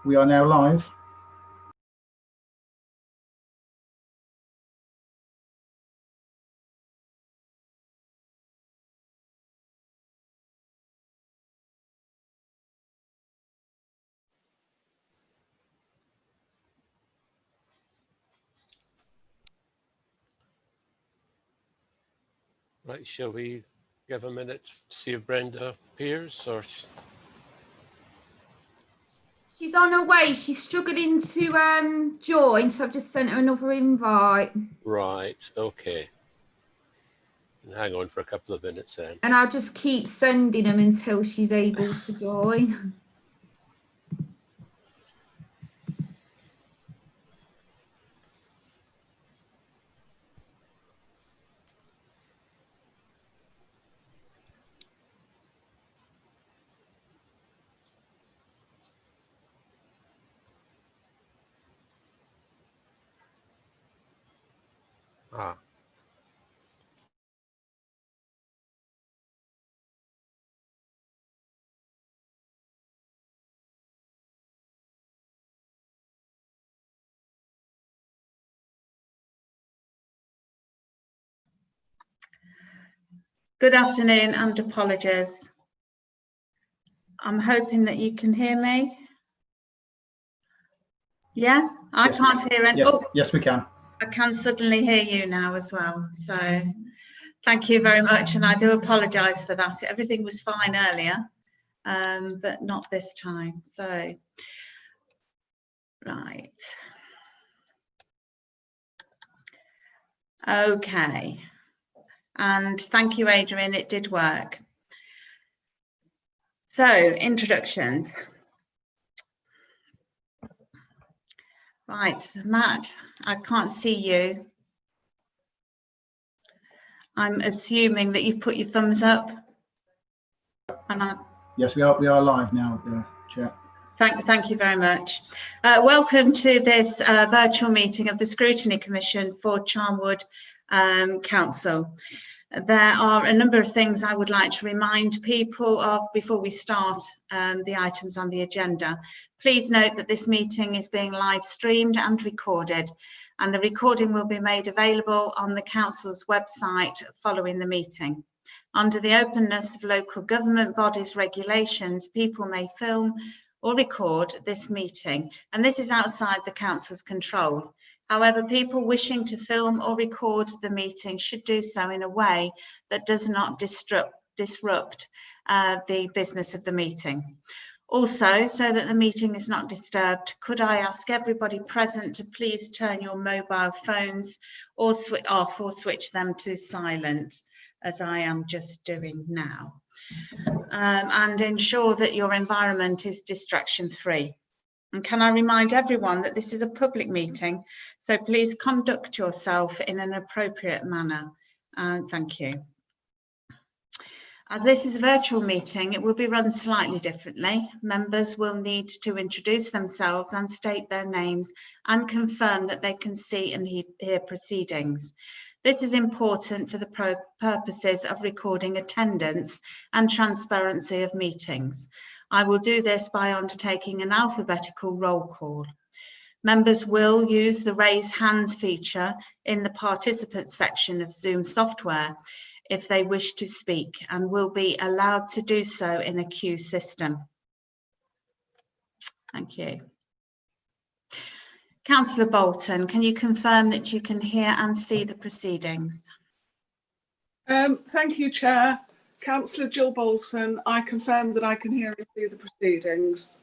We are now live. Right, shall we give a minute to see if Brenda appears, or? She's on her way. She's struggling to join, so I've just sent her another invite. Right, okay. And hang on for a couple of minutes then. And I'll just keep sending them until she's able to join. Ah. Good afternoon and apologies. I'm hoping that you can hear me. Yeah, I Yes, can't hear any. Yes, Oh, yes, we can. I can suddenly hear you now as well. So thank you very much. And I do apologise for that. Everything was fine earlier, but not this time. So, right. Okay. And thank you, Adrian. It did work. So, introductions. Right, Matt, I can't see you. I'm assuming that you've put your thumbs up. And Yes, we are live now, Chair. Thank you very much. Welcome to this virtual meeting of the Scrutiny Commission for Charnwood Council. There are a number of things I would like to remind people of before we start the items on the agenda. Please note that this meeting is being live streamed and recorded, and the recording will be made available on the Council's website following the meeting. Under the openness of local government bodies regulations, people may film or record this meeting, and this is outside the Council's control. However, people wishing to film or record the meeting should do so in a way that does not disrupt the business of the meeting. Also, so that the meeting is not disturbed, could I ask everybody present to please turn your mobile phones or switch off or switch them to silent, as I am just doing now. And ensure that your environment is distraction free. And can I remind everyone that this is a public meeting, so please conduct yourself in an appropriate manner. Thank you. As this is a virtual meeting, it will be run slightly differently. Members will need to introduce themselves and state their names and confirm that they can see and hear proceedings. This is important for the purposes of recording attendance and transparency of meetings. I will do this by undertaking an alphabetical roll call. Members will use the raise hands feature in the participants section of Zoom software if they wish to speak, and will be allowed to do so in a queue system. Thank you. Councillor Bolton, can you confirm that you can hear and see the proceedings? Thank you, Chair. Councillor Jill Bolton, I confirm that I can hear and see the proceedings.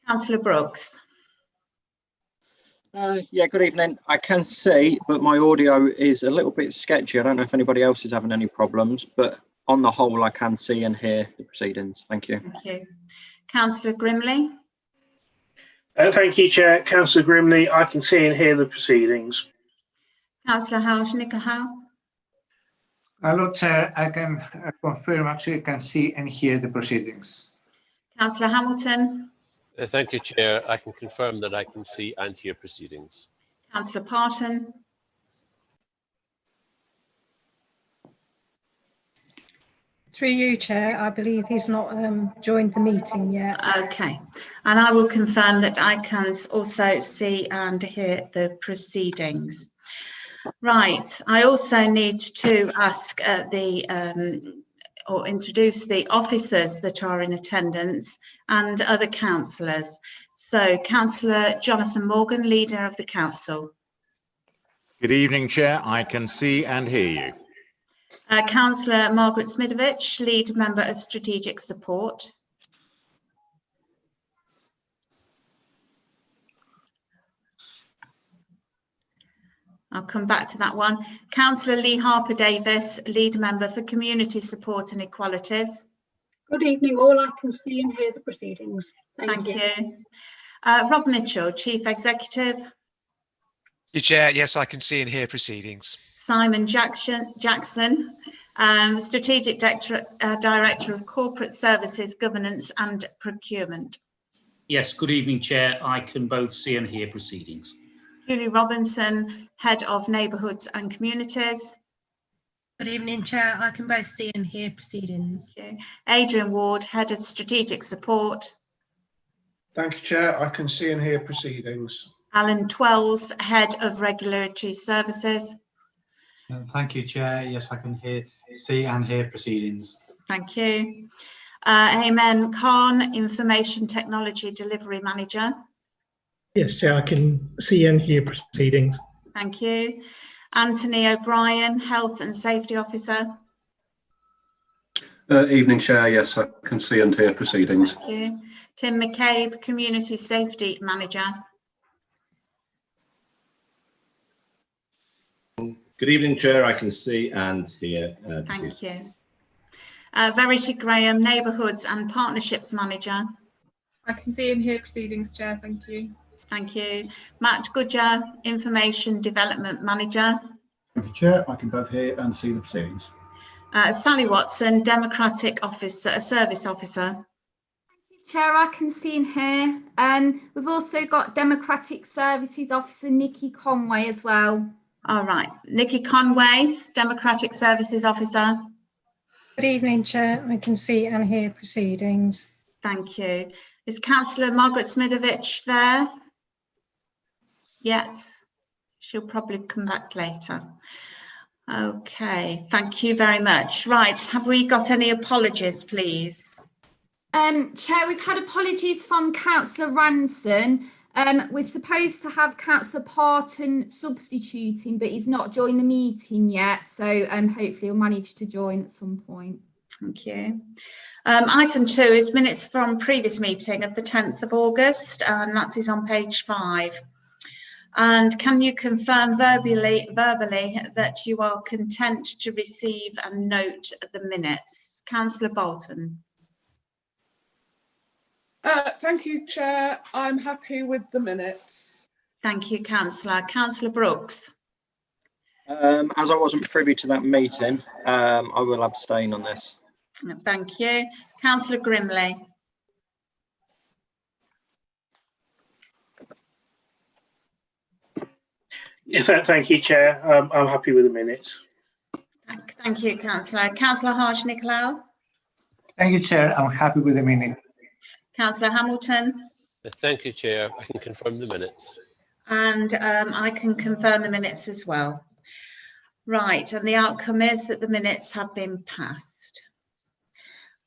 Councillor Brooks. Yeah, good evening. I can see, but my audio is a little bit sketchy. I don't know if anybody else is having any problems, but on the whole, I can see and hear the proceedings. Thank you. Thank you. Councillor Grimley. Thank you, Chair. Councillor Grimley, I can see and hear the proceedings. Councillor House-Nicolau. Hello, Chair. I can confirm, actually, can see and hear the proceedings. Councillor Hamilton. Thank you, Chair. I can confirm that I can see and hear proceedings. Councillor Through you, Chair, I believe he's not joined the meeting yet. Okay, and I will confirm that I can also see and hear the proceedings. Right, I also need to ask or introduce the officers that are in attendance and other councillors. So, Councillor Jonathan Morgan, Leader of the Council. Good evening, Chair. I can see and hear you. Councillor Margaret Smidovich, Lead Member of Strategic Support. I'll come back to that one. Councillor Lee Harper-Davis, Lead Member for Community Support and Equalities. Good evening, all. I can see and hear the proceedings. Thank you. Rob Mitchell, Chief Executive. You Chair, yes, I can see and hear proceedings. Simon Jackson, Strategic Director of Corporate Services, Governance and Procurement. Yes, good evening, Chair. I can both see and hear proceedings. Julie Robinson, Head of Neighbourhoods and Communities. Good evening, Chair. I can both see and hear proceedings. Okay. Adrian Ward, Head of Strategic Support. Thank you, Chair. I can see and hear proceedings. Alan Twells, Head of Regulatory Services. Thank you, Chair. Yes, I can see and hear proceedings. Thank you. Ayman Khan, Information Technology Delivery Manager. Yes, Chair, I can see and hear proceedings. Thank you. Anthony O'Brien, Health and Safety Officer. Evening, Chair. Yes, I can see and hear proceedings. Thank you. Tim McCabe, Community Safety Manager. Good evening, Chair. I can see and hear. Thank you. Verity Graham, Neighbourhoods and Partnerships Manager. I can see and hear proceedings, Chair. Thank you. Thank you. Matt Goodger, Information Development Manager. Thank you, Chair. I can both hear and see the proceedings. Sally Watson, Democratic Service Officer. Chair, I can see and hear. We've also got Democratic Services Officer Nikki Conway as well. All right, Nikki Conway, Democratic Services Officer. Good evening, Chair. I can see and hear proceedings. Thank you. Is Councillor Margaret Smidovich there? Yet? She'll probably come back later. Okay, thank you very much. Right, have we got any apologies, please? Chair, we've had apologies from Councillor Ranson. We're supposed to have Councillor Parton substituting, but he's not joined the meeting yet, so hopefully he'll manage to join at some point. Thank you. Item 2 is minutes from previous meeting of the 10th of August, and that is on page 5. And can you confirm verbally that you are content to receive and note the minutes? Councillor Bolton. Thank you, Chair. I'm happy with the minutes. Thank you, Councillor. Councillor Brooks. As I wasn't privy to that meeting, I will abstain on this. Thank you. Councillor Grimley. Yeah, thank you, Chair. I'm happy with the minutes. Thank you, Councillor. Councillor Harsh-Nicolau. Thank you, Chair. I'm happy with the minute. Councillor Hamilton. Thank you, Chair. I can confirm the minutes. And I can confirm the minutes as well. Right, and the outcome is that the minutes have been passed.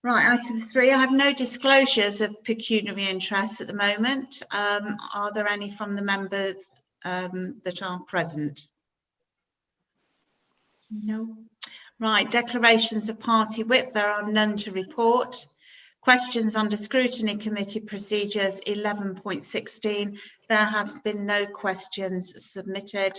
Right, item 3, I have no disclosures of pecuniary interest at the moment. Are there any from the members that are present? No. Right, declarations of party whip, there are none to report. Questions under Scrutiny Committee Procedures 11.16, there has been no questions submitted.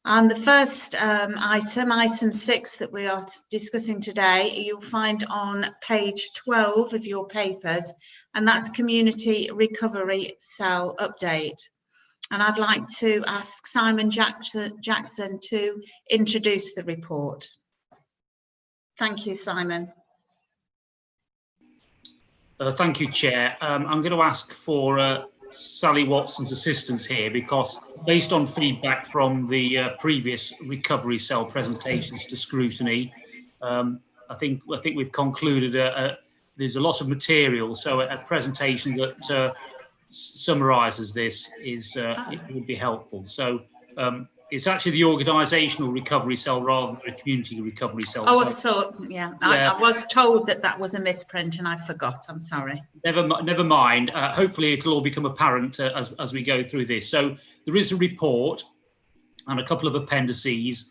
And the first item 6 that we are discussing today, you'll find on page 12 of your papers, and that's Community Recovery Cell Update. And I'd like to ask Simon Jackson to introduce the report. Thank you, Simon. Thank you, Chair. I'm going to ask for Sally Watson's assistance here because based on feedback from the previous recovery cell presentations to Scrutiny, I think we've concluded there's a lot of material, so a presentation that summarises this it would be helpful. So it's actually the organisational recovery cell rather than the community recovery cell. Oh, so yeah, I was told that was a misprint and I forgot. I'm sorry. Never mind. Hopefully it'll all become apparent as we go through this. So there is a report and a couple of appendices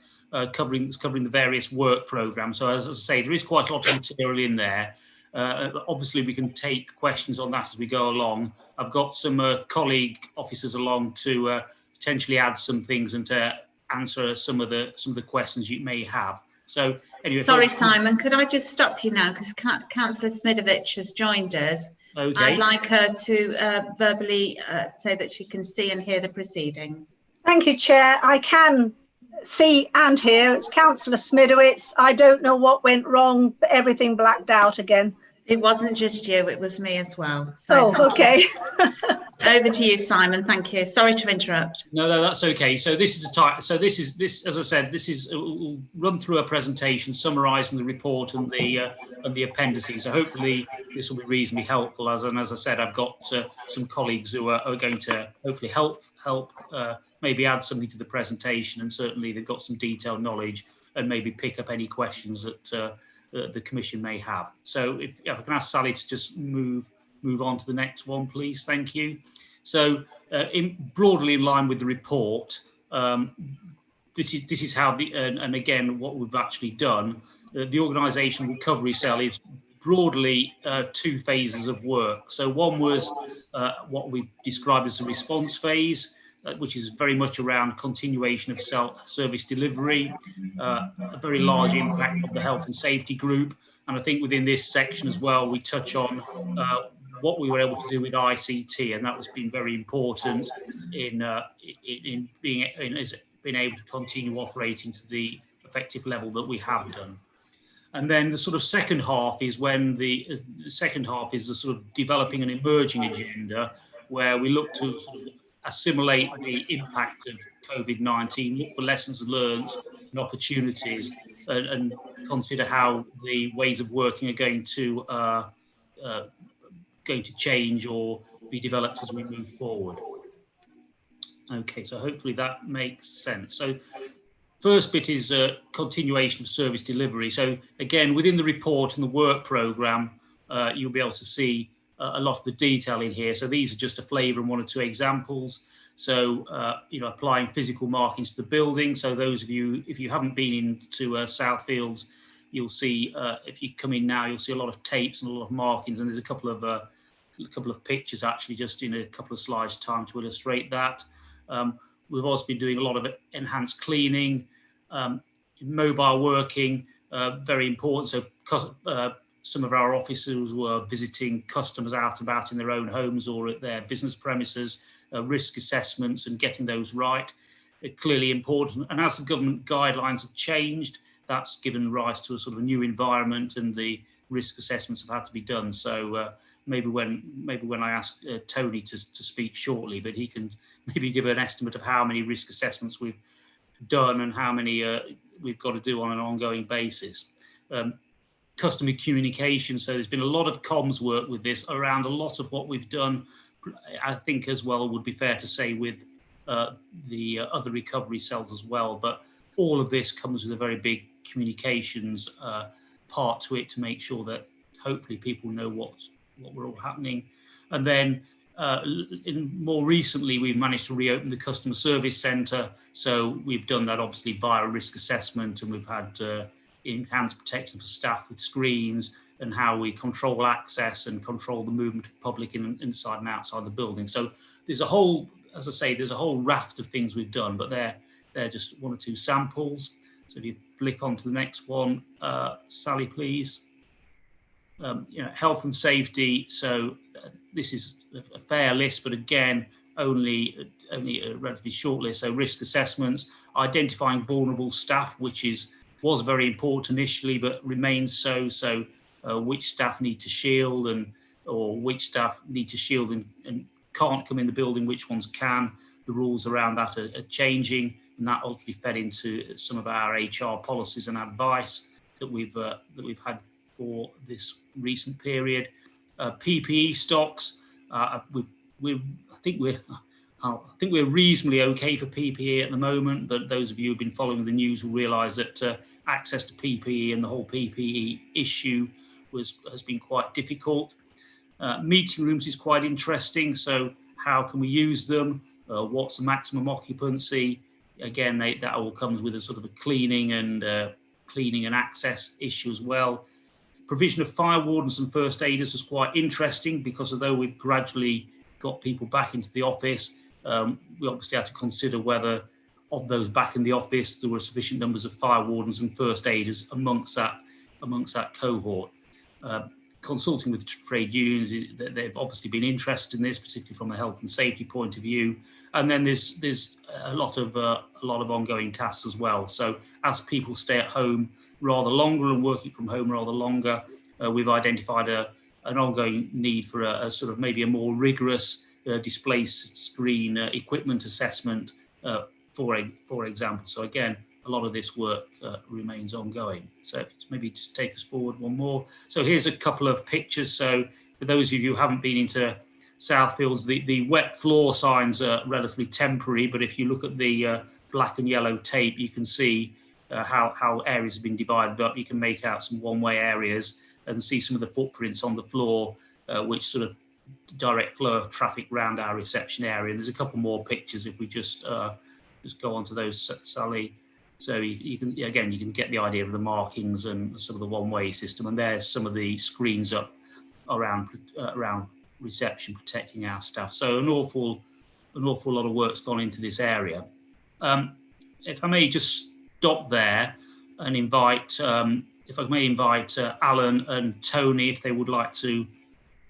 covering the various work programmes. So as I say, there is quite a lot of material in there. Obviously, we can take questions on that as we go along. I've got some colleague officers along to potentially add some things and to answer some of the questions you may have. So anyway, sorry, Simon, could I just stop you now because Councillor Smidovic has joined us. Okay. I'd like her to verbally say that she can see and hear the proceedings. Thank you, Chair. I can see and hear. It's Councillor Smidowitz. I don't know what went wrong, but everything blacked out again. It wasn't just you, it was me as well. So okay. Over to you, Simon. Thank you. Sorry to interrupt. No, that's okay. So this is this, as I said, this is we'll run through a presentation summarising the report and the appendices. So hopefully this will be reasonably helpful. As I said, I've got some colleagues who are going to hopefully help maybe add something to the presentation, and certainly they've got some detailed knowledge and maybe pick up any questions that the Commission may have. So if I can ask Sally to just move on to the next one, please. Thank you. So broadly in line with the report, this is how and again what we've actually done. The Organisational Recovery Cell is broadly two phases of work. So one was what we described as a response phase, which is very much around continuation of service delivery, a very large impact on the health and safety group. And I think within this section as well, we touch on what we were able to do with ICT, and that has been very important in being able to continue operating to the effective level that we have done. And then the sort of second half is when the sort of developing an emerging agenda, where we look to sort of assimilate the impact of COVID-19, look for lessons learned and opportunities, and consider how the ways of working are going to change or be developed as we move forward. Okay, so hopefully that makes sense. So first bit is a continuation of service delivery. So again, within the report and the work programme, you'll be able to see a lot of the detail in here. So these are just a flavour and one or two examples. So, applying physical markings to the building. So those of you, if you haven't been into Southfields, you'll see, if you come in now, you'll see a lot of tapes and a lot of markings, and there's a couple of pictures actually just in a couple of slides time to illustrate that. We've also been doing a lot of enhanced cleaning, mobile working, very important. So some of our officers were visiting customers out and about in their own homes or at their business premises, risk assessments and getting those right, clearly important. And as the government guidelines have changed, that's given rise to a sort of new environment, and the risk assessments have had to be done. So maybe when I ask Tony to speak shortly, but he can maybe give an estimate of how many risk assessments we've done and how many we've got to do on an ongoing basis. Customer communication. So there's been a lot of comms work with this around a lot of what we've done. I think as well would be fair to say with the other recovery cells as well. But all of this comes with a very big communications part to it to make sure that hopefully people know what we're all happening. And then more recently, we've managed to reopen the customer service centre. So we've done that obviously via risk assessment, and we've had enhanced protection for staff with screens and how we control access and control the movement of public inside and outside the building. So there's a whole, as I say, there's a whole raft of things we've done, but they're just one or two samples. So if you flick on to the next one, Sally, please. Health and safety. So this is a fair list, but again, only a relatively short list. So risk assessments, identifying vulnerable staff, which was very important initially, but remains so. So which staff need to shield or which staff need to shield and can't come in the building, which ones can. The rules around that are changing, and that ultimately fed into some of our HR policies and advice. that we've had for this recent period. PPE stocks, I think we're reasonably okay for PPE at the moment, but those of you who've been following the news will realise that access to PPE and the whole PPE issue has been quite difficult. Meeting rooms is quite interesting. So how can we use them? What's the maximum occupancy? Again, that all comes with a sort of a cleaning and access issue as well. Provision of fire wardens and first aiders was quite interesting, because although we've gradually got people back into the office, we obviously had to consider whether of those back in the office there were sufficient numbers of fire wardens and first aiders amongst that cohort. Consulting with trade unions, they've obviously been interested in this, particularly from a health and safety point of view. And then there's a lot of ongoing tasks as well. So as people stay at home rather longer and working from home rather longer, we've identified an ongoing need for a sort of maybe a more rigorous display screen equipment assessment, for example. So again, a lot of this work remains ongoing. So if it's maybe just take us forward one more. So here's a couple of pictures. So for those of you who haven't been into Southfields, the wet floor signs are relatively temporary, but if you look at the black and yellow tape, you can see how areas have been divided up. You can make out some one-way areas and see some of the footprints on the floor, which sort of direct flow of traffic around our reception area. And there's a couple more pictures if we just go on to those, Sally. So you can get the idea of the markings and sort of the one-way system. And there's some of the screens up around reception protecting our staff. So an awful lot of work's gone into this area. If I may just stop there and invite Alan and Tony if they would like to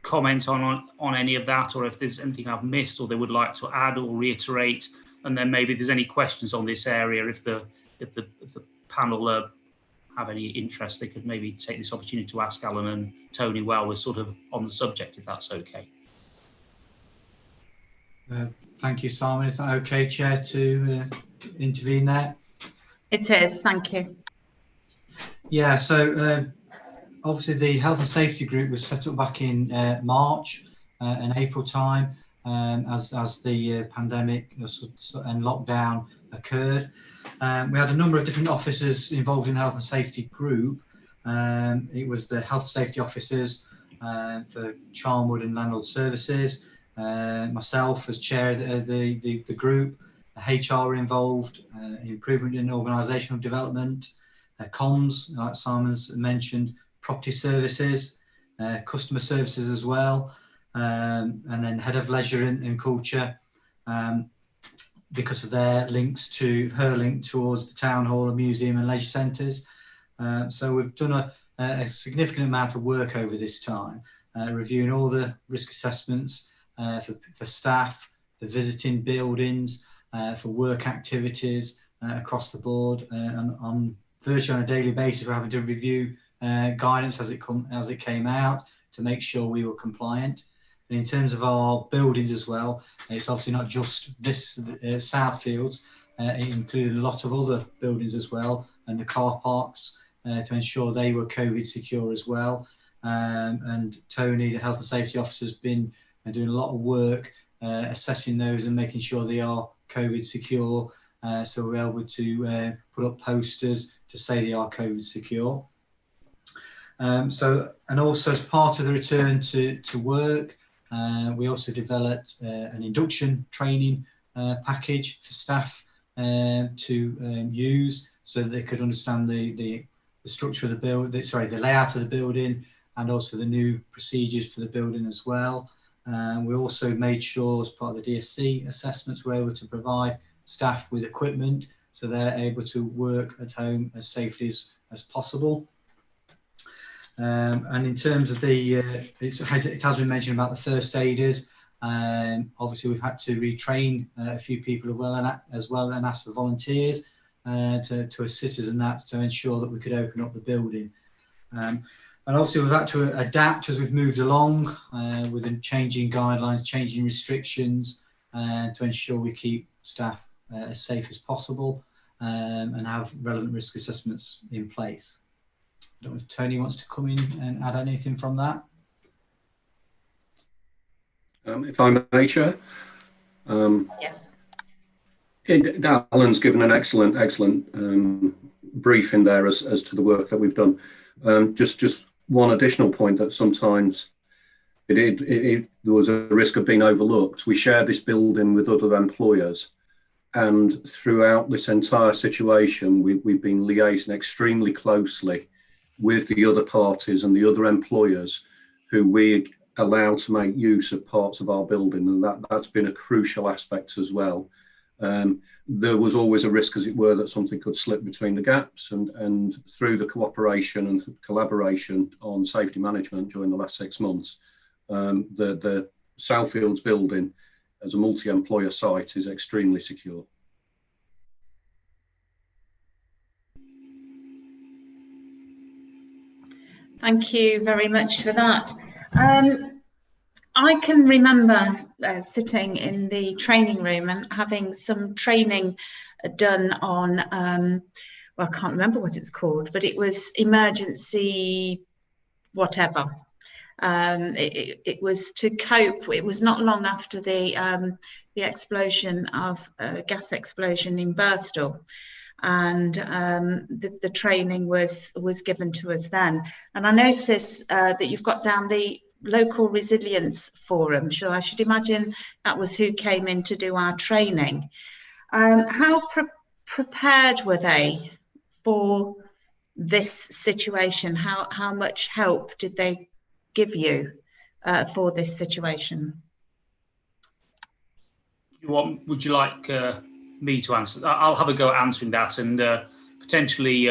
comment on any of that, or if there's anything I've missed or they would like to add or reiterate, and then maybe if there's any questions on this area, if the panel have any interest, they could maybe take this opportunity to ask Alan and Tony while we're sort of on the subject, if that's okay. Thank you, Simon. Is that okay, Chair, to intervene there? It is, thank you. Yeah, so obviously the Health and Safety Group was set up back in March and April time as the pandemic and lockdown occurred. We had a number of different officers involved in the Health and Safety Group. It was the Health and Safety officers for Charnwood and Landlord Services, myself as chair of the group, HR involved, improvement in organisational development, comms, like Simon's mentioned, property services, customer services as well, and then head of leisure and culture, because of their links to her link towards the town hall, and museum and leisure centres. So we've done a significant amount of work over this time, reviewing all the risk assessments for staff, for visiting buildings, for work activities across the board, and on virtually on a daily basis we're having to review guidance as it came out to make sure we were compliant. And in terms of our buildings as well, it's obviously not just this Southfields, it included a lot of other buildings as well, and the car parks to ensure they were COVID secure as well. And Tony, the health and safety officer, has been doing a lot of work assessing those and making sure they are COVID secure. So we're able to put up posters to say they are COVID secure. And also as part of the return to work, we also developed an induction training package for staff to use, so that they could understand the structure of the building, the layout of the building, and also the new procedures for the building as well. We also made sure, as part of the DSC assessments, we're able to provide staff with equipment so they're able to work at home as safely as possible. And in terms of it has been mentioned about the first aiders. Obviously, we've had to retrain a few people as well and ask for volunteers to assist us in that, to ensure that we could open up the building. And obviously, we've had to adapt as we've moved along with the changing guidelines, changing restrictions, to ensure we keep staff as safe as possible and have relevant risk assessments in place. don't know if Tony wants to come in and add anything from that. If I may, Chair. Yes. Alan's given an excellent briefing there as to the work that we've done. Just one additional point that sometimes there was a risk of being overlooked. We share this building with other employers, and throughout this entire situation, we've been liaising extremely closely with the other parties and the other employers who we allow to make use of parts of our building, and that's been a crucial aspect as well. There was always a risk, as it were, that something could slip between the gaps, and through the cooperation and collaboration on safety management during the last 6 months, the Southfields building as a multi-employer site is extremely secure. Thank you very much for that. I can remember sitting in the training room and having some training done on, well, I can't remember what it's called, but it was emergency whatever. It was to cope. It was not long after the explosion of gas explosion in Birstall, and the training was given to us then. And I noticed that you've got down the local resilience forum. I should imagine that was who came in to do our training. How prepared were they for this situation? How much help did they give you for this situation? Would you like me to answer? I'll have a go at answering that, and potentially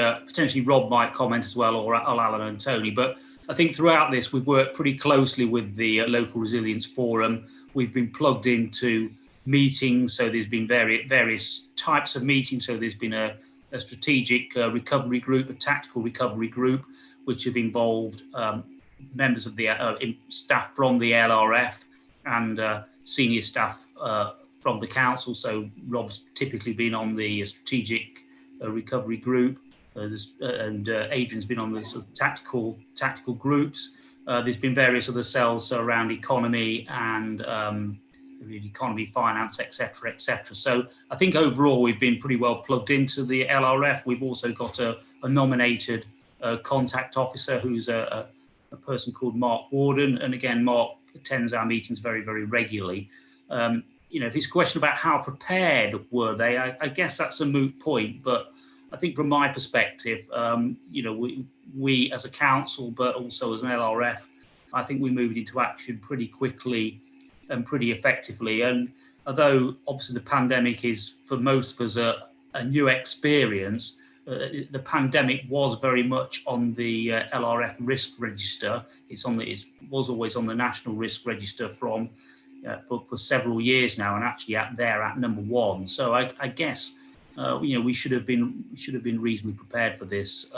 Rob might comment as well, or Alan and Tony. But I think throughout this, we've worked pretty closely with the local resilience forum. We've been plugged into meetings, so there's been various types of meetings. So there's been a strategic recovery group, a tactical recovery group, which have involved members of the staff from the LRF and senior staff from the council. So Rob's typically been on the strategic recovery group, and Adrian's been on the sort of tactical groups. There's been various other cells around economy and economy, finance, etc., etc. So I think overall we've been pretty well plugged into the LRF. We've also got a nominated contact officer who's a person called Mark Warden, and again, Mark attends our meetings very, very regularly. If it's a question about how prepared were they, I guess that's a moot point. But I think from my perspective, we as a council, but also as an LRF, I think we moved into action pretty quickly and pretty effectively. And although obviously the pandemic is for most of us a new experience, the pandemic was very much on the LRF risk register. It was always on the national risk register for several years now, and actually at number one. So I guess we should have been reasonably prepared for this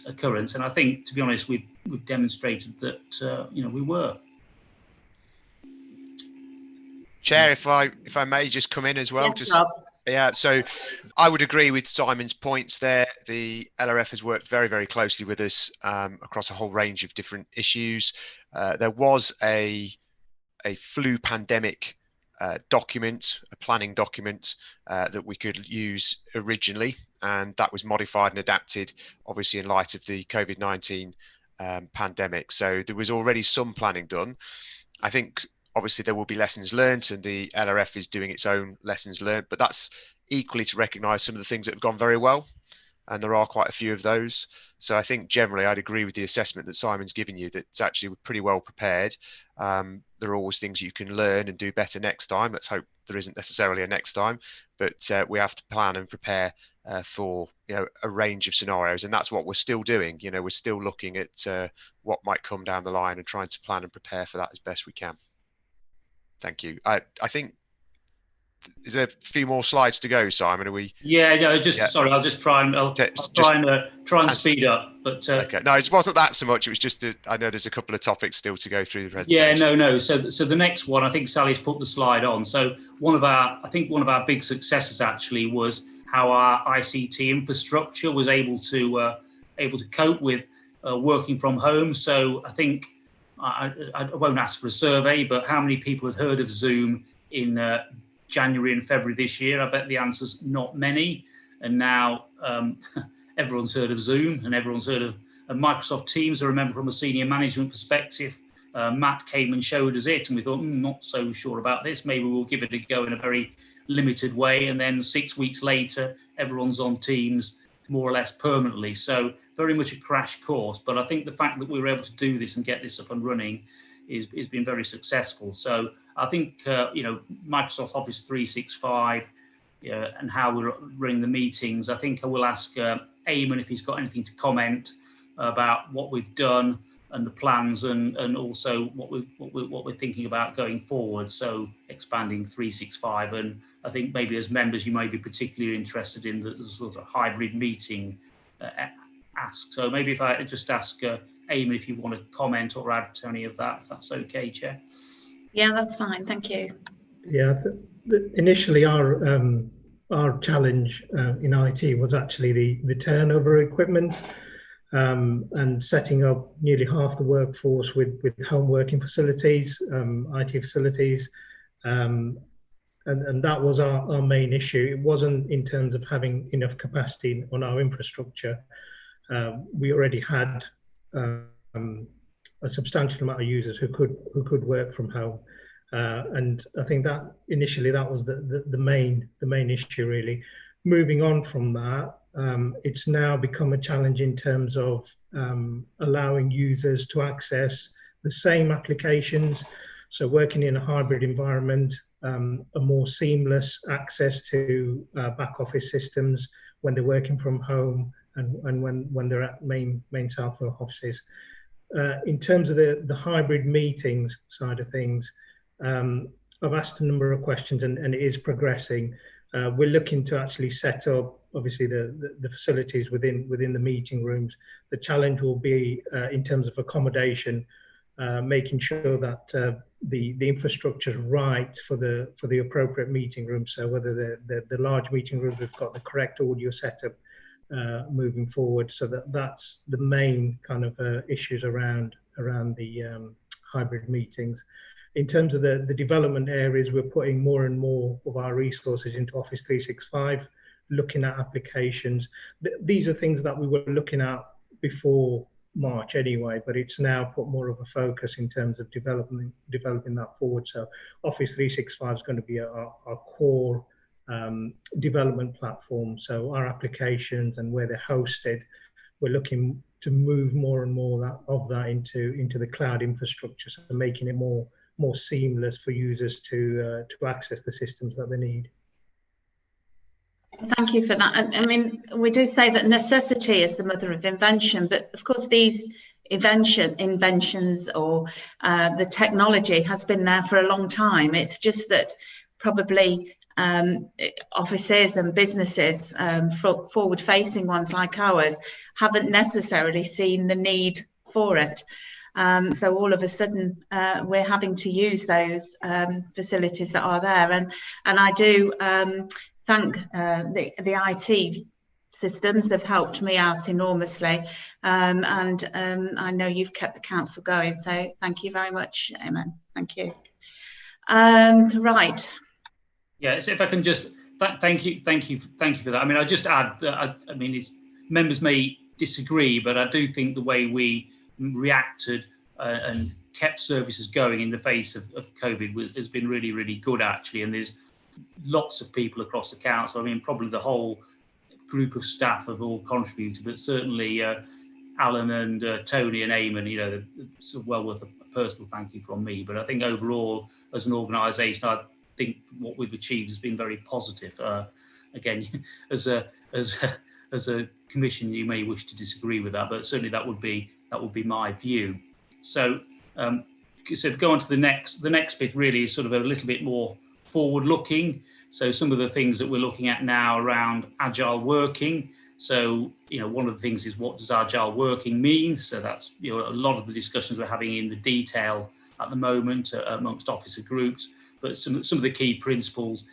occurrence. And I think, to be honest, we've demonstrated that we were. Chair, if I may just come in as well. Yes, Rob. Yeah, so I would agree with Simon's points there. The LRF has worked very, very closely with us across a whole range of different issues. There was a flu pandemic document, a planning document that we could use originally, and that was modified and adapted, obviously, in light of the COVID-19 pandemic. So there was already some planning done. I think obviously there will be lessons learned, and the LRF is doing its own lessons learned, but that's equally to recognise some of the things that have gone very well, and there are quite a few of those. So I think generally I'd agree with the assessment that Simon's given you, that it's actually pretty well prepared. There are always things you can learn and do better next time. Let's hope there isn't necessarily a next time, but we have to plan and prepare for a range of scenarios, and that's what we're still doing. We're still looking at what might come down the line and trying to plan and prepare for that as best we can. Thank you. I think, is there a few more slides to go, Simon? Are we? Yeah, no, sorry, I'll just try and speed up. But okay, no, it wasn't that so much. It was just that I know there's a couple of topics still to go through the presentation. Yeah, no. So the next one, I think Sally's put the slide on. So one of our big successes actually was how our ICT infrastructure was able to able to cope with working from home. So I think I won't ask for a survey, but how many people had heard of Zoom in January and February this year? I bet the answer's not many. And now everyone's heard of Zoom and everyone's heard of Microsoft Teams. I remember from a senior management perspective, Matt came and showed us it and we thought, not so sure about this. Maybe we'll give it a go in a very limited way. And then 6 weeks later, everyone's on Teams more or less permanently. So very much a crash course. But I think the fact that we were able to do this and get this up and running has been very successful. So I think, Microsoft Office 365 and how we're running the meetings, I think I will ask Eamon if he's got anything to comment about what we've done and the plans, and also what we're thinking about going forward. So expanding 365, and I think maybe as members you may be particularly interested in the sort of hybrid meeting ask. So maybe if I just ask Eamon if you want to comment or add to any of that, if that's okay, Chair. Yeah, that's fine. Thank you. Yeah, initially our challenge in IT was actually the turnover equipment. And setting up nearly half the workforce with home working facilities, IT facilities, and that was our main issue. It wasn't in terms of having enough capacity on our infrastructure. We already had a substantial amount of users who could work from home, and I think that initially that was the main issue really. Moving on from that. It's now become a challenge in terms of allowing users to access the same applications. So working in a hybrid environment, a more seamless access to back office systems when they're working from home and when they're at main South offices. In terms of the hybrid meetings side of things, I've asked a number of questions and it is progressing. We're looking to actually set up, obviously, the facilities within the meeting rooms. The challenge will be in terms of accommodation, making sure that the infrastructure is right for the appropriate meeting rooms. So whether the large meeting rooms have got the correct audio setup moving forward. So that's the main kind of issues around the hybrid meetings. In terms of the development areas, we're putting more and more of our resources into Office 365, looking at applications. These are things that we were looking at before March anyway, but it's now put more of a focus in terms of developing that forward. So Office 365 is going to be our core development platform. So our applications and where they're hosted, we're looking to move more and more of that into the cloud infrastructure, so making it more seamless for users to access the systems that they need. Thank you for that. I mean, we do say that necessity is the mother of invention, but of course these inventions or the technology has been there for a long time. It's just that probably offices and businesses, forward-facing ones like ours, haven't necessarily seen the need for it. So all of a sudden we're having to use those facilities that are there, and I do thank the IT systems. They've helped me out enormously, and I know you've kept the council going, so thank you very much, Eamon. Thank you. Right. Yeah, so if I can just thank you for that. I mean, I just add that I mean, members may disagree, but I do think the way we reacted and kept services going in the face of COVID has been really, really good, actually. And there's lots of people across the council. I mean, probably the whole group of staff have all contributed, but certainly Alan and Tony and Eamon, it's well worth a personal thank you from me. But I think overall, as an organisation, I think what we've achieved has been very positive. Again, as a commission, you may wish to disagree with that, but certainly that would be my view. So to go on to the next bit really is sort of a little bit more forward-looking. So some of the things that we're looking at now around agile working. So one of the things is, what does agile working mean? So that's a lot of the discussions we're having in the detail at the moment amongst officer groups. But some of the key principles,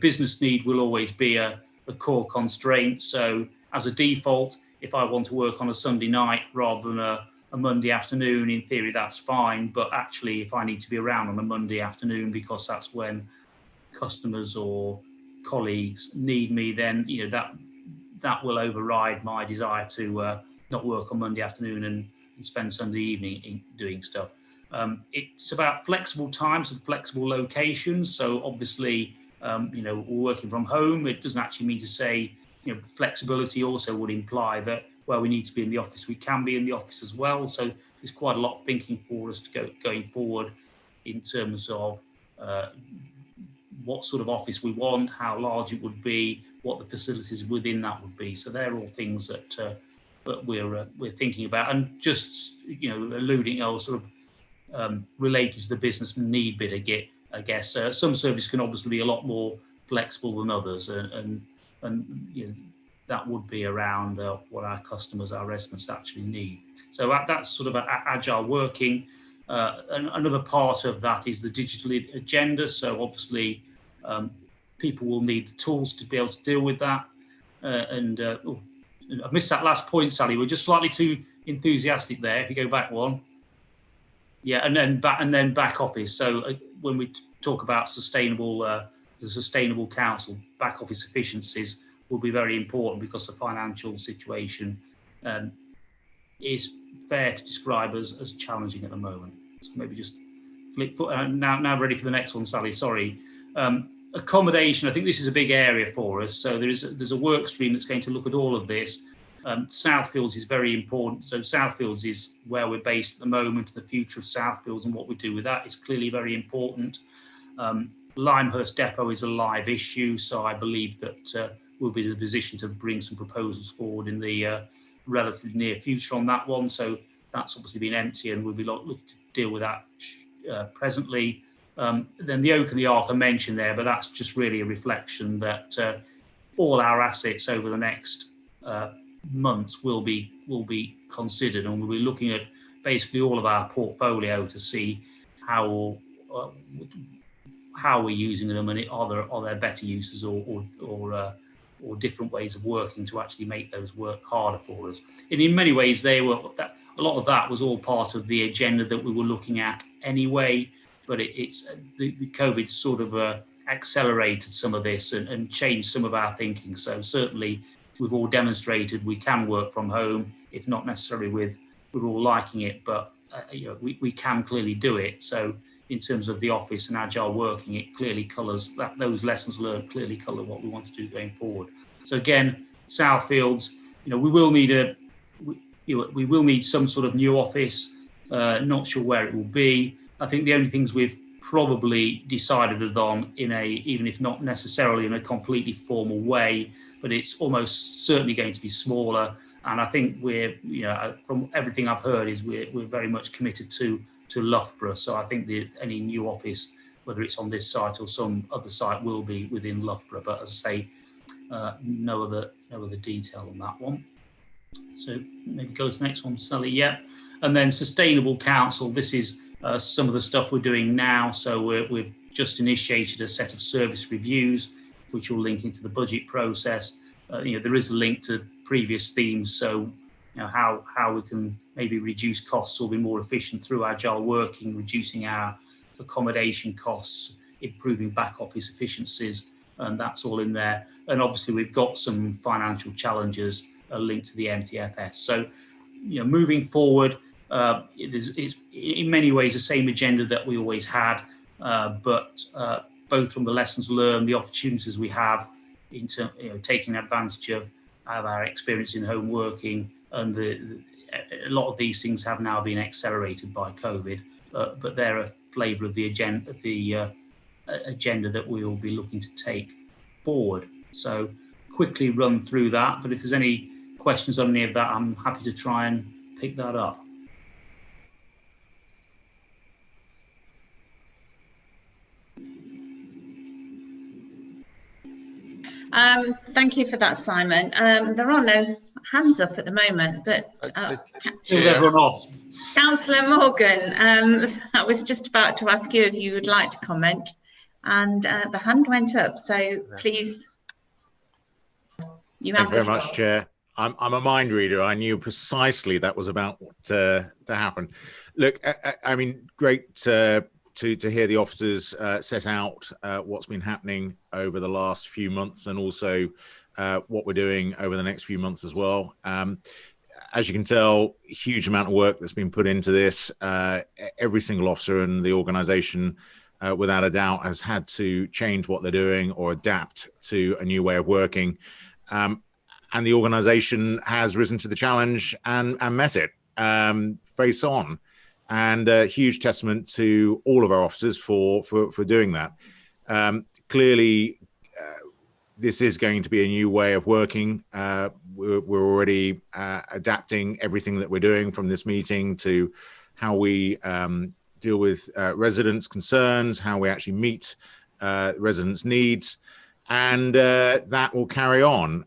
business need will always be a core constraint. So as a default, if I want to work on a Sunday night rather than a Monday afternoon, in theory that's fine, but actually if I need to be around on a Monday afternoon because that's when customers or colleagues need me, then that will override my desire to not work on Monday afternoon and spend Sunday evening doing stuff. It's about flexible times and flexible locations. So obviously, we're working from home. It doesn't actually mean to say, flexibility also would imply that where we need to be in the office, we can be in the office as well. So there's quite a lot of thinking for us to going forward in terms of what sort of office we want, how large it would be, what the facilities within that would be. So they're all things that we're thinking about, and just alluding or sort of related to the business need bit. I guess some services can obviously be a lot more flexible than others, and that would be around what our customers, our residents actually need. So that's sort of agile working. And another part of that is the digital agenda. So obviously, people will need the tools to be able to deal with that. I missed that last point, Sally. We're just slightly too enthusiastic there. If you go back one, yeah, and then back office. So when we talk about the sustainable council, back office efficiencies will be very important because the financial situation is fair to describe as challenging at the moment. So maybe just flip foot. Now ready for the next one, Sally. Sorry. Accommodation. I think this is a big area for us. So there's a work stream that's going to look at all of this. Southfields is very important. So Southfields is where we're based at the moment. The future of Southfields and what we do with that is clearly very important. Limehurst Depot is a live issue, so I believe that we'll be in a position to bring some proposals forward in the relatively near future on that one. So that's obviously been empty, and we'll be looking to deal with that presently. Then the Oak and the Ark are mentioned there, but that's just really a reflection that all our assets over the next months will be considered, and we'll be looking at basically all of our portfolio to see how we're using them, and are there better uses or different ways of working to actually make those work harder for us. And in many ways, a lot of that was all part of the agenda that we were looking at anyway. But the COVID sort of accelerated some of this and changed some of our thinking. So certainly we've all demonstrated we can work from home, if not necessarily we're all liking it, but we can clearly do it. So in terms of the office and agile working, it clearly colours that, those lessons learned clearly colour what we want to do going forward. So again, Southfields, we will need some sort of new office. Not sure where it will be. I think the only things we've probably decided on even if not necessarily in a completely formal way, but it's almost certainly going to be smaller. And I think from everything I've heard, is we're very much committed to Loughborough. So I think any new office, whether it's on this site or some other site, will be within Loughborough. But as I say, no other detail on that one. So maybe go to the next one, Sally. Yeah, and then sustainable council. This is some of the stuff we're doing now. So we've just initiated a set of service reviews, which will link into the budget process. There is a link to previous themes. So how we can maybe reduce costs or be more efficient through agile working, reducing our accommodation costs, improving back office efficiencies, and that's all in there. And obviously we've got some financial challenges linked to the MTFS. So moving forward, it's in many ways the same agenda that we always had, but both from the lessons learned, the opportunities we have in terms, taking advantage of our experience in home working, and a lot of these things have now been accelerated by COVID, but they're a flavour of the agenda that we will be looking to take forward. So quickly run through that, but if there's any questions on any of that, I'm happy to try and pick that up. Thank you for that, Simon. There are no hands up at the moment, but everyone off. Councillor Morgan, I was just about to ask you if you would like to comment, and the hand went up. So please, you have Thank you very much, Chair. I'm a mind reader. I knew precisely that was about to happen. Look, I mean, great to hear the officers set out what's been happening over the last few months, and also what we're doing over the next few months as well. As you can tell, huge amount of work that's been put into this. Every single officer in the organisation, without a doubt, has had to change what they're doing or adapt to a new way of working. And the organisation has risen to the challenge and met it face on. And a huge testament to all of our officers for doing that. Clearly, this is going to be a new way of working. We're already adapting everything that we're doing, from this meeting to how we deal with residents' concerns, how we actually meet residents' needs. And that will carry on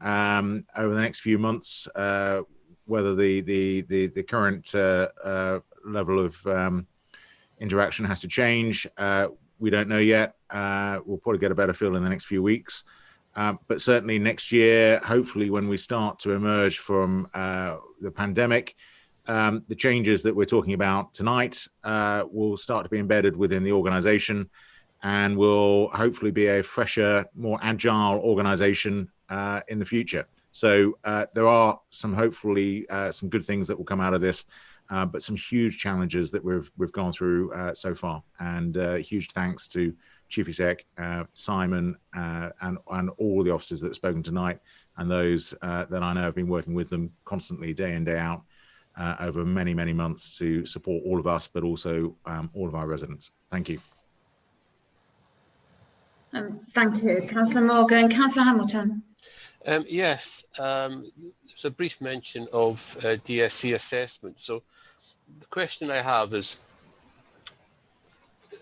over the next few months, whether the current level of interaction has to change. We don't know yet. We'll probably get a better feel in the next few weeks. But certainly next year, hopefully when we start to emerge from the pandemic, the changes that we're talking about tonight will start to be embedded within the organisation, and will hopefully be a fresher, more agile organisation in the future. So there are hopefully some good things that will come out of this, but some huge challenges that we've gone through so far. And huge thanks to Chief Exec, Simon, and all the officers that have spoken tonight, and those that I know have been working with them constantly, day in, day out, over many, many months to support all of us, but also all of our residents. Thank you. Thank you, Councillor Morgan. Councillor Hamilton. Yes, there's a brief mention of DSC assessment. So the question I have is,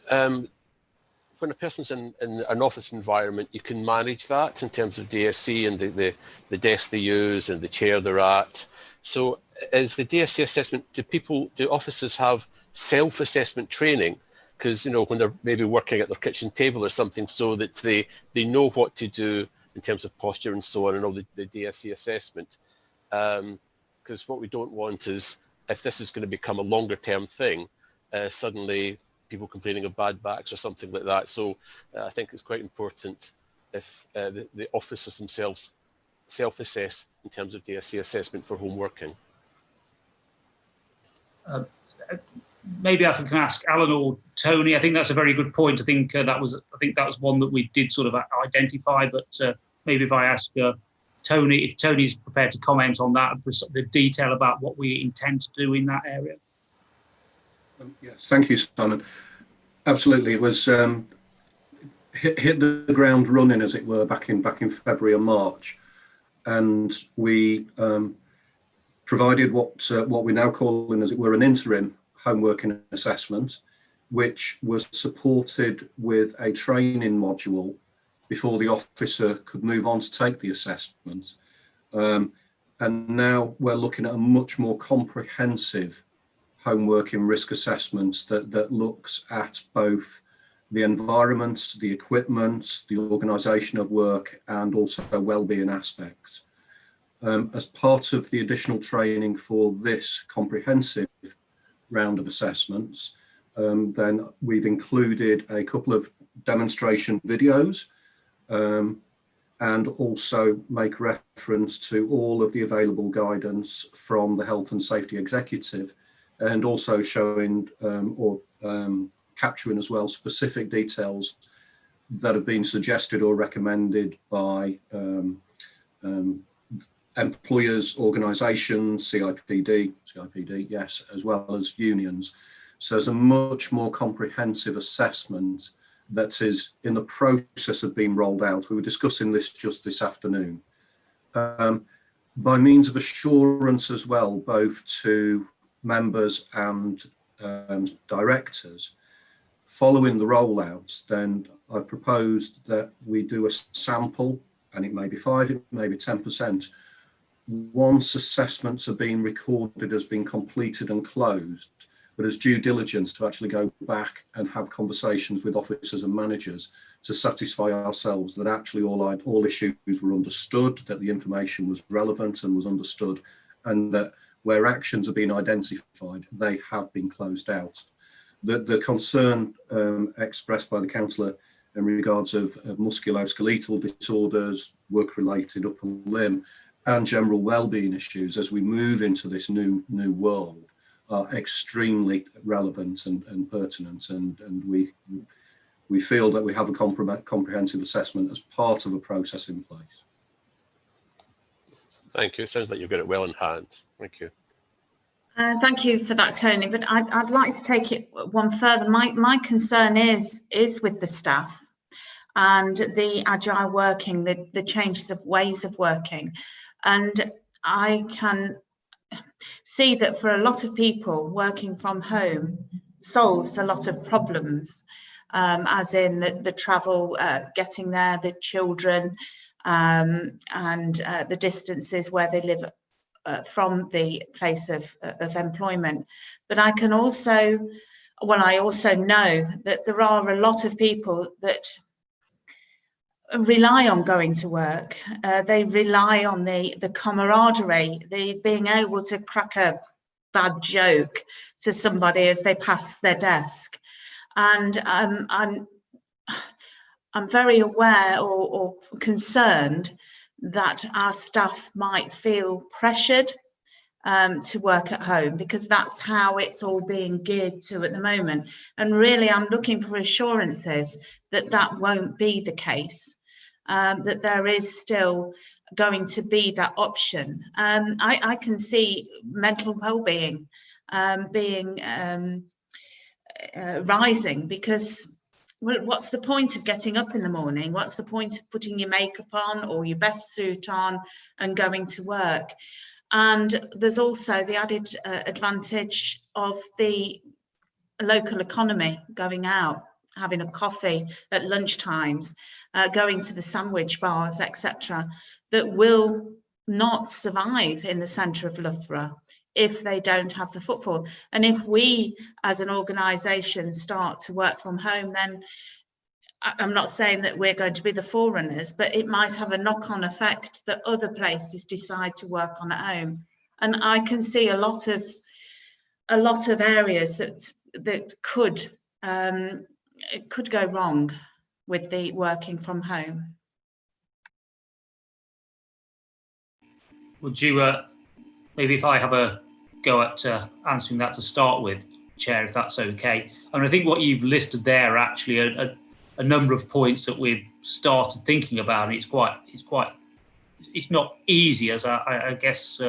when a person's in an office environment, you can manage that in terms of DSC and the desk they use and the chair they're at. So is the DSC assessment, do officers have self-assessment training? Because, you know, when they're maybe working at their kitchen table or something, so that they know what to do in terms of posture and so on, and all the DSC assessment. Because what we don't want is, if this is going to become a longer term thing, suddenly people complaining of bad backs or something like that. So I think it's quite important if the officers themselves self-assess in terms of DSC assessment for home working. Maybe I can ask Alan or Tony. I think that's a very good point. I think that was one that we did sort of identify. But maybe if I ask Tony, if Tony's prepared to comment on that, the detail about what we intend to do in that area. Yes, thank you, Simon. Absolutely, it was hit the ground running, as it were, back in February or March, and we provided what we're now calling, as it were, an interim home working assessment, which was supported with a training module before the officer could move on to take the assessment. And now we're looking at a much more comprehensive home working risk assessment that looks at both the environment, the equipment, the organisation of work, and also wellbeing aspects. As part of the additional training for this comprehensive round of assessments, then we've included a couple of demonstration videos, and also make reference to all of the available guidance from the Health and Safety Executive, and also showing capturing as well specific details that have been suggested or recommended by employers, organisations, CIPD, yes, as well as unions. So there's a much more comprehensive assessment that is in the process of being rolled out. We were discussing this just this afternoon. By means of assurance as well, both to members and directors, following the rollout, then I've proposed that we do a sample, and it may be 5%, it may be 10%. Once assessments are being recorded as being completed and closed, but as due diligence to actually go back and have conversations with officers and managers to satisfy ourselves that actually all issues were understood, that the information was relevant and was understood, and that where actions have been identified, they have been closed out. The concern expressed by the councillor in regards of musculoskeletal disorders, work-related upper limb, and general well-being issues as we move into this new world are extremely relevant and pertinent, and we feel that we have a comprehensive assessment as part of a process in place. Thank you. It sounds like you've got it well in hand. Thank you. Thank you for that, Tony. But I'd like to take it one further. My concern is with the staff and the agile working, the changes of ways of working. And I can see that for a lot of people, working from home solves a lot of problems, as in the travel, getting there, the children, and the distances where they live from the place of employment. But I can also, I also know that there are a lot of people that rely on going to work. They rely on the camaraderie, the being able to crack a bad joke to somebody as they pass their desk. And I'm very aware or concerned that our staff might feel pressured to work at home, because that's how it's all being geared to at the moment. And really, I'm looking for assurances that that won't be the case, that there is still going to be that option. I can see mental well-being rising, because well, what's the point of getting up in the morning? What's the point of putting your makeup on or your best suit on and going to work? And there's also the added advantage of the local economy, going out, having a coffee at lunchtimes, going to the sandwich bars, etc., that will not survive in the centre of Loughborough if they don't have the footfall. And if we as an organisation start to work from home, then I'm not saying that we're going to be the forerunners, but it might have a knock-on effect that other places decide to work on at home. And I can see a lot of areas that could go wrong with the working from home. Would you maybe if I have a go at answering that to start with, Chair, if that's okay? I mean, I think what you've listed there are actually a number of points that we've started thinking about, and it's not easy, as I guess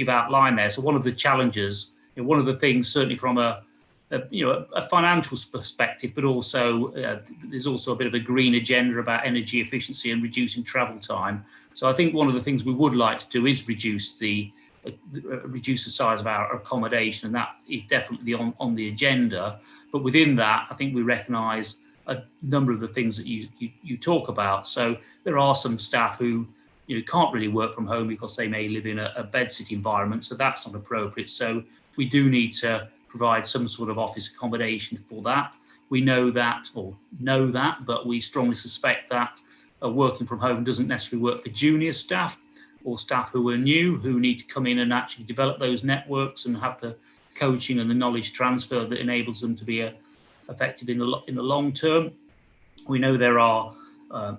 you've outlined there. So one of the challenges, one of the things, certainly from a financial perspective, but also there's also a bit of a green agenda about energy efficiency and reducing travel time. So I think one of the things we would like to do is reduce the size of our accommodation, and that is definitely on the agenda. But within that, I think we recognise a number of the things that you talk about. So there are some staff who can't really work from home because they may live in a bedsit environment, so that's not appropriate. So we do need to provide some sort of office accommodation for that. We know that, but we strongly suspect that working from home doesn't necessarily work for junior staff or staff who are new, who need to come in and actually develop those networks and have the coaching and the knowledge transfer that enables them to be effective in the long term. We know there are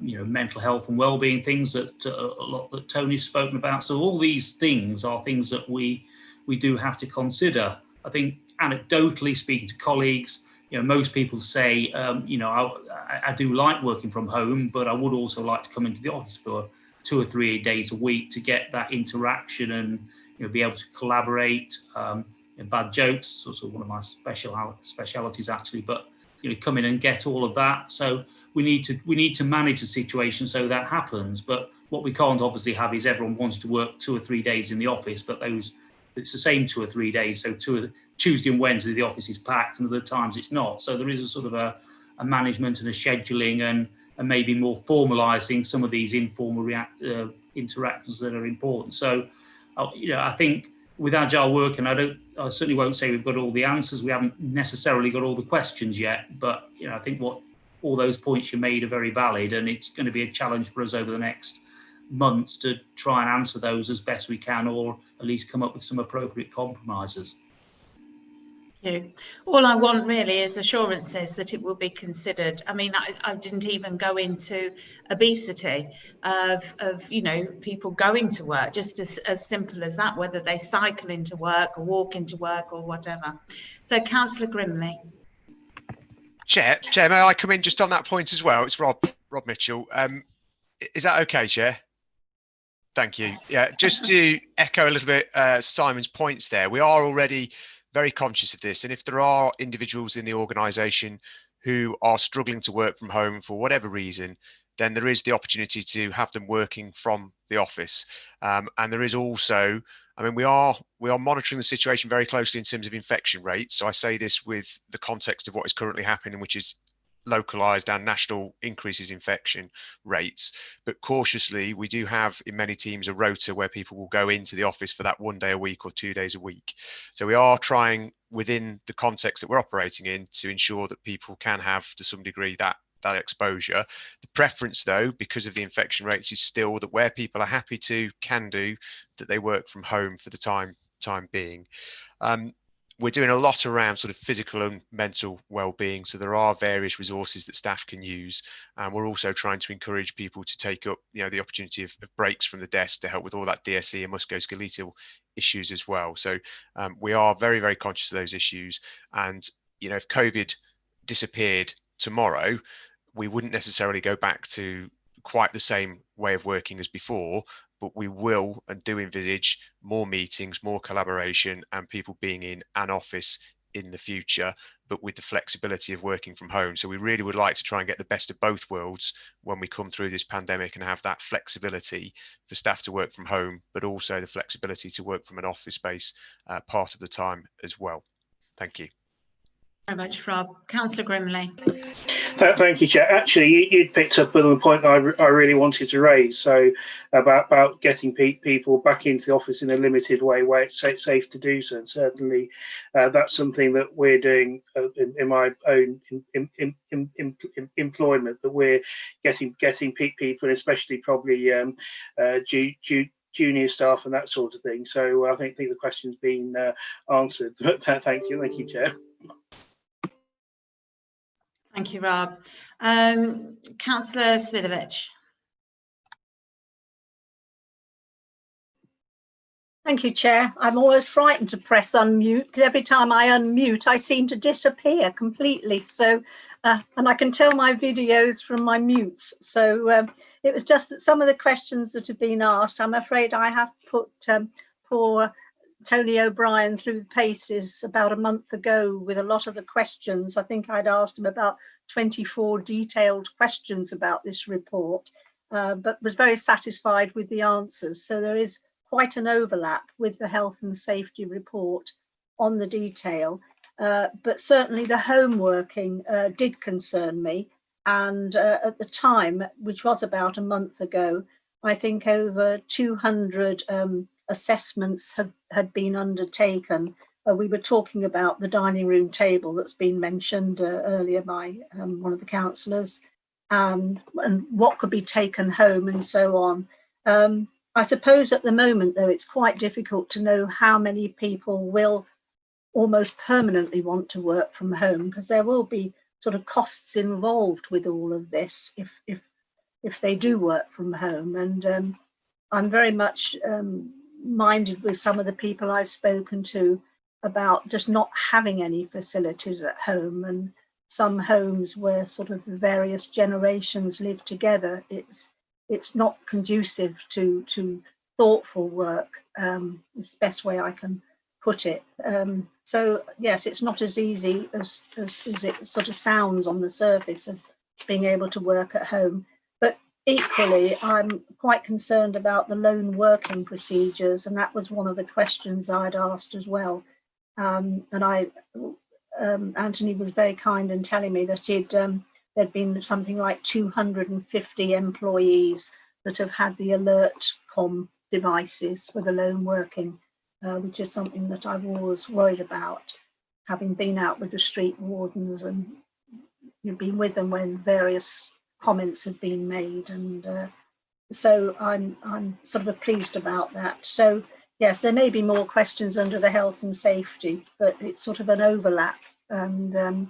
mental health and well-being things that a lot that Tony's spoken about. So all these things are things that we do have to consider. I think anecdotally speaking to colleagues, most people say, I do like working from home, but I would also like to come into the office for 2 or 3 days a week to get that interaction and be able to collaborate. Bad jokes, sort of one of my specialities actually, but come in and get all of that. So we need to manage the situation so that happens. But what we can't obviously have is everyone wanting to work 2 or 3 days in the office, but it's the same 2 or 3 days. So Tuesday and Wednesday the office is packed, and other times it's not. So there is a sort of a management and a scheduling and maybe more formalising some of these informal interactions that are important. So I think with agile working, I certainly won't say we've got all the answers. We haven't necessarily got all the questions yet, but I think what all those points you made are very valid, and it's going to be a challenge for us over the next months to try and answer those as best we can, or at least come up with some appropriate compromises. All I want really is assurances that it will be considered. I mean, I didn't even go into obesity of you know, people going to work, just as simple as that, whether they cycle into work or walk into work or whatever. So, Councillor Grimley. Chair, may I come in just on that point as well? It's Rob Mitchell. Is that okay, Chair? Thank you. Yeah, just to echo a little bit Simon's points there, we are already very conscious of this, and if there are individuals in the organisation who are struggling to work from home for whatever reason, then there is the opportunity to have them working from the office. And there is also, I mean, we are monitoring the situation very closely in terms of infection rates. So I say this with the context of what is currently happening, which is localized and national increases in infection rates, but cautiously we do have in many teams a rota where people will go into the office for that 1 day a week or 2 days a week. So we are trying within the context that we're operating in to ensure that people can have to some degree that exposure. The preference though, because of the infection rates, is still that where people are happy to, can do, that they work from home for the time being. We're doing a lot around sort of physical and mental well-being, so there are various resources that staff can use, and we're also trying to encourage people to take up, you know, the opportunity of breaks from the desk to help with all that DSE and musculoskeletal issues as well. So we are very, very conscious of those issues, and you know, if COVID disappeared tomorrow, we wouldn't necessarily go back to quite the same way of working as before, but we will and do envisage more meetings, more collaboration, and people being in an office in the future, but with the flexibility of working from home. So we really would like to try and get the best of both worlds when we come through this pandemic, and have that flexibility for staff to work from home, but also the flexibility to work from an office space part of the time as well. Thank you. Very much, Rob. Councillor Grimley. Thank you, Chair. Actually, you'd picked up on the point that I really wanted to raise. So about getting people back into the office in a limited way where it's safe to do so. And certainly that's something that we're doing in my own employment, that we're getting people, especially probably junior staff and that sort of thing. So I think the question's been answered. But thank you, Chair. Thank you, Rob. Councillor Smithowicz. Thank you, Chair. I'm always frightened to press unmute, because every time I unmute, I seem to disappear completely. So, and I can tell my videos from my mutes. So it was just that some of the questions that have been asked, I'm afraid I have put poor Tony O'Brien through the paces about a month ago with a lot of the questions. I think I'd asked him about 24 detailed questions about this report, but was very satisfied with the answers. So there is quite an overlap with the health and safety report on the detail, but certainly the home working did concern me. And at the time, which was about a month ago, I think over 200 assessments had been undertaken. We were talking about the dining room table that's been mentioned earlier by one of the councillors, and what could be taken home and so on. I suppose at the moment, though, it's quite difficult to know how many people will almost permanently want to work from home, because there will be sort of costs involved with all of this if they do work from home. And I'm very much minded with some of the people I've spoken to about just not having any facilities at home, and some homes where sort of the various generations live together, it's not conducive to thoughtful work. It's the best way I can put it. So yes, it's not as easy as it sort of sounds on the surface of being able to work at home. But equally, I'm quite concerned about the lone working procedures, and that was one of the questions I'd asked as well. And Anthony was very kind in telling me that there'd been something like 250 employees that have had the alert com devices for the lone working, which is something that I've always worried about, having been out with the street wardens and you've been with them when various comments have been made, and so I'm sort of pleased about that. So yes, there may be more questions under the health and safety, but it's sort of an overlap, and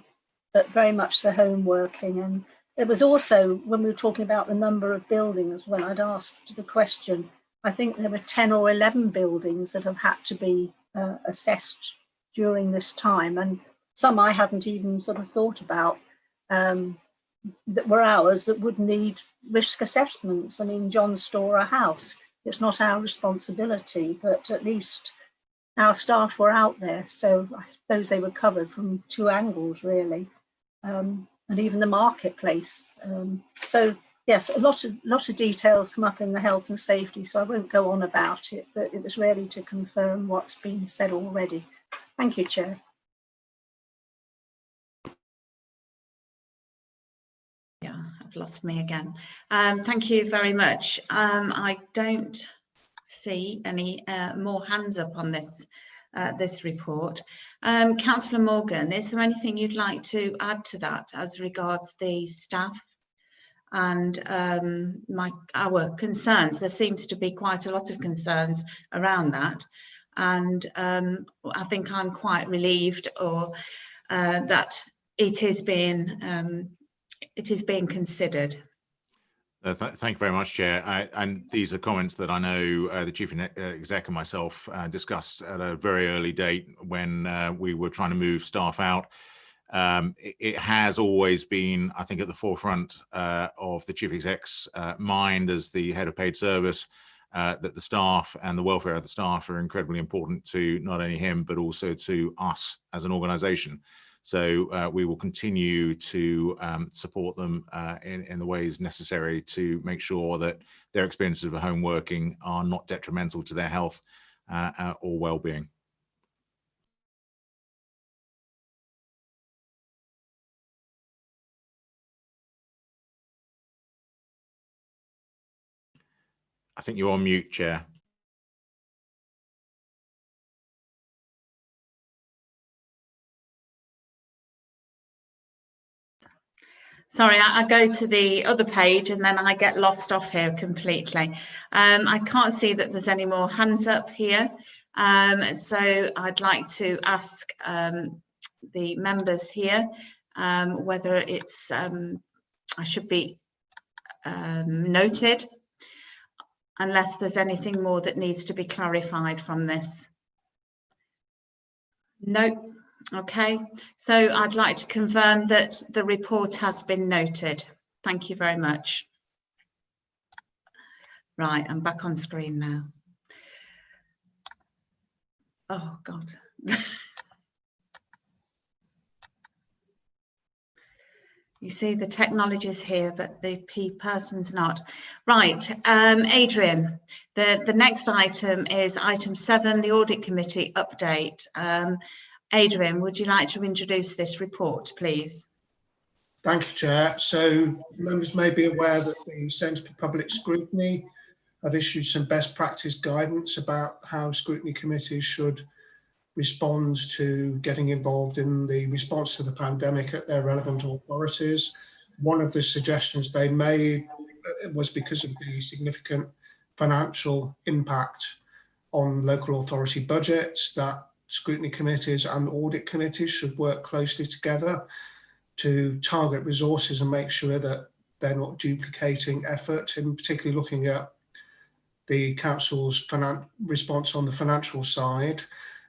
but very much the home working. And it was also, when we were talking about the number of buildings, when I'd asked the question, I think there were 10 or 11 buildings that have had to be assessed during this time, and some I hadn't even sort of thought about, that were ours, that would need risk assessments. I mean, John Storer House, it's not our responsibility, but at least our staff were out there, so I suppose they were covered from two angles, really, and even the marketplace. So yes, a lot of details come up in the health and safety, so I won't go on about it, but it was really to confirm what's been said already. Thank you, Chair. Yeah, I've lost me again. Thank you very much. I don't see any more hands up on this this report. Councillor Morgan, is there anything you'd like to add to that as regards the staff and our concerns? There seems to be quite a lot of concerns around that, and I think I'm quite relieved that it is being considered. Thank you very much, Chair. And these are comments that I know the Chief Exec and myself discussed at a very early date when we were trying to move staff out. It has always been, I think, at the forefront of the Chief Exec's mind as the head of paid service, that the staff and the welfare of the staff are incredibly important to not only him, but also to us as an organisation. So we will continue to support them in the ways necessary to make sure that their experiences of home working are not detrimental to their health or well-being. I think you're on mute, Chair. Sorry, I go to the other page and then I get lost off here completely. I can't see that there's any more hands up here. So I'd like to ask the members here whether it's, I should be noted, unless there's anything more that needs to be clarified from this. No. Okay, so I'd like to confirm that the report has been noted. Thank you very much. Right, I'm back on screen now. Oh, God. You see, the technology's here, but the person's not. Right, Adrian, the next item is item 7, the Audit Committee update. Adrian, would you like to introduce this report, please? Thank you, Chair. So members may be aware that the Centre for Public Scrutiny have issued some best practice guidance about how scrutiny committees should respond to getting involved in the response to the pandemic at their relevant authorities. One of the suggestions they made was because of the significant financial impact on local authority budgets, that scrutiny committees and audit committees should work closely together to target resources and make sure that they're not duplicating effort, and particularly looking at the council's response on the financial side.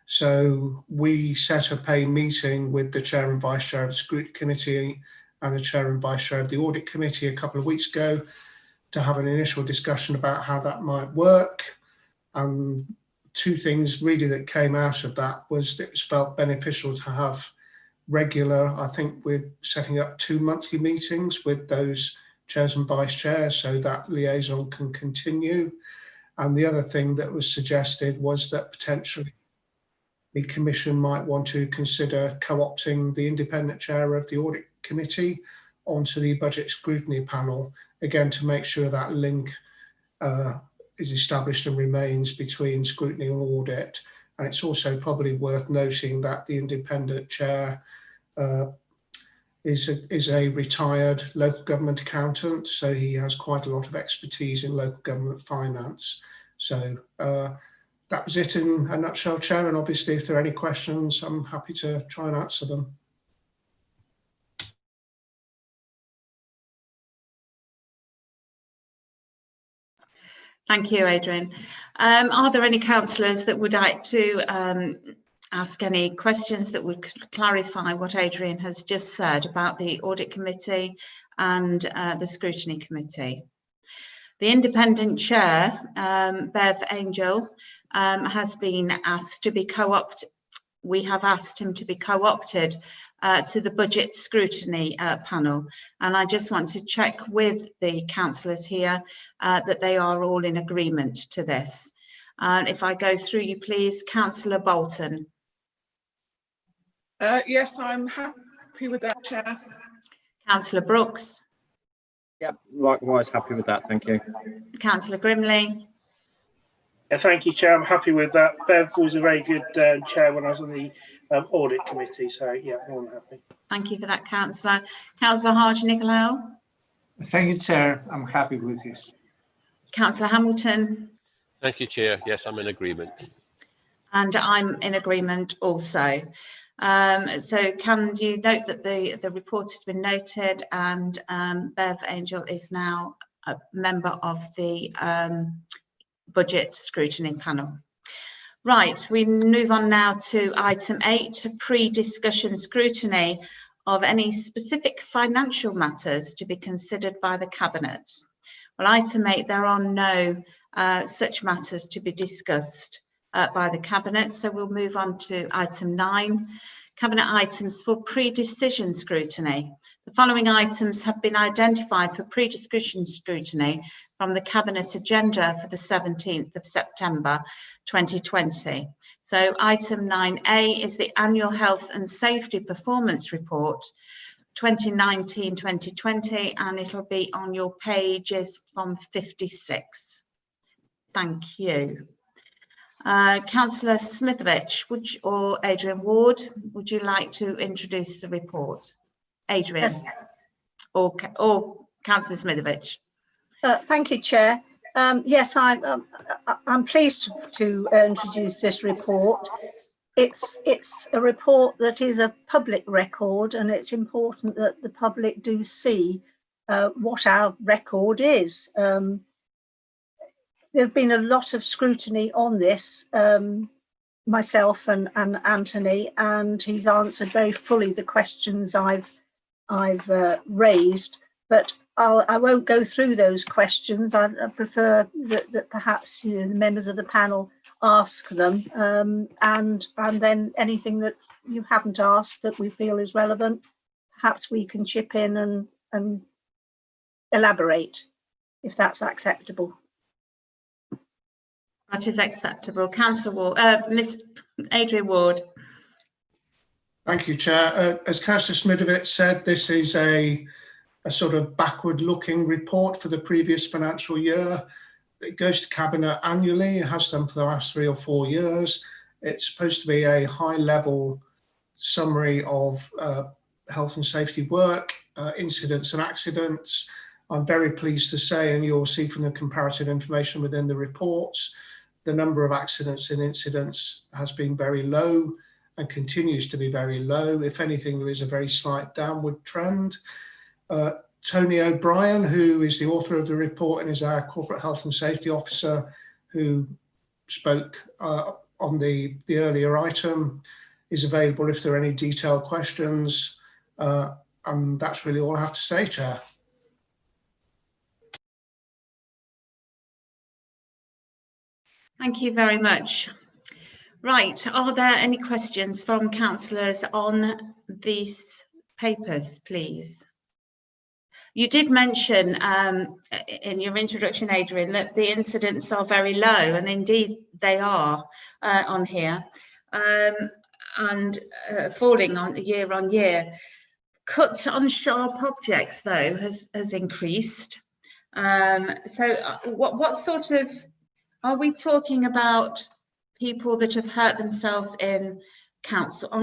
So we set up a meeting with the chair and vice chair of the scrutiny committee and the chair and vice chair of the audit committee a couple of weeks ago to have an initial discussion about how that might work. And two things really that came out of that was that it was felt beneficial to have regular, I think we're setting up 2 monthly meetings with those chairs and vice chairs so that liaison can continue. And the other thing that was suggested was that potentially the Commission might want to consider co-opting the independent chair of the audit committee onto the budget scrutiny panel, again to make sure that link is established and remains between scrutiny and audit. And it's also probably worth noting that the independent chair is a retired local government accountant, so he has quite a lot of expertise in local government finance. So that was it in a nutshell, Chair, and obviously if there are any questions, I'm happy to try and answer them. Thank you, Adrian. Are there any councillors that would like to ask any questions that would clarify what Adrian has just said about the Audit Committee and the Scrutiny Committee? The independent chair, Bev Angel, has been asked to be co-opted. We have asked him to be co-opted to the budget scrutiny panel, and I just want to check with the councillors here that they are all in agreement to this. If I go through you, please, Councillor Bolton. Yes, I'm happy with that, Chair. Councillor Brooks. Yep, likewise happy with that, thank you. Councillor Grimley. Yeah, thank you, Chair. I'm happy with that. Bev was a very good chair when I was on the Audit Committee, so yeah, more than happy. Thank you for that, Councillor. Councillor Hardy-Nicolau. Thank you, Chair. I'm happy with this. Councillor Hamilton. Thank you, Chair. Yes, I'm in agreement. And I'm in agreement also. So can you note that the report has been noted, and Bev Angel is now a member of the budget scrutiny panel. Right, we move on now to item 8, pre-discussion scrutiny of any specific financial matters to be considered by the Cabinet. Well, item 8, there are no such matters to be discussed by the Cabinet, so we'll move on to item 9, Cabinet items for pre-decision scrutiny. The following items have been identified for pre-discussion scrutiny from the Cabinet agenda for the 17th of September 2020. So item 9A is the Annual Health and Safety Performance Report 2019-2020, and it'll be on your pages from 56. Thank you. Councillor Smithovich, or Adrian Ward, would you like to introduce the report? Adrian, yes. or Councillor Smithovich. Thank you, Chair. Yes, I'm pleased to introduce this report. It's a report that is a public record, and it's important that the public do see what our record is. There have been a lot of scrutiny on this, myself and Anthony, and he's answered very fully the questions I've raised, but I won't go through those questions. I prefer that perhaps the members of the panel ask them, and then anything that you haven't asked that we feel is relevant, perhaps we can chip in and elaborate, if that's acceptable. That is acceptable. Councillor Ward, Ms. Adrian Ward. Thank you, Chair. As Councillor Smithovich said, this is a sort of backward-looking report for the previous financial year. It goes to Cabinet annually. It has done for the last 3 or 4 years. It's supposed to be a high-level summary of health and safety work, incidents and accidents. I'm very pleased to say, and you'll see from the comparative information within the reports, the number of accidents and incidents has been very low and continues to be very low. If anything, there is a very slight downward trend. Tony O'Brien, who is the author of the report and is our Corporate Health and Safety Officer, who spoke on the earlier item, is available if there are any detailed questions. And that's really all I have to say, Chair. Thank you very much. Right, are there any questions from councillors on these papers, please? You did mention in your introduction, Adrian, that the incidents are very low, and indeed they are on here, and falling on year. Cut on sharp objects, though, has increased. So what sort of, are we talking about people that have hurt themselves on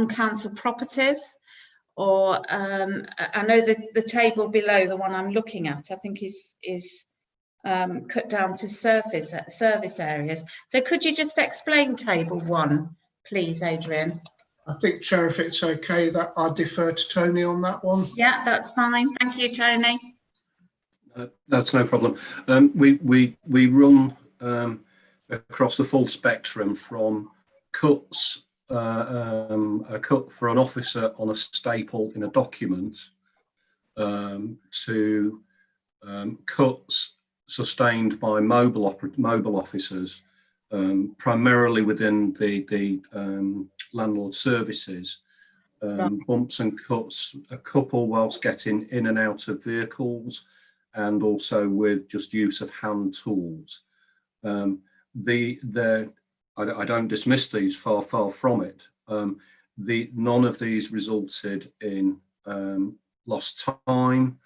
council properties, or I know that the table below, the one I'm looking at, I think is cut down to service areas. So could you just explain table 1, please, Adrian? I think, Chair, if it's okay, that I defer to Tony on that one. Yeah, that's fine. Thank you, Tony. That's no problem. We run across the full spectrum from cuts, a cut for an officer on a staple in a document, to cuts sustained by mobile officers, primarily within the landlord services, bumps and cuts, a couple whilst getting in and out of vehicles, and also with just use of hand tools. I don't dismiss these, far from it. None of these resulted in lost time.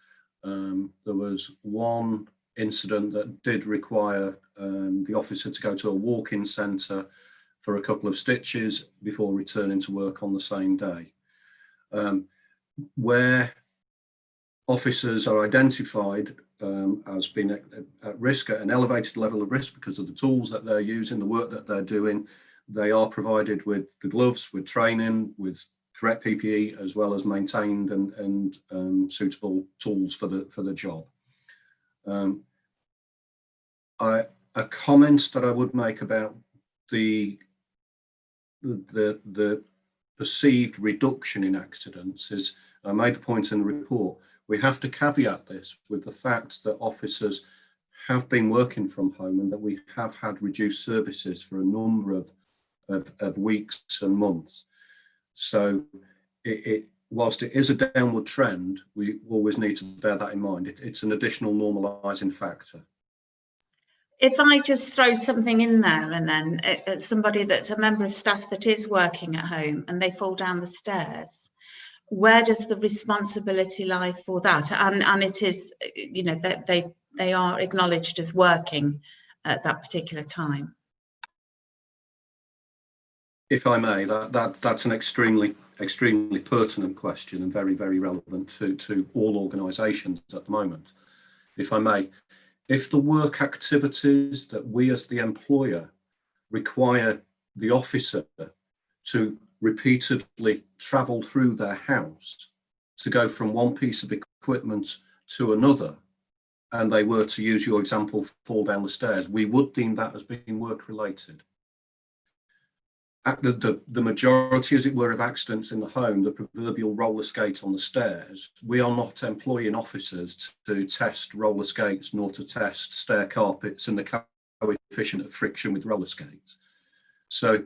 There was one incident that did require the officer to go to a walk-in centre for a couple of stitches before returning to work on the same day. Where officers are identified as being at risk, at an elevated level of risk because of the tools that they're using, the work that they're doing, they are provided with the gloves, with training, with correct PPE, as well as maintained and suitable tools for the job. A comment that I would make about the perceived reduction in accidents is, I made the point in the report, we have to caveat this with the fact that officers have been working from home and that we have had reduced services for a number of weeks and months. So whilst it is a downward trend, we always need to bear that in mind. It's an additional normalising factor. If I just throw something in there, and then it's somebody that's a member of staff that is working at home and they fall down the stairs, where does the responsibility lie for that? And it is, you know, that they are acknowledged as working at that particular time. If I may, that's an extremely pertinent question and very relevant to all organisations at the moment. If I may, if the work activities that we as the employer require the officer to repeatedly travel through their house to go from one piece of equipment to another, and they were to use your example, fall down the stairs, we would deem that as being work related. The majority, as it were, of accidents in the home, the proverbial roller skate on the stairs, we are not employing officers to test roller skates nor to test stair carpets and the coefficient of friction with roller skates. So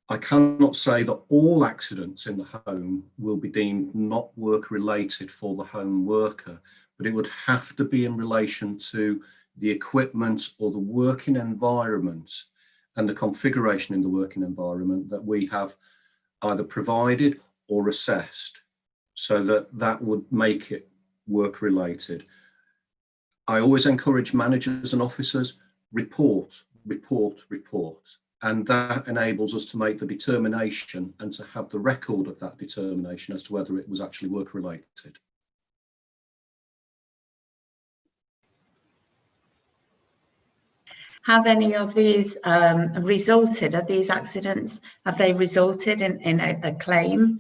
I cannot say that all accidents in the home will be deemed not work related for the home worker, but it would have to be in relation to the equipment or the working environment and the configuration in the working environment that we have either provided or assessed, so that would make it work related. I always encourage managers and officers, report, and that enables us to make the determination and to have the record of that determination as to whether it was actually work related. Have any of these resulted, are these accidents, have they resulted in a claim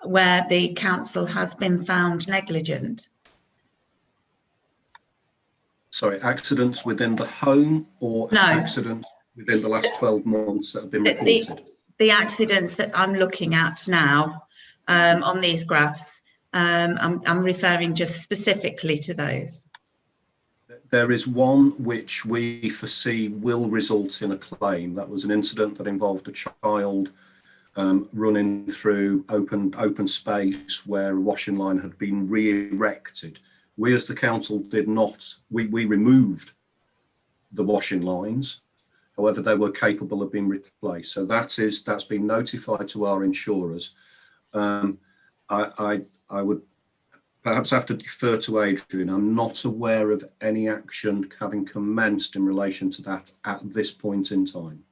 where the council has been found negligent? Sorry, accidents within the home or no, accidents within the last 12 months that have been reported? The accidents that I'm looking at now on these graphs, I'm referring just specifically to those. There is one which we foresee will result in a claim. That was an incident that involved a child running through open space where a washing line had been re-erected. We as the council did not, we removed the washing lines. However, they were capable of being replaced. So that's been notified to our insurers. I would perhaps have to defer to Adrian. I'm not aware of any action having commenced in relation to that at this point in time.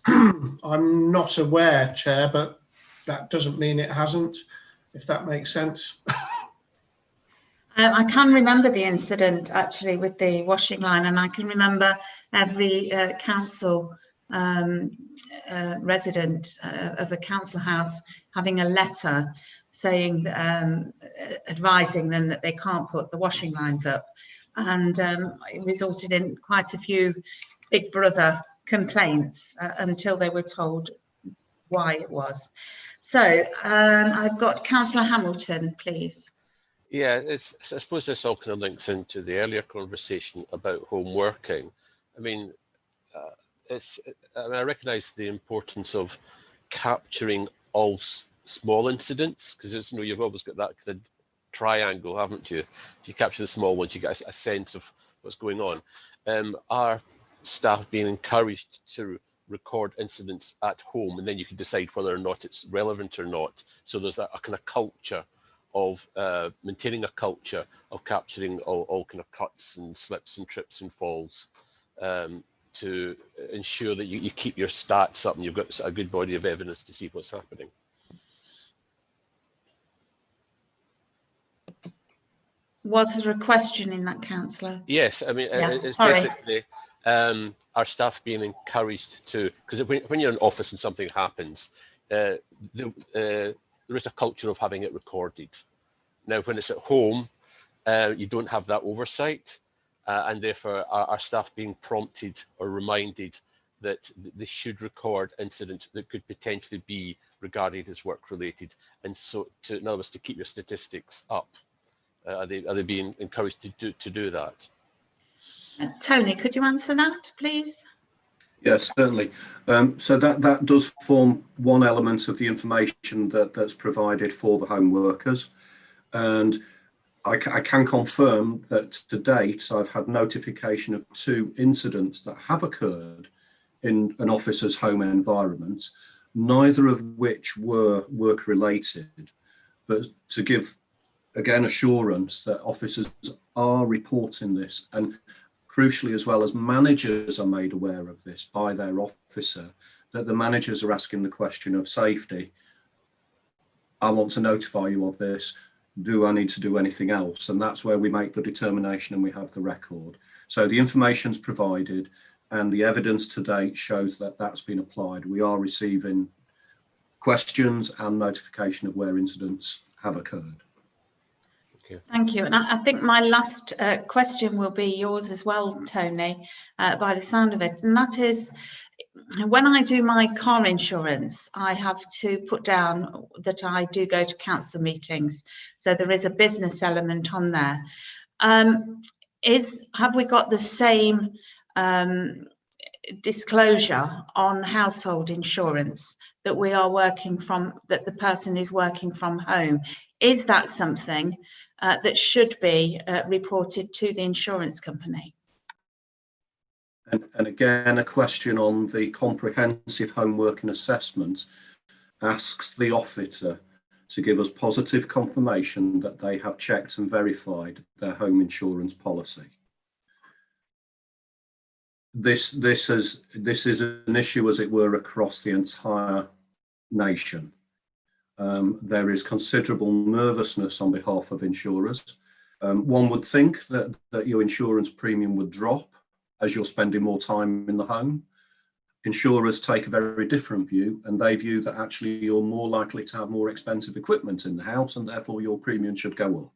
I'm not aware, Chair, but that doesn't mean it hasn't, if that makes sense. I can remember the incident actually with the washing line, and I can remember every council resident of a council house having a letter saying, advising them that they can't put the washing lines up, and it resulted in quite a few Big Brother complaints until they were told why it was. So I've got Councillor Hamilton, please. Yeah, I suppose this all kind of links into the earlier conversation about home working. I mean, I recognise the importance of capturing all small incidents, because you've always got that kind of triangle, haven't you? If you capture the small ones, you get a sense of what's going on. Are staff being encouraged to record incidents at home, and then you can decide whether or not it's relevant or not? So there's a kind of culture of maintaining a culture of capturing all kind of cuts and slips and trips and falls, to ensure that you keep your stats up and you've got a good body of evidence to see what's happening. Was there a question in that, councillor? Yes, I mean, Yeah, it's sorry. basically our staff being encouraged to, because when you're in office and something happens, there is a culture of having it recorded. Now, when it's at home, you don't have that oversight, and therefore our staff being prompted or reminded that they should record incidents that could potentially be regarded as work-related, and so, in other words, to keep your statistics up. Are they being encouraged to do that? Tony, could you answer that, please? Yes, certainly. So that does form one element of the information that's provided for the home workers. And I can confirm that to date, I've had notification of 2 incidents that have occurred in an officer's home environment, neither of which were work-related, but to give, again, assurance that officers are reporting this, and crucially, as well as managers are made aware of this by their officer, that the managers are asking the question of safety. I want to notify you of this. Do I need to do anything else? And that's where we make the determination and we have the record. So the information's provided and the evidence to date shows that that's been applied. We are receiving questions and notification of where incidents have occurred. Thank you. And I think my last question will be yours as well, Tony, by the sound of it. And that is, when I do my car insurance, I have to put down that I do go to council meetings. So there is a business element on there. Have we got the same disclosure on household insurance, that we are working from, that the person is working from home? Is that something that should be reported to the insurance company? And again, a question on the comprehensive home working assessment asks the officer to give us positive confirmation that they have checked and verified their home insurance policy. This is an issue, as it were, across the entire nation. There is considerable nervousness on behalf of insurers. One would think that your insurance premium would drop as you're spending more time in the home. Insurers take a very different view, and they view that actually you're more likely to have more expensive equipment in the house, and therefore your premium should go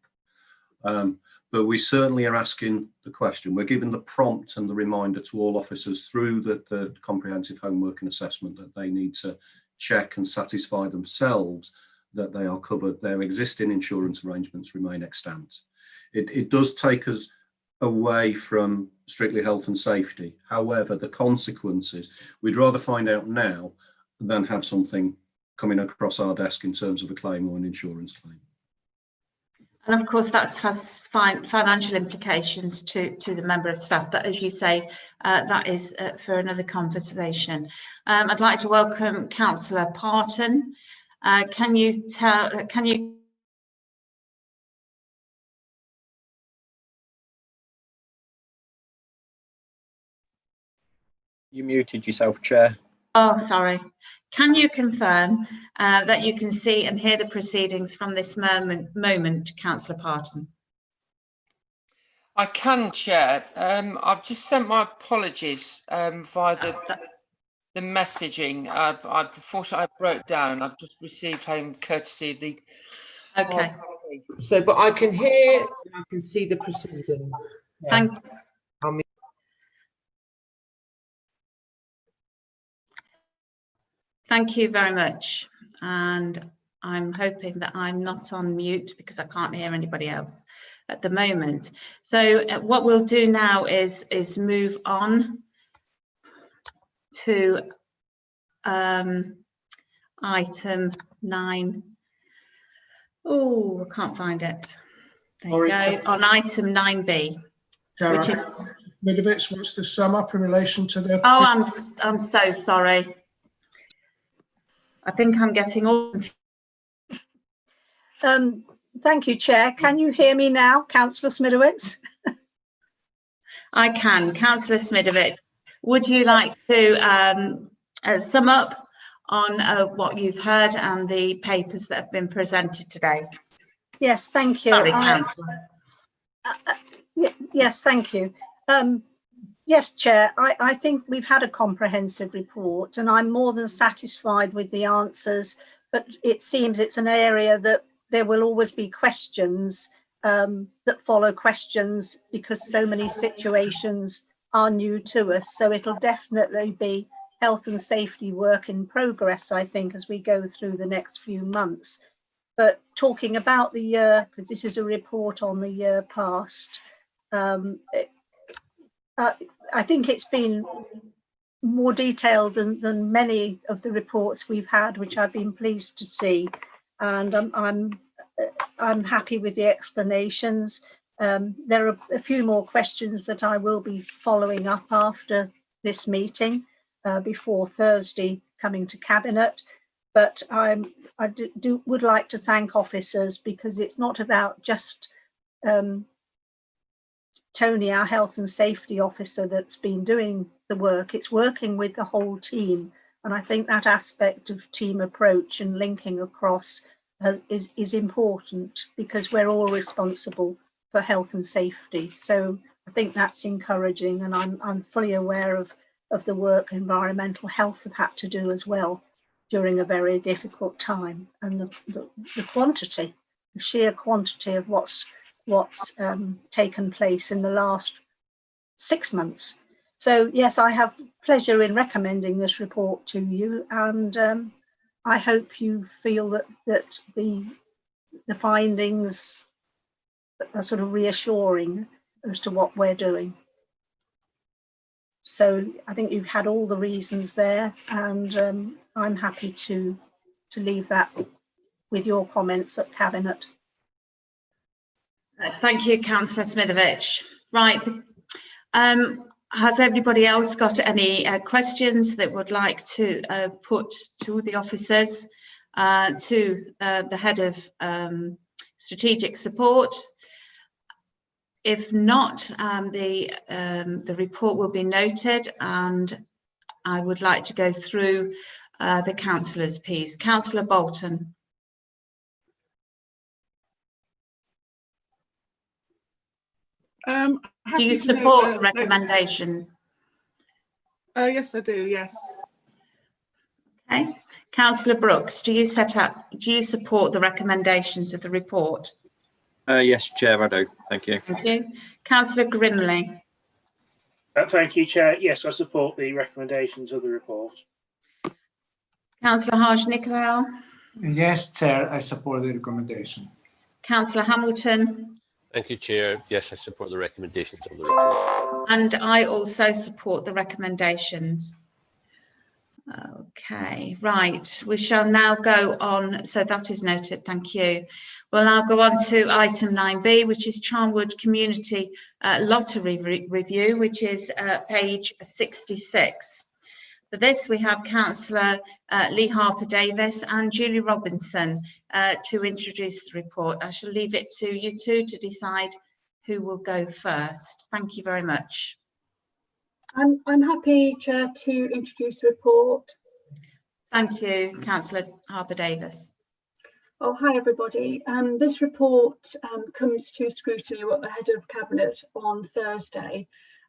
up. But we certainly are asking the question. We're giving the prompt and the reminder to all officers through the comprehensive home working assessment that they need to check and satisfy themselves that they are covered, their existing insurance arrangements remain extant. It does take us away from strictly health and safety. However, the consequences, we'd rather find out now than have something coming across our desk in terms of a claim or an insurance claim. And of course, that has financial implications to the member of staff. But as you say, that is for another conversation. I'd like to welcome Councillor Parton. Can you? You muted yourself, Chair. Oh, sorry. Can you confirm that you can see and hear the proceedings from this moment, Councillor Parton? I can, Chair. I've just sent my apologies via the messaging. Unfortunately, I broke down and I've just received home courtesy of the. Okay. So, but I can hear and I can see the proceedings. Thank you very much. And I'm hoping that I'm not on mute because I can't hear anybody else at the moment. So what we'll do now is move on to item 9. Oh, I can't find it. There you go. On item 9B, which is Midovich wants to sum up in relation to the. Oh, I'm so sorry. I think I'm getting all. Thank you, Chair. Can you hear me now, Councillor Smidowitz? I can. Councillor Smidowitz, would you like to sum up on what you've heard and the papers that have been presented today? Yes, thank you. Sorry, Councillor. Yes, thank you. Yes, Chair, I think we've had a comprehensive report and I'm more than satisfied with the answers, but it seems it's an area that there will always be questions that follow questions because so many situations are new to us. So it'll definitely be health and safety work in progress, I think, as we go through the next few months. But talking about the year, because this is a report on the year past, I think it's been more detailed than many of the reports we've had, which I've been pleased to see. And I'm happy with the explanations. There are a few more questions that I will be following up after this meeting before Thursday coming to Cabinet. But I would like to thank officers because it's not about just Tony, our health and safety officer, that's been doing the work. It's working with the whole team. And I think that aspect of team approach and linking across is important because we're all responsible for health and safety. So I think that's encouraging, and I'm fully aware of the work environmental health have had to do as well during a very difficult time, and the quantity, the sheer quantity of what's taken place in the last 6 months. So yes, I have pleasure in recommending this report to you, and I hope you feel that the findings are sort of reassuring as to what we're doing. So I think you've had all the reasons there, and I'm happy to leave that with your comments at Cabinet. Thank you, Councillor Smidowitz. Right. Has everybody else got any questions that would like to put to the officers, to the head of strategic support? If not, the report will be noted, and I would like to go through the councillors' piece. Councillor Bolton. Do you support the recommendation? Yes, I do. Yes. Okay. Councillor Brooks, do you support the recommendations of the report? Yes, Chair, I do. Thank you. Thank you. Councillor Grimley. Thank you, Chair. Yes, I support the recommendations of the report. Councillor Harsh-Nicolau. Yes, Chair, I support the recommendation. Councillor Hamilton. Thank you, Chair. Yes, I support the recommendations of the report. And I also support the recommendations. Okay, right. We shall now go on. So that is noted. Thank you. We'll now go on to item 9B, which is Charnwood Community Lottery Review, which is page 66. For this, we have Councillor Lee Harper-Davis and Julie Robinson to introduce the report. I shall leave it to you two to decide who will go first. Thank you very much. I'm happy, Chair, to introduce the report. Thank you, Councillor Harper-Davis. Oh, hi everybody. This report comes to scrutiny ahead of Cabinet on Thursday.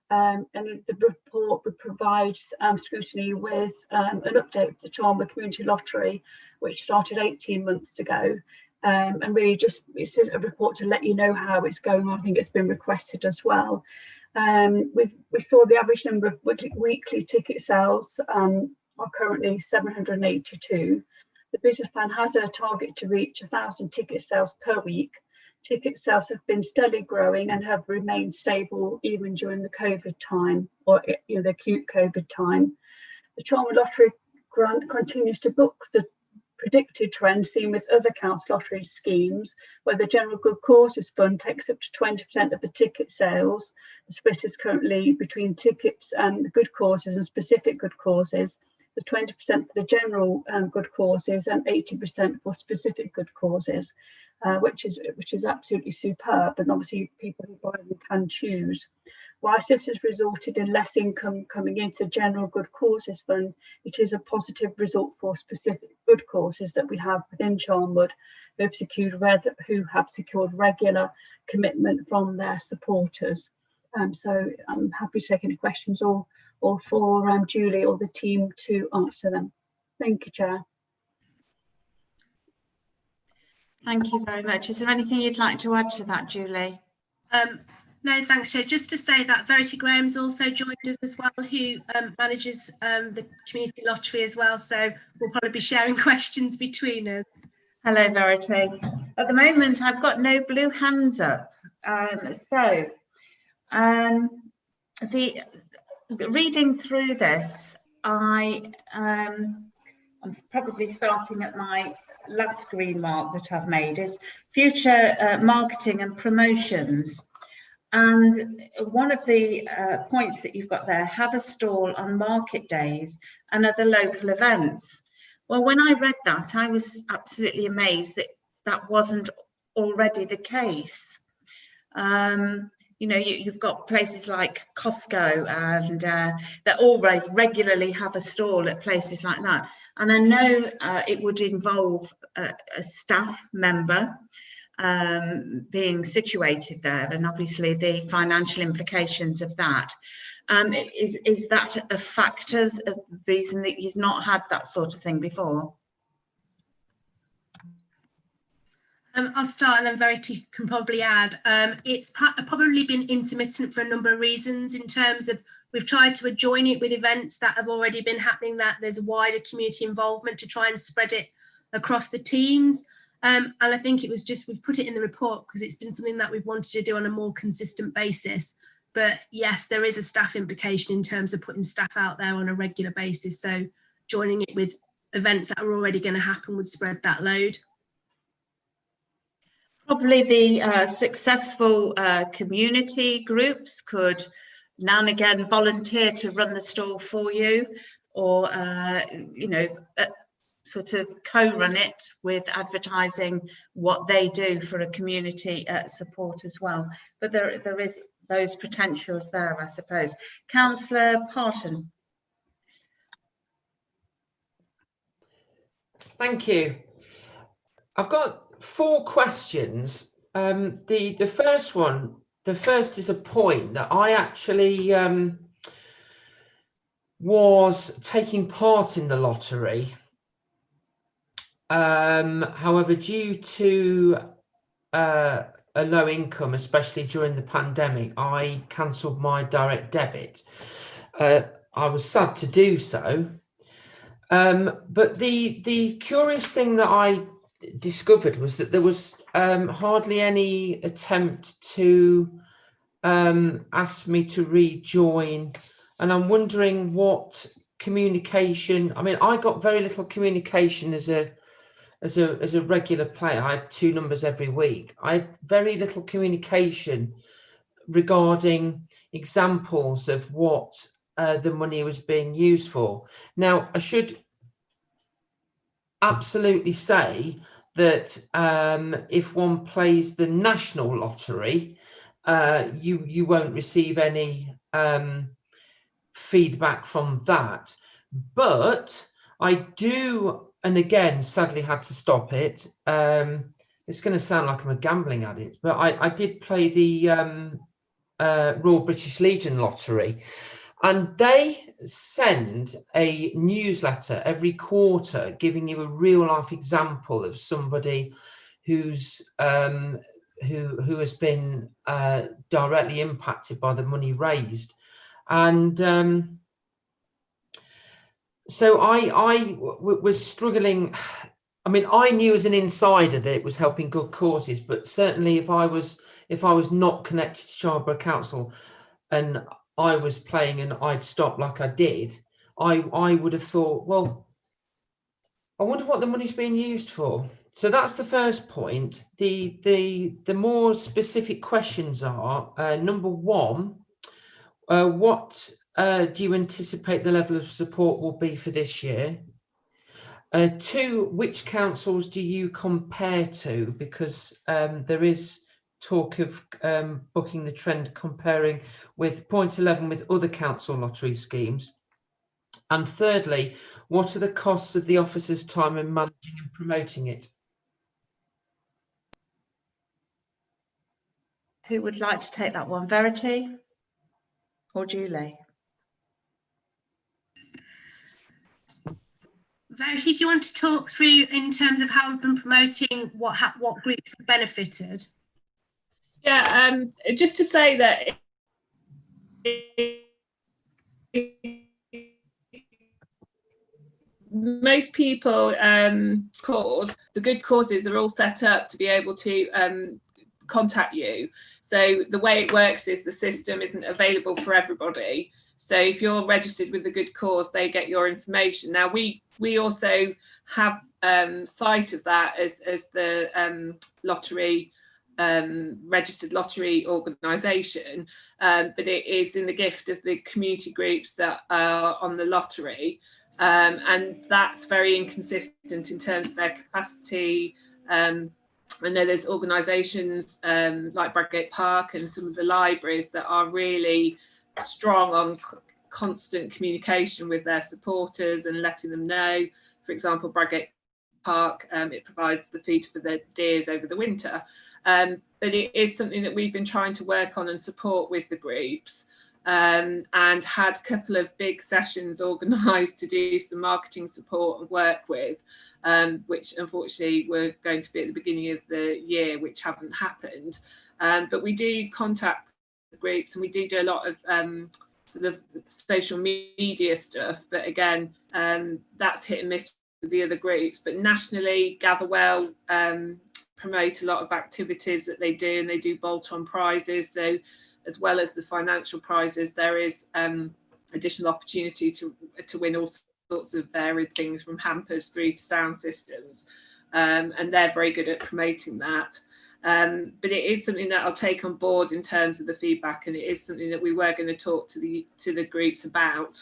And the report provides scrutiny with an update of the Charnwood Community Lottery, which started 18 months ago. And really just, it's a report to let you know how it's going on. I think it's been requested as well. We saw the average number of weekly ticket sales are currently 782. The business plan has a target to reach 1,000 ticket sales per week. Ticket sales have been steadily growing and have remained stable even during the COVID time, or the acute COVID time. The Charnwood Lottery grant continues to book the predicted trend seen with other council lottery schemes, where the General Good Causes Fund takes up to 20% of the ticket sales. The split is currently between tickets and good causes and specific good causes. So 20% for the general good causes and 80% for specific good causes, which is absolutely superb. And obviously people who buy them can choose. Whilst this has resulted in less income coming into the general good causes fund, it is a positive result for specific good causes that we have within Charnwood who have secured regular commitment from their supporters. So I'm happy to take any questions or for Julie or the team to answer them. Thank you, Chair. Thank you very much. Is there anything you'd like to add to that, Julie? No, thanks, Chair. Just to say that Verity Graham's also joined us as well, who manages the community lottery as well. So we'll probably be sharing questions between us. Hello, Verity. At the moment, I've got no blue hands up. Reading through this, I'm probably starting at my last green mark that I've made is future marketing and promotions. And one of the points that you've got there, have a stall on market days and other local events. Well, when I read that, I was absolutely amazed that that wasn't already the case. You know, you've got places like Costco and that all regularly have a stall at places like that. And I know it would involve a staff member being situated there, and obviously the financial implications of that. Is that a factor, a reason that you've not had that sort of thing before? I'll start and then Verity can probably add. It's probably been intermittent for a number of reasons, in terms of we've tried to adjoin it with events that have already been happening, that there's wider community involvement to try and spread it across the teams. And I think it was just, we've put it in the report because it's been something that we've wanted to do on a more consistent basis. But yes, there is a staff implication in terms of putting staff out there on a regular basis. So joining it with events that are already going to happen would spread that load. Probably the successful community groups could now and again volunteer to run the stall for you, or you know, sort of co-run it with advertising what they do for a community support as well. But there is those potentials there, I suppose. Councillor Parton. Thank you. I've got 4 questions. The first is a point that I actually was taking part in the lottery. However, due to a low income, especially during the pandemic, I cancelled my direct debit. I was sad to do so. But the curious thing that I discovered was that there was hardly any attempt to ask me to rejoin, and I'm wondering what communication. I mean, I got very little communication as a regular player. I had 2 numbers every week. I had very little communication regarding examples of what the money was being used for. Now, I should absolutely say that if one plays the national lottery, you won't receive any feedback from that. But I do, and again, sadly had to stop it. It's going to sound like I'm a gambling addict, but I did play the Royal British Legion lottery, and they send a newsletter every quarter giving you a real life example of somebody who's who has been directly impacted by the money raised. And so I was struggling. I mean, I knew as an insider that it was helping good causes, but certainly if I was not connected to Charborough Council and I was playing and I'd stopped like I did, I would have thought, well, I wonder what the money's being used for. So that's the first point. The more specific questions are, number one, what do you anticipate the level of support will be for this year? Two, which councils do you compare to? Because there is talk of bucking the trend, comparing with point 11 with other council lottery schemes. And thirdly, what are the costs of the officers' time in managing and promoting it? Who would like to take that one? Verity or Julie? Verity, do you want to talk through in terms of how we've been promoting what groups have benefited? Yeah, just to say that most people the good causes are all set up to be able to contact you. So the way it works is the system isn't available for everybody. So if you're registered with the good cause, they get your information. Now we also have sight of that as the lottery registered lottery organisation, but it is in the gift of the community groups that are on the lottery. And that's very inconsistent in terms of their capacity. I know there's organisations like Bradgate Park and some of the libraries that are really strong on constant communication with their supporters and letting them know. For example, Bradgate Park, it provides the feed for the deers over the winter. But it is something that we've been trying to work on and support with the groups. And had a couple of big sessions organised to do some marketing support and work with, which unfortunately were going to be at the beginning of the year, which haven't happened. But we do contact the groups and we do a lot of sort of social media stuff. But again, that's hit and miss with the other groups. But nationally, Gatherwell promote a lot of activities that they do, and they do bolt-on prizes. So as well as the financial prizes, there is additional opportunity to win all sorts of varied things from hampers through to sound systems. And they're very good at promoting that. But it is something that I'll take on board in terms of the feedback, and it is something that we were going to talk to the groups about.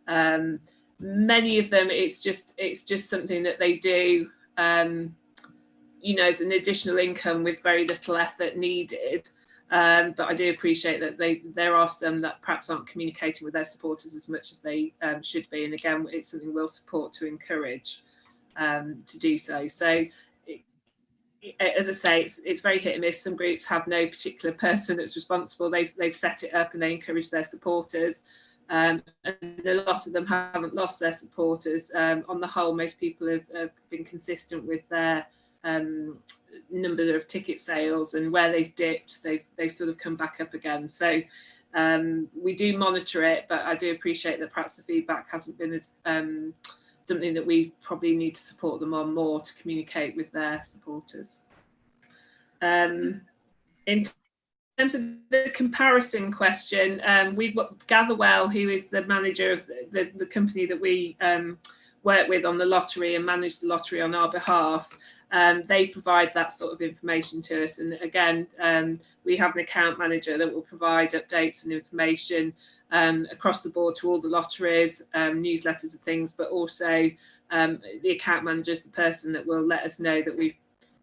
Many of them, it's just something that they do, you know, as an additional income with very little effort needed. But I do appreciate that there are some that perhaps aren't communicating with their supporters as much as they should be. And again, it's something we'll support to encourage to do so. So, as I say, it's very hit and miss. Some groups have no particular person that's responsible. They've set it up and they encourage their supporters. And a lot of them haven't lost their supporters. On the whole, most people have been consistent with their number of ticket sales, and where they've dipped, they've sort of come back up again. So we do monitor it, but I do appreciate that perhaps the feedback hasn't been as something that we probably need to support them on more to communicate with their supporters. In terms of the comparison question, we've got Gatherwell, who is the manager of the company that we work with on the lottery and manage the lottery on our behalf. They provide that sort of information to us. And again, we have an account manager that will provide updates and information across the board to all the lotteries, newsletters and things, but also the account manager is the person that will let us know that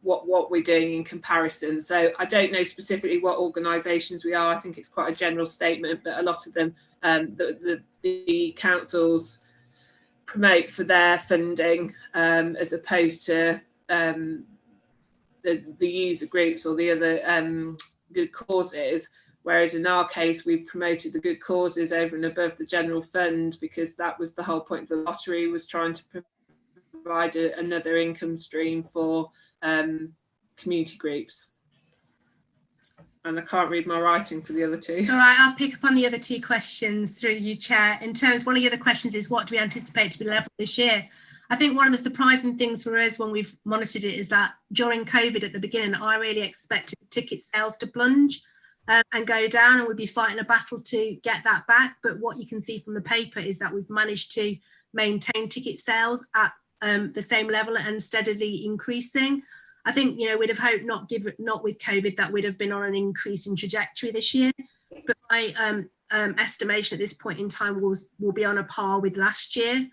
what we're doing in comparison. So I don't know specifically what organisations we are. I think it's quite a general statement, but a lot of them, the councils promote for their funding, as opposed to the user groups or the other good causes. Whereas in our case, we've promoted the good causes over and above the general fund, because that was the whole point of the lottery, was trying to provide another income stream for community groups. And I can't read my writing for the other two. All right, I'll pick up on the other two questions through you, Chair. In terms, one of the other questions is, what do we anticipate to be level this year? I think one of the surprising things for us when we've monitored it is that during COVID at the beginning, I really expected ticket sales to plunge and go down, and we'd be fighting a battle to get that back. But what you can see from the paper is that we've managed to maintain ticket sales at the same level and steadily increasing. I think, you know, we'd have hoped not with COVID that we'd have been on an increasing trajectory this year. But my estimation at this point in time will be on a par with last year,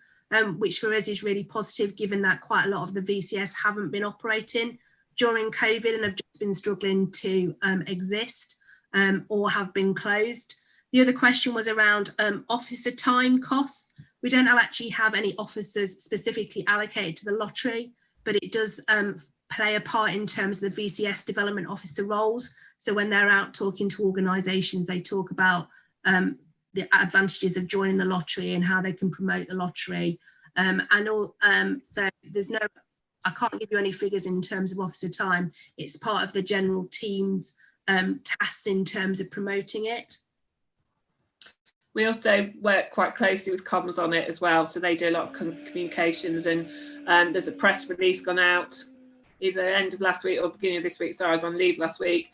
which for us is really positive, given that quite a lot of the VCS haven't been operating during COVID and have just been struggling to exist or have been closed. The other question was around officer time costs. We don't actually have any officers specifically allocated to the lottery, but it does play a part in terms of the VCS development officer roles. So when they're out talking to organisations, they talk about the advantages of joining the lottery and how they can promote the lottery. So there's no, I can't give you any figures in terms of officer time. It's part of the general team's tasks in terms of promoting it. We also work quite closely with comms on it as well. So they do a lot of communications, and there's a press release gone out either end of last week or beginning of this week. Sorry, I was on leave last week,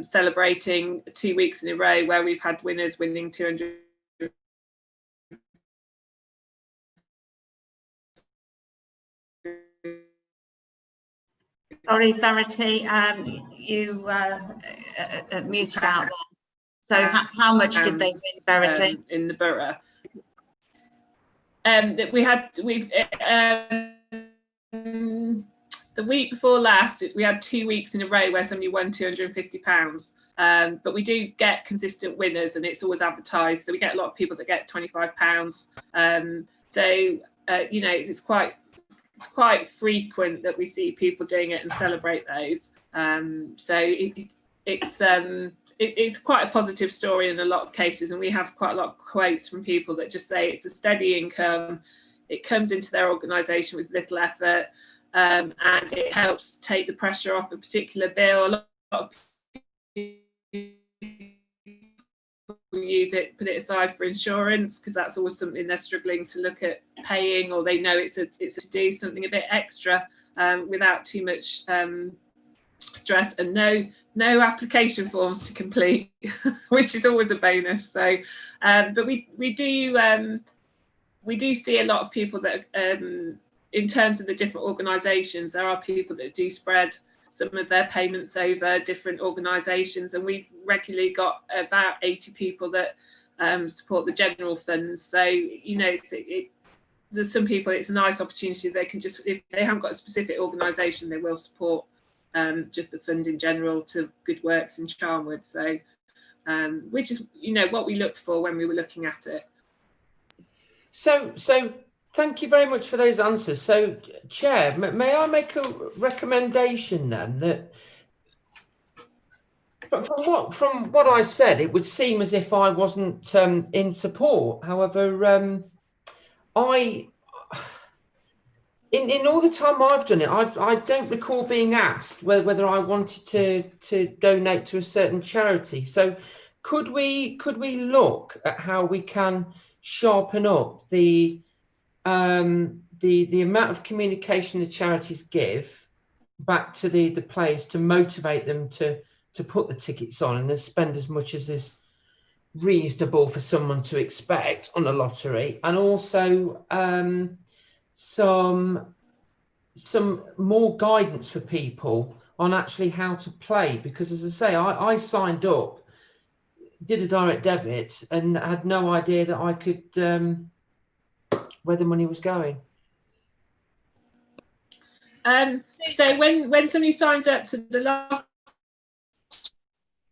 celebrating 2 weeks in a row where we've had winners winning 200. Sorry, Verity, you muted out there. So how much did they win, Verity? In the borough. The week before last, we had 2 weeks in a row where somebody won £250. But we do get consistent winners, and it's always advertised. So we get a lot of people that get £25. You know, it's quite frequent that we see people doing it and celebrate those. It's quite a positive story in a lot of cases, and we have quite a lot of quotes from people that just say it's a steady income, it comes into their organisation with little effort, and it helps take the pressure off a particular bill. A lot of people use it, put it aside for insurance, because that's always something they're struggling to look at paying, or they know it's to do something a bit extra without too much stress, and no application forms to complete, which is always a bonus. So but we do see a lot of people that in terms of the different organisations, there are people that do spread some of their payments over different organisations, and we've regularly got about 80 people that support the general fund. So, you know, there's some people, it's a nice opportunity. They can just, if they haven't got a specific organisation, they will support just the fund in general to good works in Charnwood. So, which is, you know, what we looked for when we were looking at it. So thank you very much for those answers. So, Chair, may I make a recommendation then that, from what I said, it would seem as if I wasn't in support. However, in all the time I've done it, I don't recall being asked whether I wanted to donate to a certain charity. So, could we look at how we can sharpen up the amount of communication the charities give back to the players to motivate them to put the tickets on and then spend as much as is reasonable for someone to expect on a lottery, and also some more guidance for people on actually how to play, because as I say, I signed up, did a direct debit, and had no idea that I could where the money was going. So when somebody signs up to the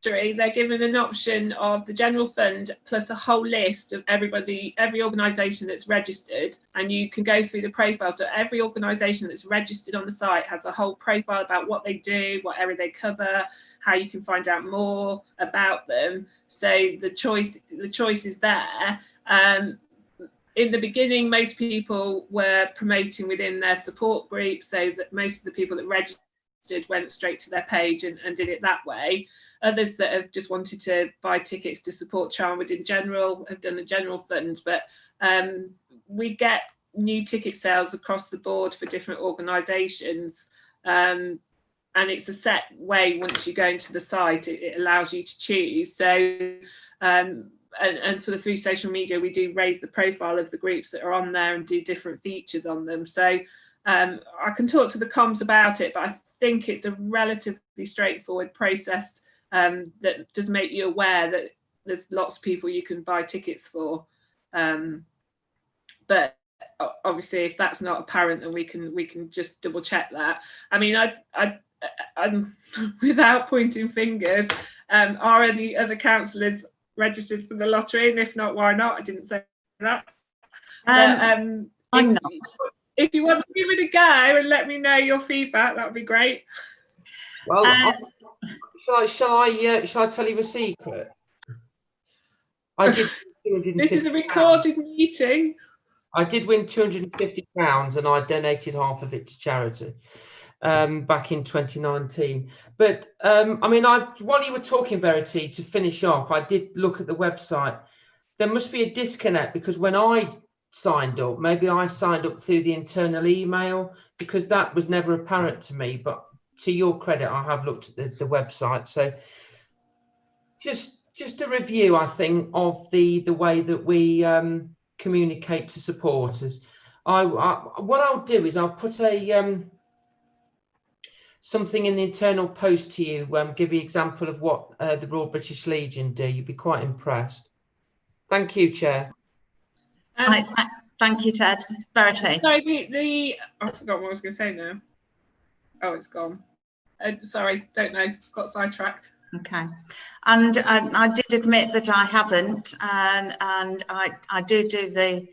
they're given an option of the general fund plus a whole list of everybody, every organisation that's registered, and you can go through the profile. So every organisation that's registered on the site has a whole profile about what they do, what area they cover, how you can find out more about them. So the choice is there. In the beginning, most people were promoting within their support group, so that most of the people that registered went straight to their page and did it that way. Others that have just wanted to buy tickets to support Charnwood in general have done the general fund, but we get new ticket sales across the board for different organisations, and it's a set way. Once you go into the site, it allows you to choose. So and sort of through social media, we do raise the profile of the groups that are on there and do different features on them. So I can talk to the comms about it, but I think it's a relatively straightforward process that does make you aware that there's lots of people you can buy tickets for. But obviously, if that's not apparent, then we can just double check that. I mean, I'm without pointing fingers, are any other councillors registered for the lottery? And if not, why not? I didn't say that. I'm not. If you want to give it a go and let me know your feedback, that would be great. Well, shall I tell you a secret? I did. This is a recorded meeting. I did win £250 and I donated half of it to charity back in 2019. But I mean, while you were talking, Verity, to finish off, I did look at the website. There must be a disconnect, because when I signed up, maybe I signed up through the internal email, because that was never apparent to me. But to your credit, I have looked at the website. So just a review, I think, of the way that we communicate to supporters. What I'll do is I'll put a something in the internal post to you, give you an example of what the Royal British Legion do. You'd be quite impressed. Thank you, Chair. Thank you, Ted. Verity. So I forgot what I was going to say now. Oh, it's gone. Sorry, don't know. Got sidetracked. Okay, and I did admit that I haven't, and I do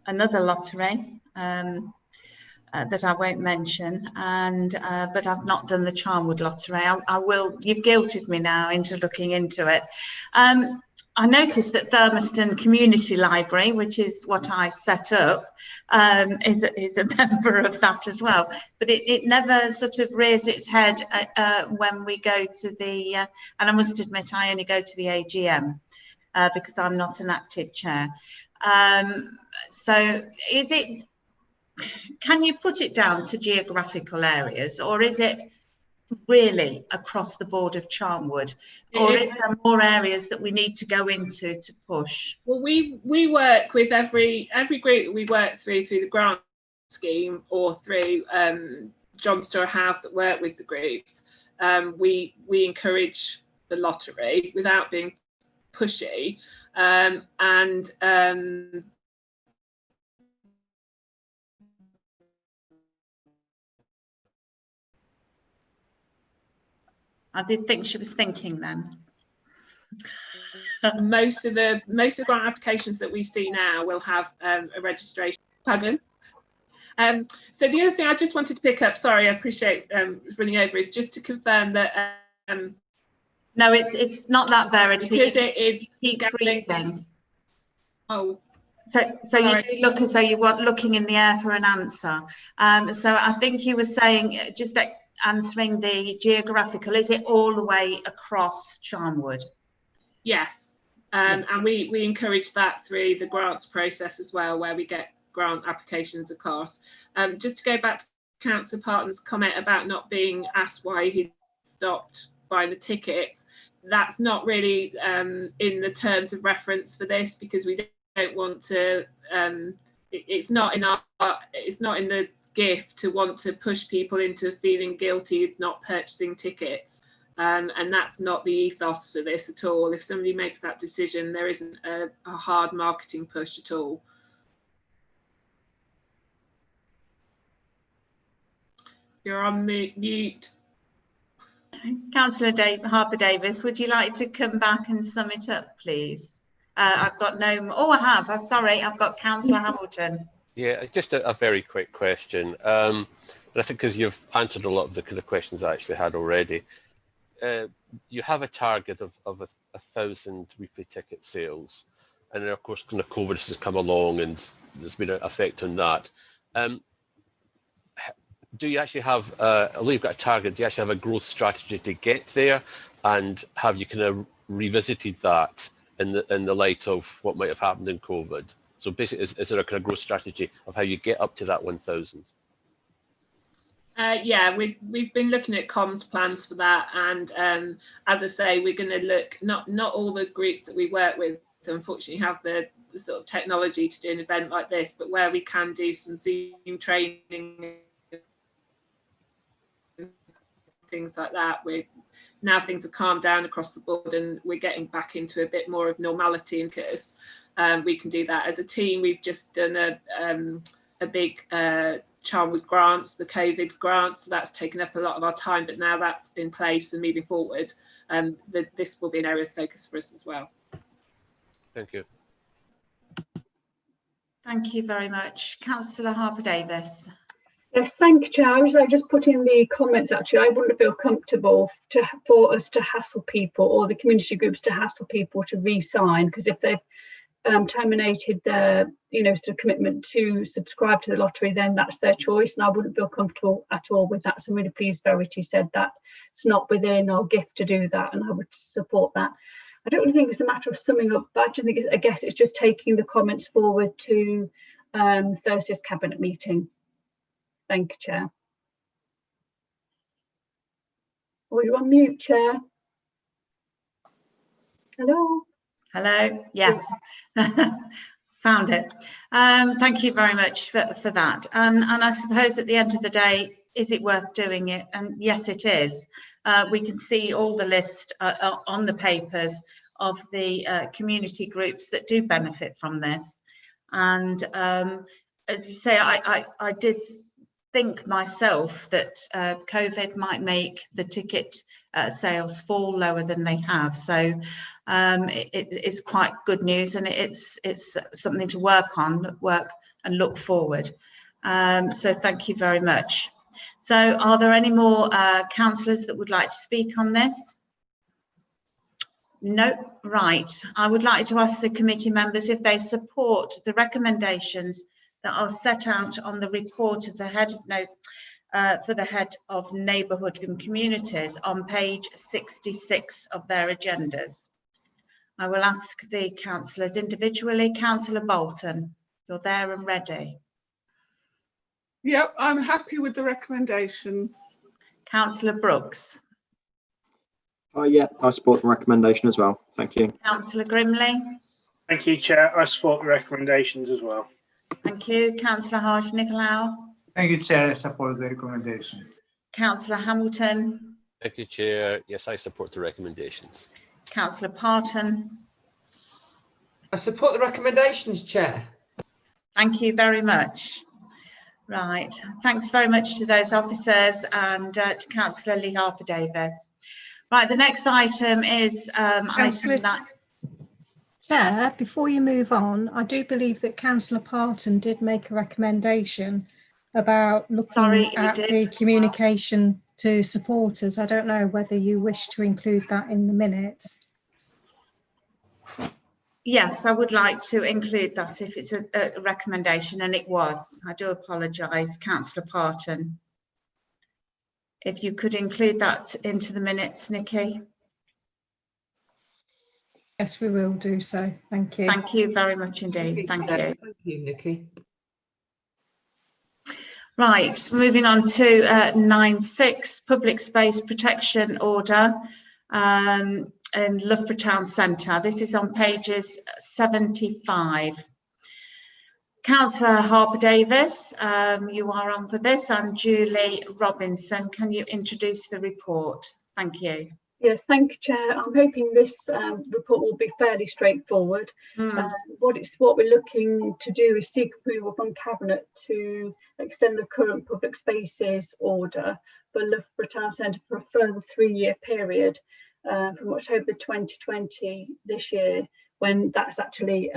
another lottery that I won't mention, but I've not done the Charnwood lottery. I will. You've guilted me now into looking into it. I noticed that Thurmaston Community Library, which is what I set up, is a member of that as well. But it never sort of rears its head when we go to the, and I must admit I only go to the AGM because I'm not an active chair. So is it, can you put it down to geographical areas, or is it really across the board of Charnwood, or is there more areas that we need to go into to push? Well, we work with every group we work through the grant scheme, or through John Storehouse that work with the groups. We encourage the lottery without being pushy, I did think she was thinking then. Most of the grant applications that we see now will have a registration. Pardon? So the other thing I just wanted to pick up, sorry, I appreciate running over, is just to confirm that. No, it's not that, Verity. Because it is. Keep freezing. Oh. So you do look as though you weren't looking in the air for an answer. So I think you were saying, just answering the geographical, is it all the way across Charnwood? Yes, and we encourage that through the grants process as well, where we get grant applications across. Just to go back to Councillor Parton's comment about not being asked why he stopped buying the tickets, that's not really in the terms of reference for this, because we don't want to. It's not in the gift to want to push people into feeling guilty of not purchasing tickets. And that's not the ethos for this at all. If somebody makes that decision, there isn't a hard marketing push at all. You're on mute. Councillor Harper-Davis, would you like to come back and sum it up, please? I've got no. Oh, I have. Sorry, I've got Councillor Hamilton. Yeah, just a very quick question. And I think because you've answered a lot of the kind of questions I actually had already. You have a target of 1,000 weekly ticket sales, and then of course kind of COVID has come along and there's been an effect on that. Do you actually have, although you've got a target, do you actually have a growth strategy to get there, and have you kind of revisited that in the light of what might have happened in COVID? So basically, is there a kind of growth strategy of how you get up to that 1,000? Yeah, we've been looking at comms plans for that, and as I say, we're going to look. Not all the groups that we work with, unfortunately, have the sort of technology to do an event like this, but where we can do some Zoom training, things like that. Now things have calmed down across the board, and we're getting back into a bit more of normality in Curtis. We can do that as a team. We've just done a big Charnwood grants, the COVID grants, so that's taken up a lot of our time, but now that's in place and moving forward, this will be an area of focus for us as well. Thank you. Thank you very much. Councillor Harper-Davis. Yes, thank you, Chair. I just put in the comments, actually, I wouldn't feel comfortable for us to hassle people, or the community groups to hassle people to re-sign, because if they've terminated their sort of commitment to subscribe to the lottery, then that's their choice, and I wouldn't feel comfortable at all with that. So I'm really pleased Verity said that it's not within our gift to do that, and I would support that. I don't really think it's a matter of summing up, but I guess it's just taking the comments forward to Thursday's cabinet meeting. Thank you, Chair. Oh, you're on mute, Chair. Hello. Hello. Yes. Found it. Thank you very much for that. And I suppose at the end of the day, is it worth doing it? And yes, it is. We can see all the list on the papers of the community groups that do benefit from this. And as you say, I did think myself that COVID might make the ticket sales fall lower than they have. So it's quite good news, and it's something to work on, and look forward. So thank you very much. So are there any more councillors that would like to speak on this? No, right. I would like to ask the committee members if they support the recommendations that are set out on the report of the head of for the head of neighbourhood and communities on page 66 of their agendas. I will ask the councillors individually. Councillor Bolton, you're there and ready. Yep, I'm happy with the recommendation. Councillor Brooks. Yeah, I support the recommendation as well. Thank you. Councillor Grimley. Thank you, Chair. I support the recommendations as well. Thank you. Councillor Harsh-Nicolau. Thank you, Chair. I support the recommendation. Councillor Hamilton. Thank you, Chair. Yes, I support the recommendations. Councillor Parton. I support the recommendations, Chair. Thank you very much. Right. Thanks very much to those officers and to Councillor Lee Harper-Davis. Right, the next item is item 9. Chair, before you move on, I do believe that Councillor Parton did make a recommendation about looking at the communication to supporters. I don't know whether you wish to include that in the minutes. Yes, I would like to include that if it's a recommendation, and it was. I do apologise, Councillor Parton. If you could include that into the minutes, Nikki. Yes, we will do so. Thank you. Thank you very much indeed. Thank you. Thank you, Nikki. Right, moving on to 9.6, Public Space Protection Order in Loughborough Town Centre. This is on pages 75. Councillor Harper-Davis, you are on for this, and Julie Robinson. Can you introduce the report? Thank you. Yes, thank you, Chair. I'm hoping this report will be fairly straightforward. What we're looking to do is seek approval from Cabinet to extend the current public spaces order for Loughborough Town Centre for a further 3-year period from October 2020 this year, when that's actually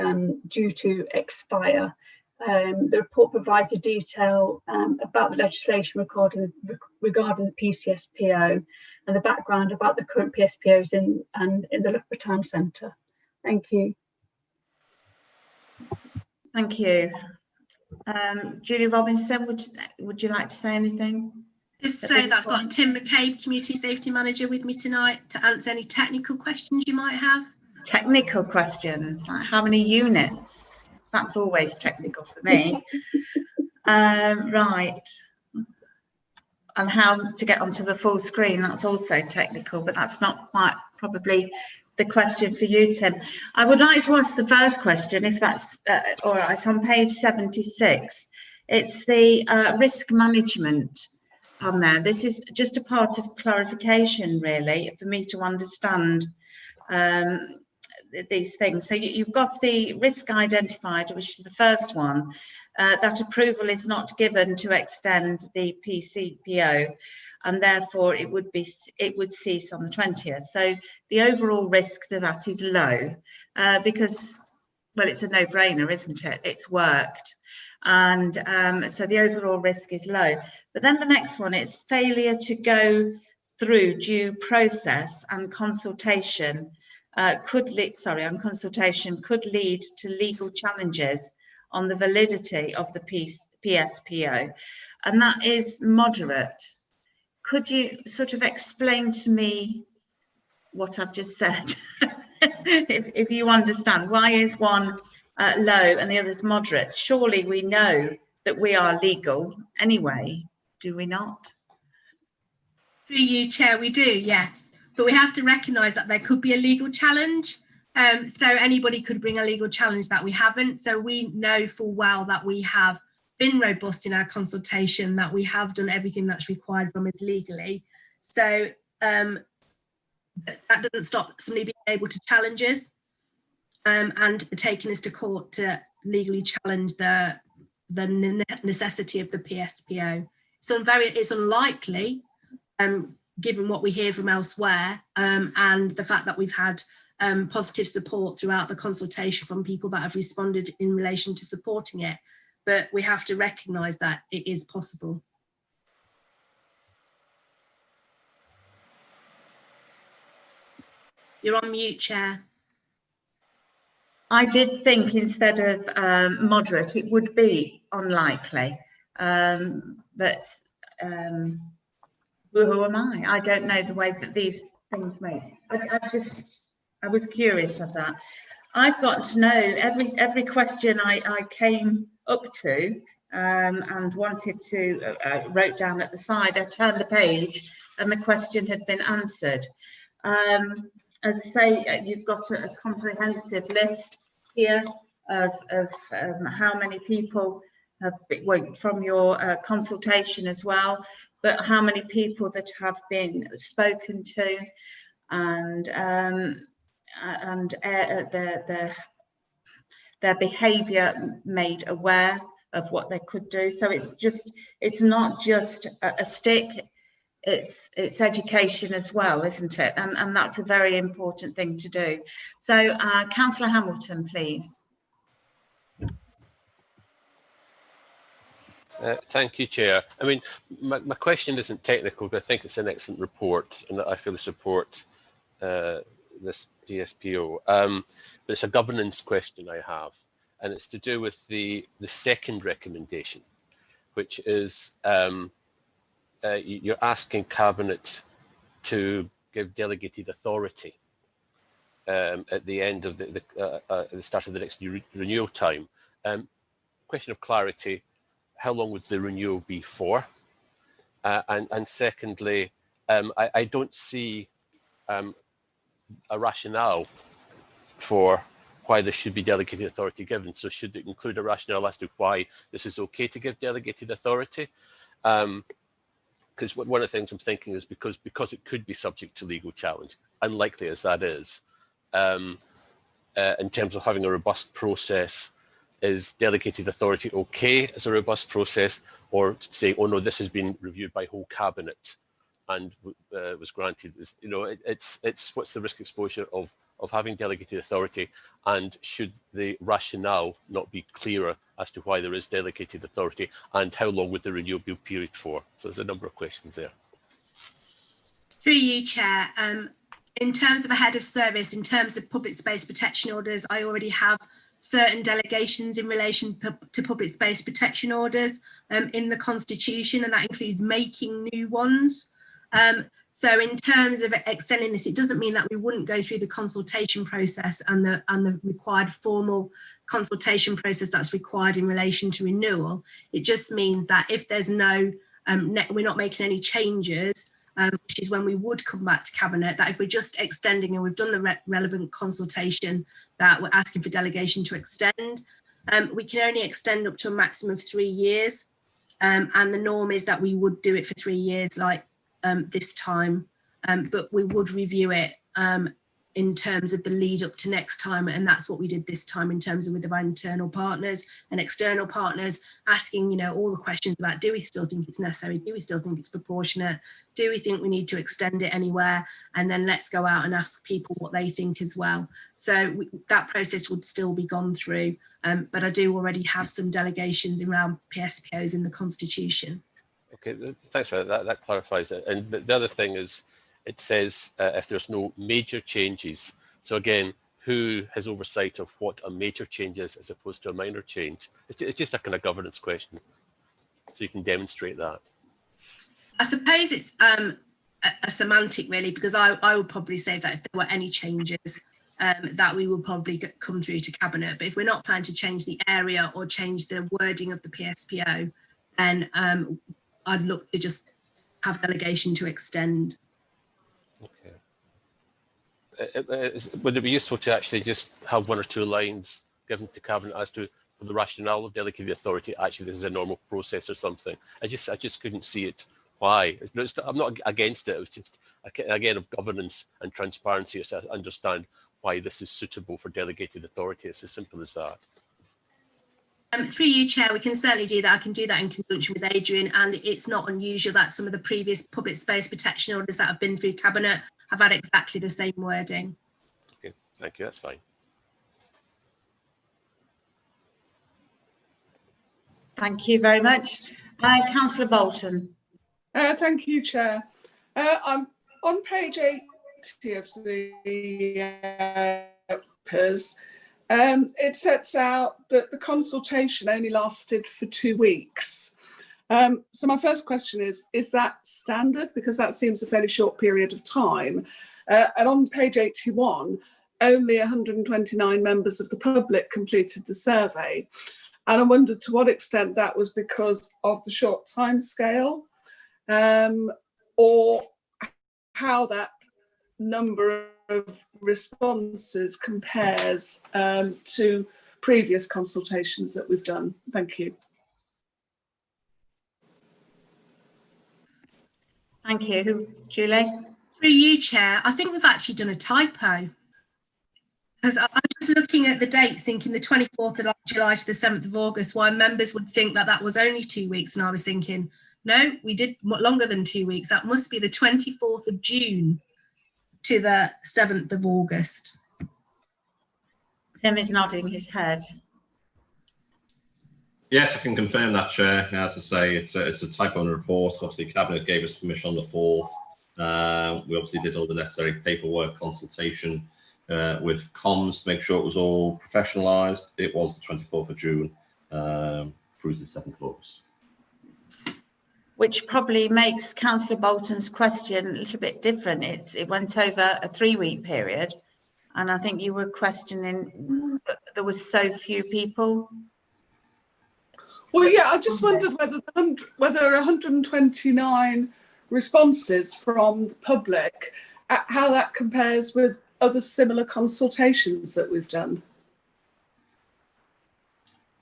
due to expire. The report provides a detail about the legislation regarding the PCSPO and the background about the current PSPOs in the Loughborough Town Centre. Thank you. Thank you. Julie Robinson, would you like to say anything? Just to say that I've got Tim McCabe, Community Safety Manager, with me tonight to answer any technical questions you might have. Technical questions, like how many units? That's always technical for me. Right. And how to get onto the full screen, that's also technical, but that's not quite probably the question for you, Tim. I would like to ask the first question, if that's all right. It's on page 76. It's the risk management on there. This is just a part of clarification, really, for me to understand these things. So you've got the risk identified, which is the first one. That approval is not given to extend the PCPO, and therefore it would cease on the 20th. So the overall risk to that is low, because, well, it's a no-brainer, isn't it? It's worked, and so the overall risk is low. But then the next one, it's failure to go through due process and consultation could lead to legal challenges on the validity of the PSPO, and that is moderate. Could you sort of explain to me what I've just said? if you understand, why is one low and the other's moderate? Surely we know that we are legal anyway, do we not? Through you, Chair, we do, yes. But we have to recognise that there could be a legal challenge. So anybody could bring a legal challenge that we haven't. So we know full well that we have been robust in our consultation, that we have done everything that's required from us legally. So that doesn't stop somebody being able to challenge us and taking us to court to legally challenge the necessity of the PSPO. So it's unlikely, given what we hear from elsewhere, and the fact that we've had positive support throughout the consultation from people that have responded in relation to supporting it. But we have to recognise that it is possible. You're on mute, Chair. I did think instead of moderate, it would be unlikely, but who am I? I don't know the way that these things move. I was curious of that. I've got to know every question I came up to and wanted to wrote down at the side. I turned the page and the question had been answered. As I say, you've got a comprehensive list here of how many people have been, from your consultation as well, but how many people that have been spoken to, and their behaviour made aware of what they could do. So it's not just a stick, it's education as well, isn't it? And that's a very important thing to do. So Councillor Hamilton, please. Thank you, Chair. I mean, my question isn't technical, but I think it's an excellent report, and that I fully support this PSPO. But it's a governance question I have, and it's to do with the second recommendation, which is you're asking Cabinet to give delegated authority at the end of the start of the next renewal time. Question of clarity: how long would the renewal be for? And secondly, I don't see a rationale for why there should be delegated authority given. So should it include a rationale as to why this is okay to give delegated authority? Because one of the things I'm thinking is because it could be subject to legal challenge, unlikely as that is, in terms of having a robust process. Is delegated authority okay as a robust process, or saying, oh no, this has been reviewed by whole Cabinet and was granted. You know, it's what's the risk exposure of having delegated authority, and should the rationale not be clearer as to why there is delegated authority, and how long would the renewable period for? So there's a number of questions there. Through you, Chair. In terms of a head of service, in terms of public space protection orders, I already have certain delegations in relation to public space protection orders in the Constitution, and that includes making new ones. So in terms of extending this, it doesn't mean that we wouldn't go through the consultation process and the required formal consultation process that's required in relation to renewal. It just means that if there's no, we're not making any changes, which is when we would come back to Cabinet, that if we're just extending and we've done the relevant consultation that we're asking for delegation to extend, we can only extend up to a maximum of 3 years. And the norm is that we would do it for 3 years like this time, but we would review it in terms of the lead up to next time, and that's what we did this time in terms of with our internal partners and external partners, asking, you know, all the questions about, do we still think it's necessary, do we still think it's proportionate, do we think we need to extend it anywhere, and then let's go out and ask people what they think as well. So that process would still be gone through, but I do already have some delegations around PSPOs in the Constitution. Okay, thanks for that. That clarifies it. And the other thing is, it says if there's no major changes. So again, who has oversight of what a major change is as opposed to a minor change? It's just a kind of governance question. So you can demonstrate that. I suppose it's a semantic really, because I would probably say that if there were any changes, that we will probably come through to Cabinet. But if we're not planning to change the area or change the wording of the PSPO, then I'd look to just have delegation to extend. Okay. Would it be useful to actually just have 1 or 2 lines given to Cabinet as to the rationale of delegated authority? Actually, this is a normal process or something. I just couldn't see it. Why? I'm not against it. It was just, again, of governance and transparency, so I understand why this is suitable for delegated authority. It's as simple as that. Through you, Chair, we can certainly do that. I can do that in conjunction with Adrian, and it's not unusual that some of the previous public space protection orders that have been through Cabinet have had exactly the same wording. Okay, thank you, that's fine. Thank you very much. Councillor Bolton. Thank you, Chair. I'm on page 80 of the papers. It sets out that the consultation only lasted for 2 weeks. So my first question is that standard? Because that seems a fairly short period of time. And on page 81, only 129 members of the public completed the survey. And I wondered to what extent that was because of the short time scale, or how that number of responses compares to previous consultations that we've done. Thank you. Thank you. Julie? Through you, Chair, I think we've actually done a typo. Because I'm just looking at the date, thinking the 24th of July to the 7th of August, why members would think that that was only 2 weeks. And I was thinking, no, we did longer than 2 weeks. That must be the 24th of June to the 7th of August. Tim is nodding his head. Yes, I can confirm that, Chair. As I say, it's a typo on the report. Obviously, Cabinet gave us permission on the 4th. We obviously did all the necessary paperwork, consultation with comms to make sure it was all professionalised. It was the 24th of June through the 7th of August. Which probably makes Councillor Bolton's question a little bit different. It went over a 3-week period, and I think you were questioning there was so few people. Well, yeah, I just wondered whether 129 responses from the public, how that compares with other similar consultations that we've done.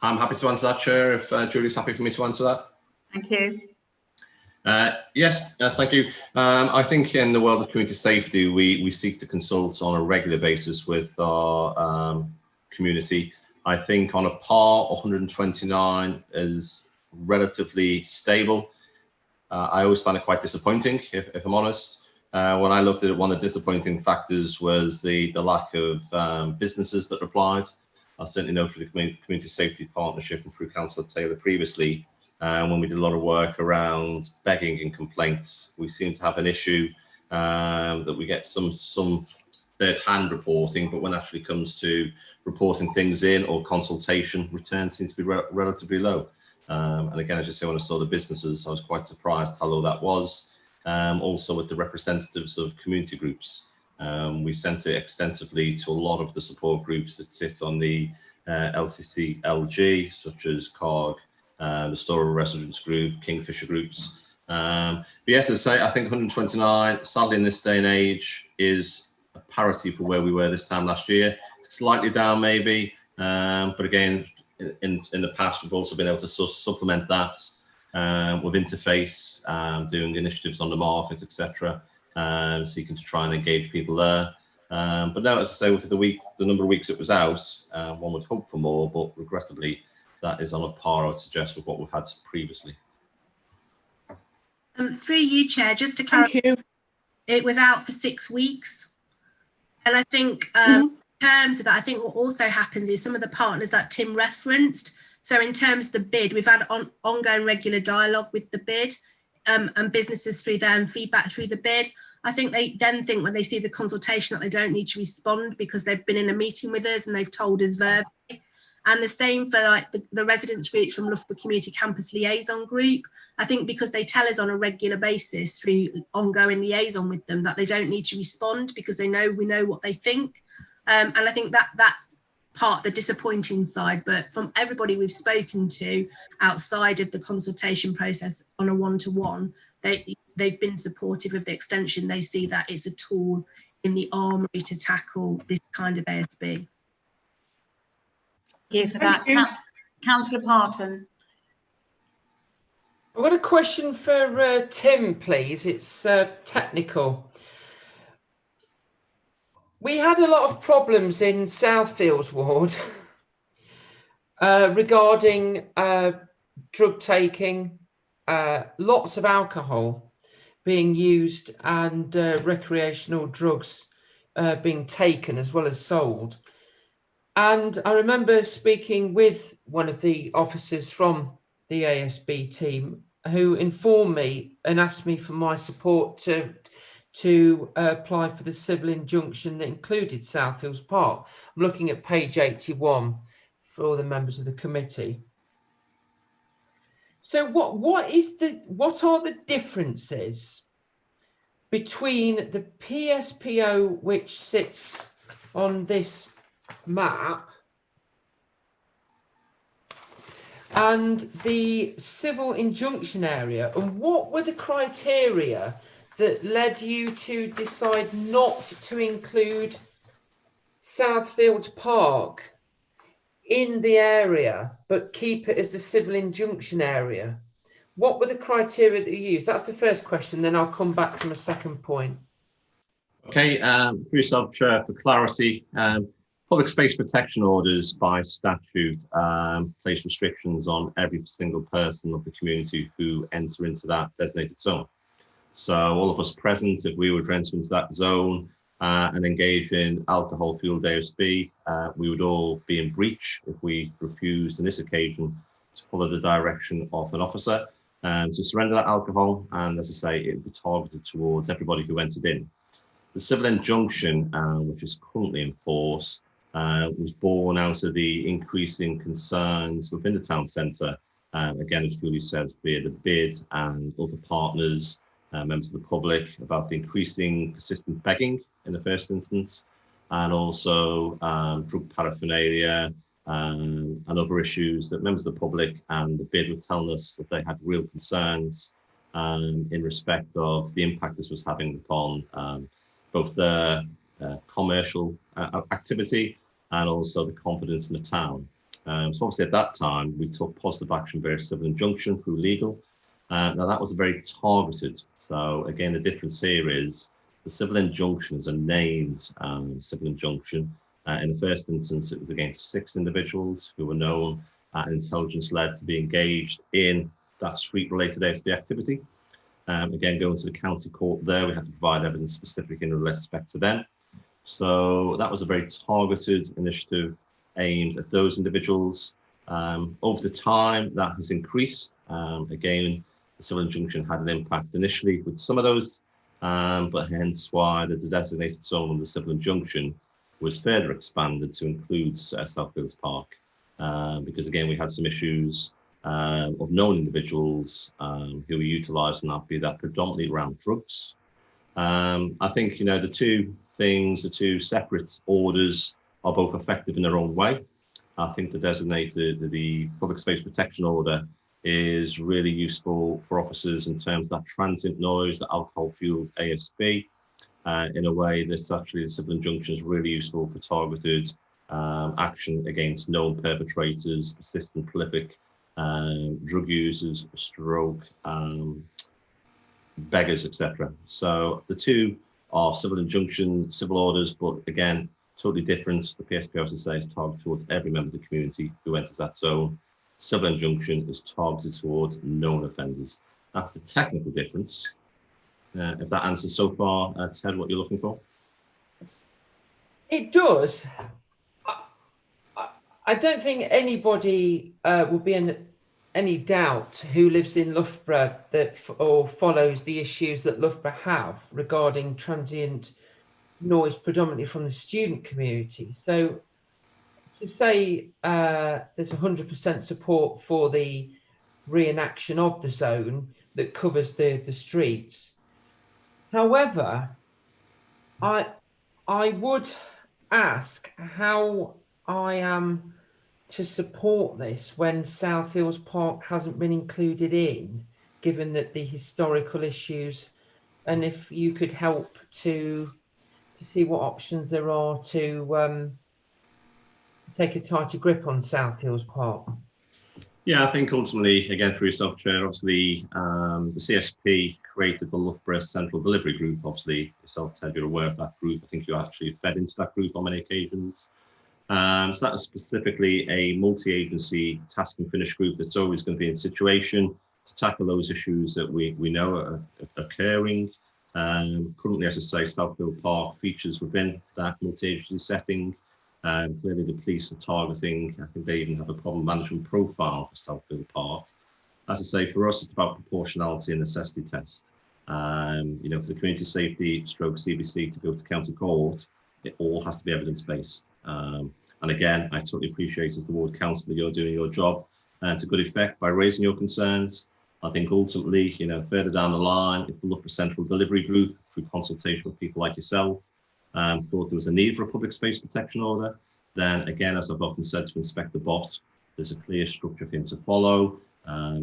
I'm happy to answer that, Chair, if Julie's happy for me to answer that. Thank you. Yes, thank you. I think in the world of community safety, we seek to consult on a regular basis with our community. I think on a par, 129 is relatively stable. I always find it quite disappointing, if I'm honest. When I looked at it, one of the disappointing factors was the lack of businesses that replied. I certainly know through the Community Safety Partnership and through Councillor Taylor previously, when we did a lot of work around begging and complaints, we seem to have an issue that we get some third-hand reporting, but when it actually comes to reporting things in or consultation, returns seems to be relatively low. And again, as you say, when I saw the businesses, I was quite surprised how low that was. Also with the representatives of community groups. We sent it extensively to a lot of the support groups that sit on the LCC-LG, such as COG, the Storer Residents Group, Kingfisher Groups. But yes, as I say, I think 129, sadly in this day and age, is a parity for where we were this time last year. Slightly down maybe, but again, in the past, we've also been able to supplement that with Interface, doing initiatives on the market, etc., seeking to try and engage people there. But now, as I say, with the number of weeks it was out, one would hope for more, but regrettably, that is on a par, I would suggest, with what we've had previously. Through you, Chair, just to clarify, it was out for 6 weeks. And I think in terms of that, I think what also happens is some of the partners that Tim referenced. So in terms of the bid, we've had ongoing regular dialogue with the bid and businesses through them, feedback through the bid. I think they then think when they see the consultation that they don't need to respond because they've been in a meeting with us and they've told us verbally. And the same for like the residents groups from Loughborough Community Campus Liaison Group. I think because they tell us on a regular basis through ongoing liaison with them that they don't need to respond because we know what they think. And I think that's part the disappointing side, but from everybody we've spoken to outside of the consultation process on a one-to-one, they've been supportive of the extension. They see that it's a tool in the armoury to tackle this kind of ASB. Thank you for that. Councillor Parton. I've got a question for Tim, please. It's technical. We had a lot of problems in Southfields Ward regarding drug taking, lots of alcohol being used and recreational drugs being taken as well as sold. And I remember speaking with one of the officers from the ASB team who informed me and asked me for my support to apply for the civil injunction that included Southfields Park. I'm looking at page 81 for all the members of the committee. So what are the differences between the PSPO which sits on this map and the civil injunction area, and what were the criteria that led you to decide not to include Southfields Park in the area but keep it as the civil injunction area? What were the criteria that you used? That's the first question, then I'll come back to my second point. Okay, for yourself, Chair, for clarity, public space protection orders by statute place restrictions on every single person of the community who enter into that designated zone. So all of us present, if we were to enter into that zone and engage in alcohol-fueled ASB, we would all be in breach if we refused on this occasion to follow the direction of an officer and to surrender that alcohol. And as I say, it would be targeted towards everybody who entered in. The civil injunction, which is currently in force, was born out of the increasing concerns within the town centre, again, as Julie says, via the bid and other partners, members of the public, about the increasing persistent begging in the first instance, and also drug paraphernalia and other issues that members of the public and the bid were telling us that they had real concerns in respect of the impact this was having upon both their commercial activity and also the confidence in the town. So obviously at that time, we took positive action via civil injunction through legal. Now that was very targeted. So again, the difference here is the civil injunction is a named civil injunction. In the first instance, it was against 6 individuals who were known and intelligence led to be engaged in that street-related ASB activity. Again, going to the county court there, we had to provide evidence specific in respect to them. So that was a very targeted initiative aimed at those individuals. Over the time, that has increased. Again, the civil injunction had an impact initially with some of those, but hence why the designated zone of the civil injunction was further expanded to include Southfields Park, because again, we had some issues of known individuals who were utilising that, be that predominantly around drugs. I think, you know, the two things, the two separate orders are both effective in their own way. I think the public space protection order is really useful for officers in terms of that transient noise, the alcohol-fueled ASB, in a way that actually the civil injunction is really useful for targeted action against known perpetrators, persistent prolific drug users, stroke, beggars, etc. So the two are civil injunction, civil orders, but again, totally different. The PSPO, as I say, is targeted towards every member of the community who enters that zone. Civil injunction is targeted towards known offenders. That's the technical difference. If that answers so far, Ted, what you're looking for? It does. I don't think anybody will be in any doubt who lives in Loughborough or follows the issues that Loughborough have regarding transient noise, predominantly from the student community. So to say there's 100% support for the reenaction of the zone that covers the streets. However, I would ask how I am to support this when Southfields Park hasn't been included in, given that the historical issues, and if you could help to see what options there are to take a tighter grip on Southfields Park. Yeah, I think ultimately, again, for yourself, Chair, obviously the CSP created the Loughborough Central Delivery Group. Obviously, yourself, Ted, you're aware of that group. I think you actually fed into that group on many occasions. So that is specifically a multi-agency task and finish group that's always going to be in situation to tackle those issues that we know are occurring. Currently, as I say, Southfield Park features within that multi-agency setting. Clearly, the police are targeting, I think they even have a problem management profile for Southfield Park. As I say, for us, it's about proportionality and necessity test. You know, for the community safety stroke CBC to go to county court, it all has to be evidence-based. And again, I totally appreciate as the ward councillor, you're doing your job to good effect by raising your concerns. I think ultimately, you know, further down the line, if the Loughborough Central Delivery Group, through consultation with people like yourself, thought there was a need for a public space protection order, then again, as I've often said to Inspector Bott, there's a clear structure for him to follow.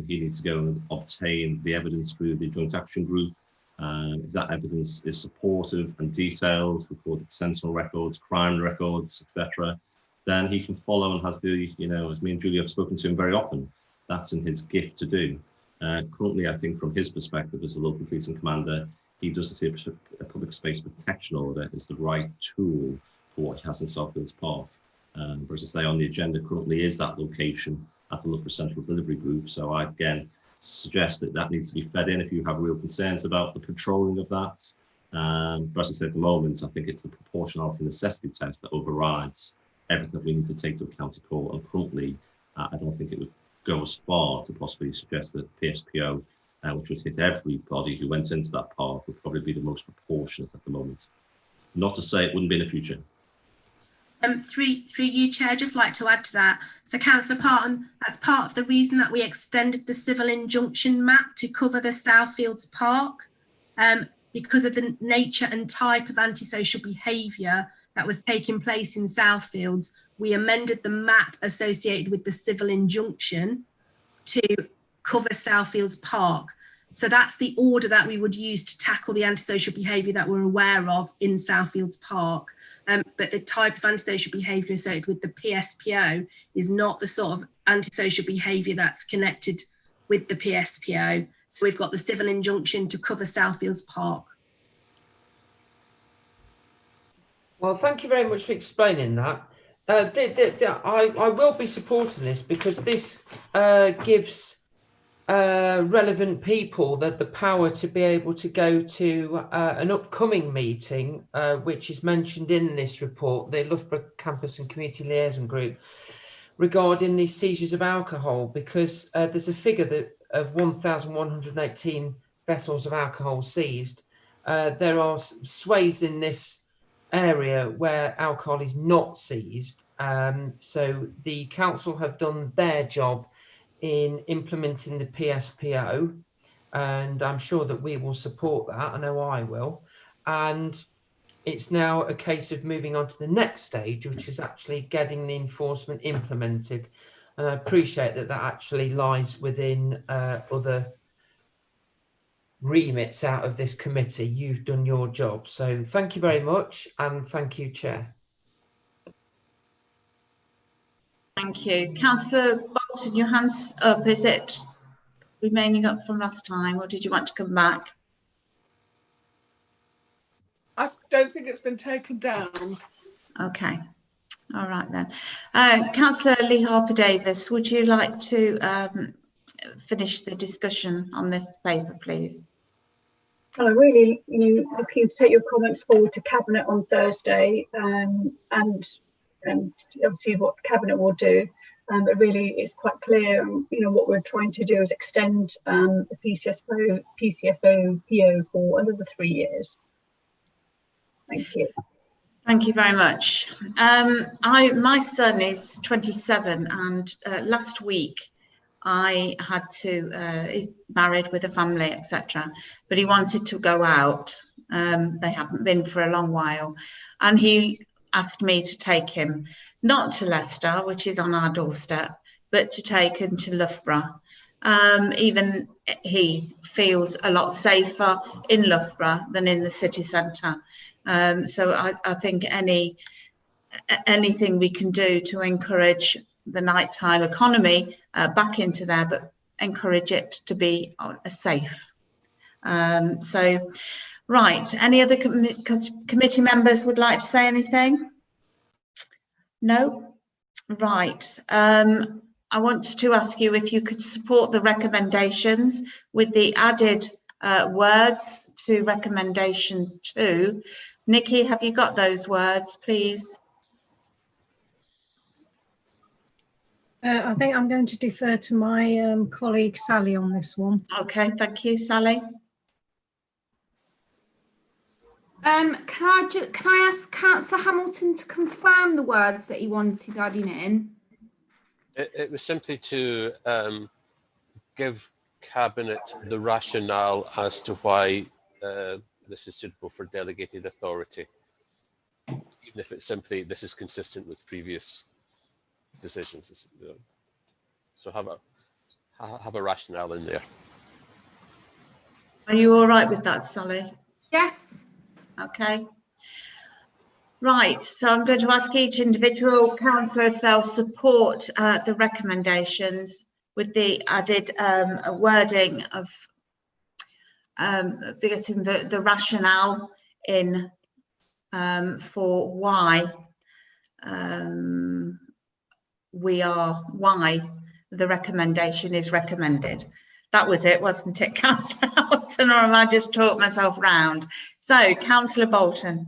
He needs to go and obtain the evidence through the joint action group. If that evidence is supportive and detailed, recorded sentinel records, crime records, etc., then he can follow and has the, you know, as me and Julie have spoken to him very often, that's in his gift to do. Currently, I think from his perspective as a local policing commander, he doesn't see a public space protection order as the right tool for what he has in Southfields Park. But as I say, on the agenda currently is that location at the Loughborough Central Delivery Group. So I, again, suggest that that needs to be fed in if you have real concerns about the patrolling of that. But as I said at the moment, I think it's the proportionality necessity test that overrides everything that we need to take to account to court. And currently, I don't think it would go as far to possibly suggest that PSPO, which would hit everybody who went into that park, would probably be the most proportionate at the moment. Not to say it wouldn't be in the future. Through you, Chair, just like to add to that. So, Councillor Parton, that's part of the reason that we extended the civil injunction map to cover the Southfields Park, because of the nature and type of antisocial behaviour that was taking place in Southfields. We amended the map associated with the civil injunction to cover Southfields Park. So that's the order that we would use to tackle the antisocial behaviour that we're aware of in Southfields Park. But the type of antisocial behaviour associated with the PSPO is not the sort of antisocial behaviour that's connected with the PSPO. So we've got the civil injunction to cover Southfields Park. Well, thank you very much for explaining that. I will be supporting this because this gives relevant people the power to be able to go to an upcoming meeting, which is mentioned in this report, the Loughborough Campus and Community Liaison Group, regarding the seizures of alcohol, because there's a figure of 1,118 vessels of alcohol seized. There are swathes in this area where alcohol is not seized. So the council have done their job in implementing the PSPO, and I'm sure that we will support that. I know I will. And it's now a case of moving on to the next stage, which is actually getting the enforcement implemented. And I appreciate that actually lies within other remits out of this committee. You've done your job. So thank you very much. And thank you, Chair. Thank you. Councillor Bolton, your hand's up. Is it remaining up from last time, or did you want to come back? I don't think it's been taken down. Okay. All right then. Councillor Lee Harper-Davis, would you like to finish the discussion on this paper, please? I'm really looking to take your comments forward to Cabinet on Thursday, and obviously what Cabinet will do. But really, it's quite clear. What we're trying to do is extend the PCSO PO for another 3 years. Thank you. Thank you very much. My son is 27, and last week I had to, he's married with a family, etc. But he wanted to go out. They haven't been for a long while. And he asked me to take him, not to Leicester, which is on our doorstep, but to take him to Loughborough. Even he feels a lot safer in Loughborough than in the city centre. So I think anything we can do to encourage the nighttime economy back into there, but encourage it to be safe. So, right, any other committee members would like to say anything? No? Right. I want to ask you if you could support the recommendations with the added words to recommendation 2. Nikki, have you got those words, please? I think I'm going to defer to my colleague Sally on this one. Okay, thank you, Sally. Can I ask Councillor Hamilton to confirm the words that he wanted adding in? It was simply to give Cabinet the rationale as to why this is suitable for delegated authority, even if it's simply this is consistent with previous decisions. So have a rationale in there. Are you all right with that, Sally? Yes. Okay. Right, so I'm going to ask each individual councillor if they'll support the recommendations with the added wording of getting the rationale in for why why the recommendation is recommended. That was it, wasn't it, Councillor Hamilton, or have I just talked myself round? So, Councillor Bolton.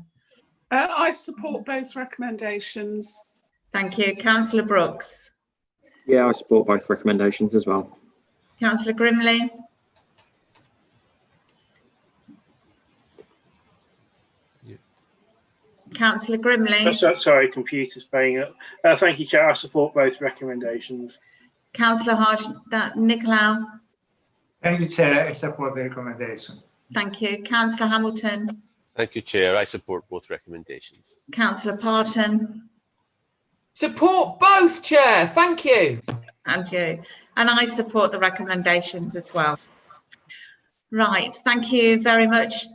I support both recommendations. Thank you. Councillor Brooks. Yeah, I support both recommendations as well. Councillor Grimley. Councillor Grimley. Sorry, computer's playing up. Thank you, Chair. I support both recommendations. Councillor Nicolau. Thank you, Chair. I support the recommendation. Thank you. Councillor Hamilton. Thank you, Chair. I support both recommendations. Councillor Parton. Support both, Chair. Thank you. And you. And I support the recommendations as well. Right. Thank you very much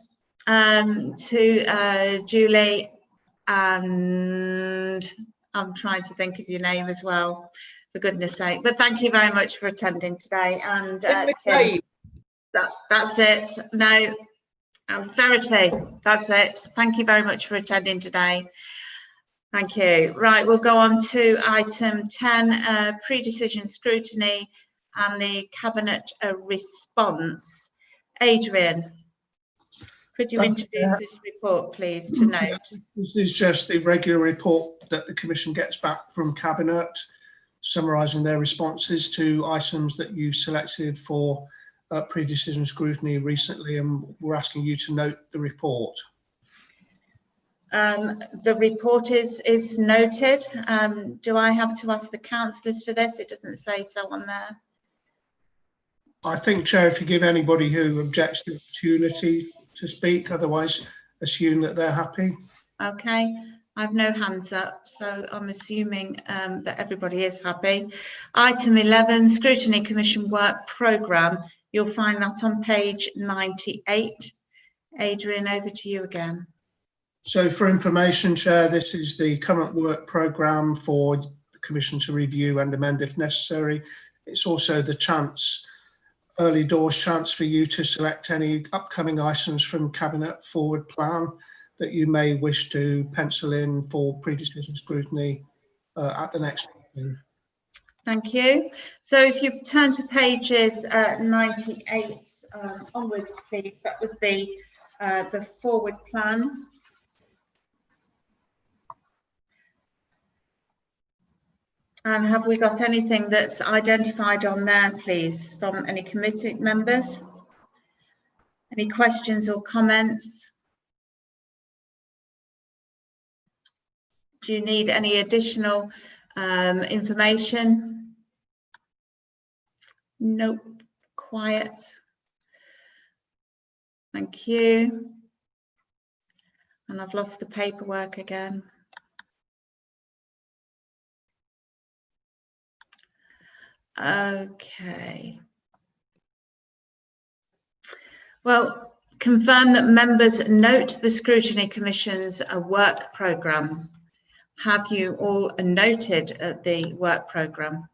to Julie, and I'm trying to think of your name as well, for goodness sake. But thank you very much for attending today. And Tim, that's it. No, austerity. That's it. Thank you very much for attending today. Thank you. Right, we'll go on to item 10, pre-decision scrutiny. and the Cabinet response. Adrian, could you introduce this report, please, to note? Yeah, this is just the regular report that the Commission gets back from Cabinet, summarising their responses to items that you selected for pre-decision scrutiny recently, and we're asking you to note the report. The report is noted. Do I have to ask the councillors for this? It doesn't say so on there. I think, Chair, if you give anybody who objects the opportunity to speak, otherwise assume that they're happy. Okay, I've no hands up, so I'm assuming that everybody is happy. Item 11, Scrutiny Commission Work Programme. You'll find that on page 98. Adrian, over to you again. So for information, Chair, this is the current work programme for the Commission to review and amend if necessary. It's also the chance, early doors chance for you to select any upcoming items from Cabinet forward plan that you may wish to pencil in for pre-decision scrutiny at the next meeting. Thank you. So if you turn to pages 98 onwards, please. That was the forward plan. And have we got anything that's identified on there, please, from any committee members? Any questions or comments? Do you need any additional information? Nope, quiet. Thank you. And I've lost the paperwork again. Okay. Well, confirm that members note the Scrutiny Commission's work programme. Have you all noted the work programme?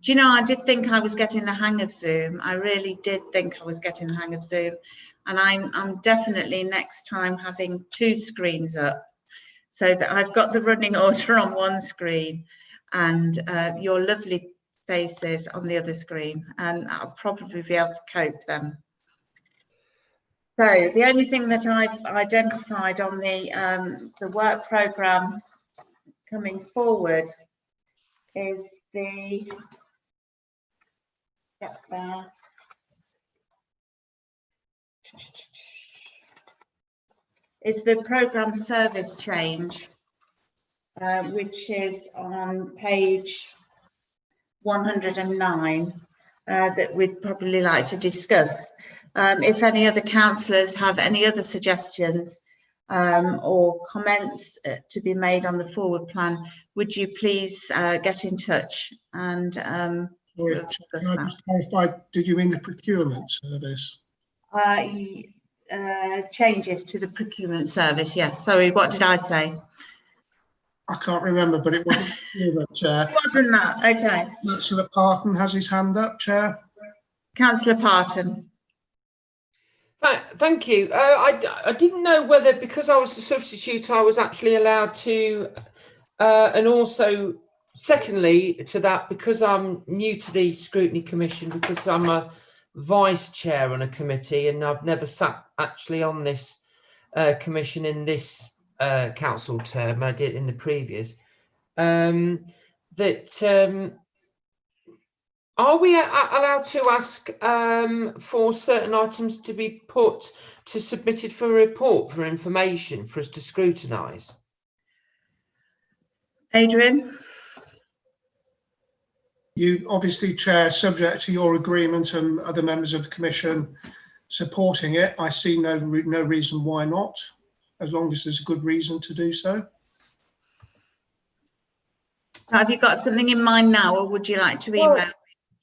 Do you know, I did think I was getting the hang of Zoom. I really did think I was getting the hang of Zoom. And I'm definitely next time having two screens up so that I've got the running order on one screen and your lovely faces on the other screen, and I'll probably be able to cope then. So the only thing that I've identified on the work programme coming forward is the programme service change, which is on page 109 that we'd probably like to discuss. If any other councillors have any other suggestions or comments to be made on the forward plan, would you please get in touch and we'll discuss that. Can I just clarify, did you mean the procurement service? Changes to the procurement service, yes. Sorry, what did I say? I can't remember, but it wasn't procurement, Chair. It wasn't that, okay. Councillor Parton has his hand up, Chair. Councillor Parton. Thank you. I didn't know whether, because I was a substitute, I was actually allowed to, and also, secondly to that, because I'm new to the Scrutiny Commission, because I'm a vice chair on a committee and I've never sat actually on this commission in this council term, I did in the previous, are we allowed to ask for certain items to be submitted for a report for information for us to scrutinise? Adrian? You obviously, Chair, subject to your agreement and other members of the Commission supporting it, I see no reason why not, as long as there's a good reason to do so. Have you got something in mind now, or would you like to email? Well,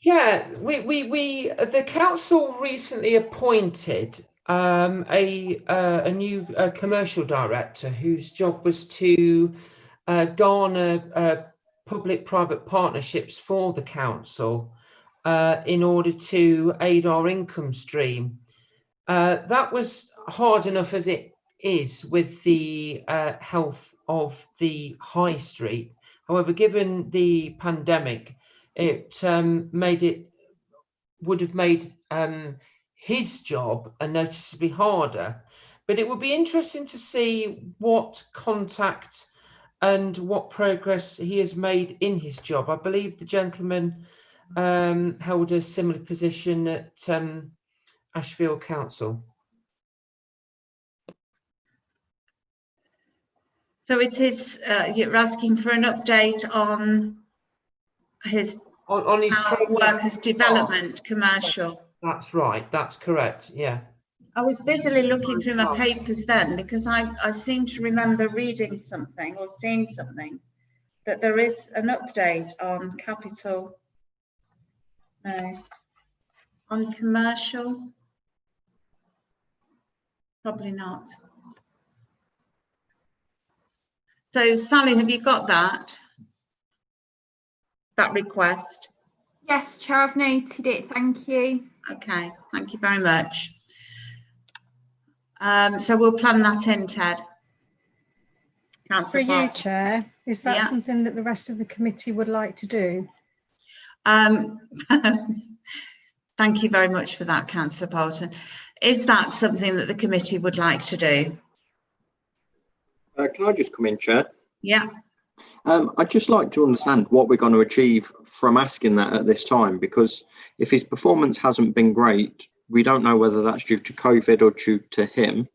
yeah, the council recently appointed a new commercial director whose job was to garner public-private partnerships for the council in order to aid our income stream. That was hard enough as it is with the health of the high street. However, given the pandemic, it made it would have made his job noticeably harder. But it would be interesting to see what contact and what progress he has made in his job. I believe the gentleman held a similar position at Ashfield Council. So it is, you're asking for an update on his work as development commercial. That's right, that's correct, yeah. I was busily looking through my papers then because I seem to remember reading something or seeing something that there is an update on capital, on commercial. Probably not. So Sally, have you got that request? Yes, Chair, I've noted it. Thank you. Okay, thank you very much. So we'll plan that in, Ted. For you, Chair, is that something that the rest of the committee would like to do? Thank you very much for that, Councillor Bolton. Is that something that the committee would like to do? Can I just come in, Chair? Yeah. I'd just like to understand what we're going to achieve from asking that at this time, because if his performance hasn't been great, we don't know whether that's due to COVID or due to him.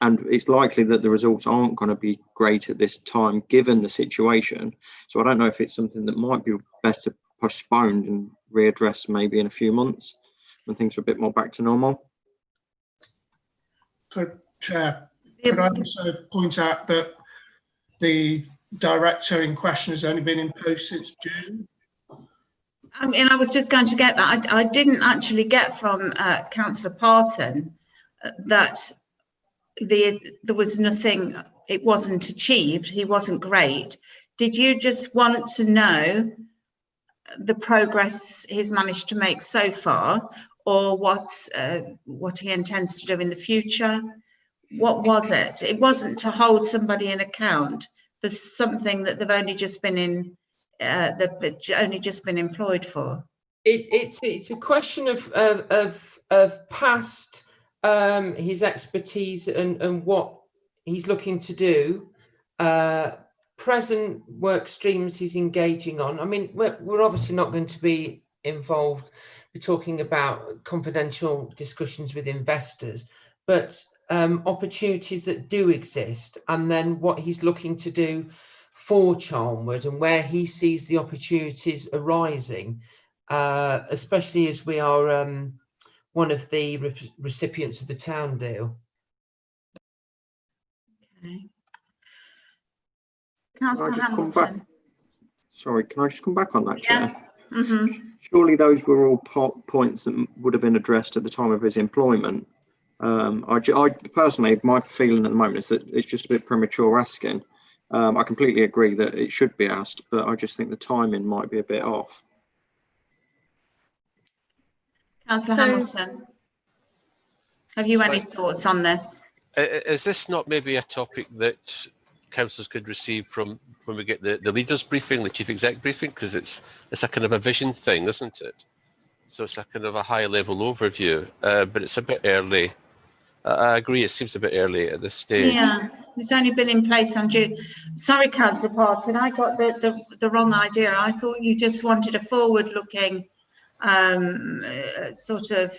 And it's likely that the results aren't going to be great at this time, given the situation. So I don't know if it's something that might be better postponed and readdressed maybe in a few months when things are a bit more back to normal. Chair, could I also point out that the director in question has only been in post since June? I mean, I was just going to get that. I didn't actually get from Councillor Parton that there was nothing, it wasn't achieved, he wasn't great. Did you just want to know the progress he's managed to make so far, or what he intends to do in the future? What was it? It wasn't to hold somebody in account for something that they've only just been in, employed for. It's a question of past his expertise and what he's looking to do, present work streams he's engaging on. I mean, we're obviously not going to be involved. We're talking about confidential discussions with investors, but opportunities that do exist, and then what he's looking to do for Charnwood and where he sees the opportunities arising, especially as we are one of the recipients of the town deal. Okay. Councillor Hamilton. Sorry, can I just come back on that, Chair? Mm-hmm. Surely those were all points that would have been addressed at the time of his employment. I personally, my feeling at the moment is that it's just a bit premature asking. I completely agree that it should be asked, but I just think the timing might be a bit off. Councillor Hamilton, have you any thoughts on this? Is this not maybe a topic that councillors could receive from when we get the leaders briefing, the chief exec briefing, because it's a kind of a vision thing, isn't it? So it's a kind of a high level overview, but it's a bit early. I agree, it seems a bit early at this stage. Yeah, it's only been in place on June. Sorry, Councillor Parton, I got the wrong idea. I thought you just wanted a forward-looking sort of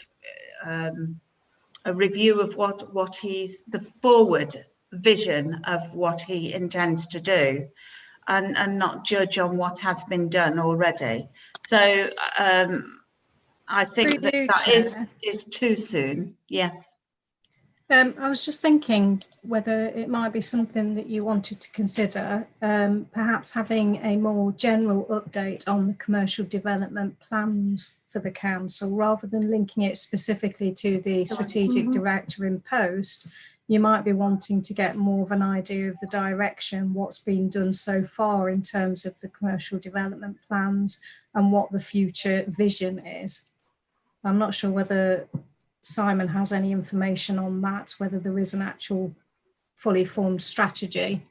a review of what he's, the forward vision of what he intends to do, and not judge on what has been done already. So I think that is too soon. Yes. I was just thinking whether it might be something that you wanted to consider, perhaps having a more general update on the commercial development plans for the council, rather than linking it specifically to the strategic director in post. You might be wanting to get more of an idea of the direction, what's been done so far in terms of the commercial development plans and what the future vision is. I'm not sure whether Simon has any information on that, whether there is an actual fully formed strategy,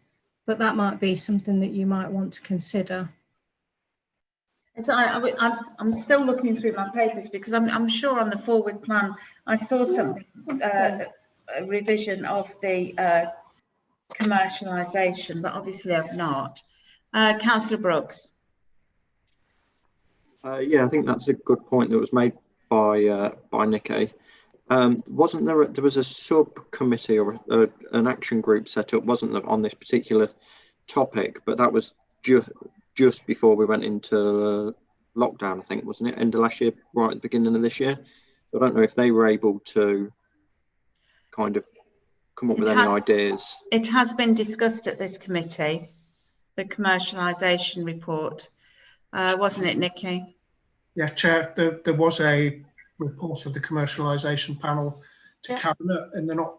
but that might be something that you might want to consider. So I'm still looking through my papers because I'm sure on the forward plan I saw something, a revision of the commercialisation, but obviously I've not. Councillor Brooks. Yeah, I think that's a good point that was made by Nikki. Wasn't there was a subcommittee or an action group set up, wasn't there, on this particular topic? But that was just before we went into lockdown, I think, wasn't it? End of last year, right at the beginning of this year. I don't know if they were able to kind of come up with any ideas. It has been discussed at this committee, the commercialisation report, wasn't it, Nikki? Yeah, Chair, there was a report of the commercialisation panel to Cabinet in the not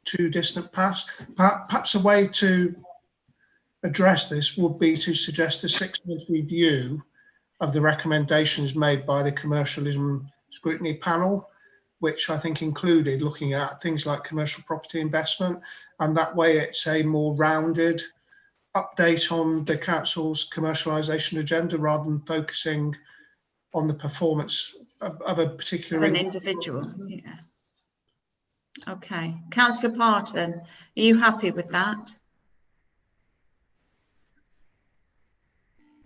too distant past. Perhaps a way to address this would be to suggest a 6-month review of the recommendations made by the commercialism scrutiny panel, which I think included looking at things like commercial property investment, and that way it's a more rounded update on the council's commercialisation agenda rather than focusing on the performance of a particular individual. Yeah. Okay, Councillor Parton, are you happy with that?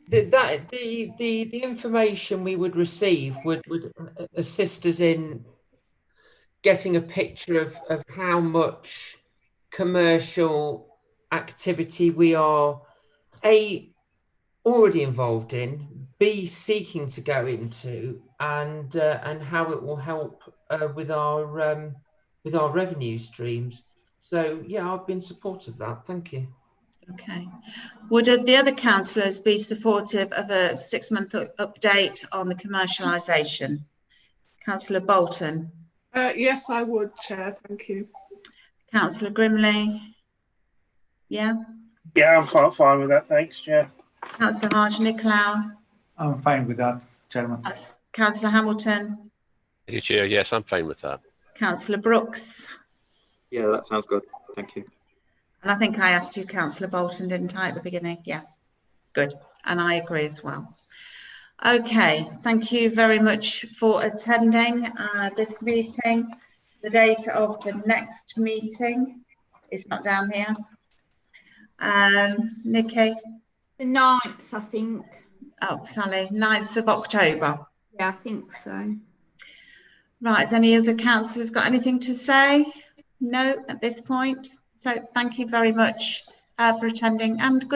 The information we would receive would assist us in getting a picture of how much commercial activity we are already involved in, B, seeking to go into, and how it will help with our revenue streams. So yeah, I've been supportive of that. Thank you. Okay. Would the other councillors be supportive of a 6-month update on the commercialisation? Councillor Bolton. Yes, I would, Chair. Thank you. Councillor Grimley. Yeah. Yeah, I'm fine with that. Thanks, Chair. Councillor Hodge-Nicolau. I'm fine with that, Chairman. Councillor Hamilton. Thank you, Chair. Yes, I'm fine with that. Councillor Brooks. Yeah, that sounds good. Thank you. And I think I asked you, Councillor Bolton, didn't I, at the beginning? Yes. Good. And I agree as well. Okay. Thank you very much for attending this meeting. The date of the next meeting is not down here. Nikki? The 9th, I think. Oh, Sally, 9th of October. Yeah, I think so. Right, has any other councillors got anything to say? No, at this point. So thank you very much for attending and good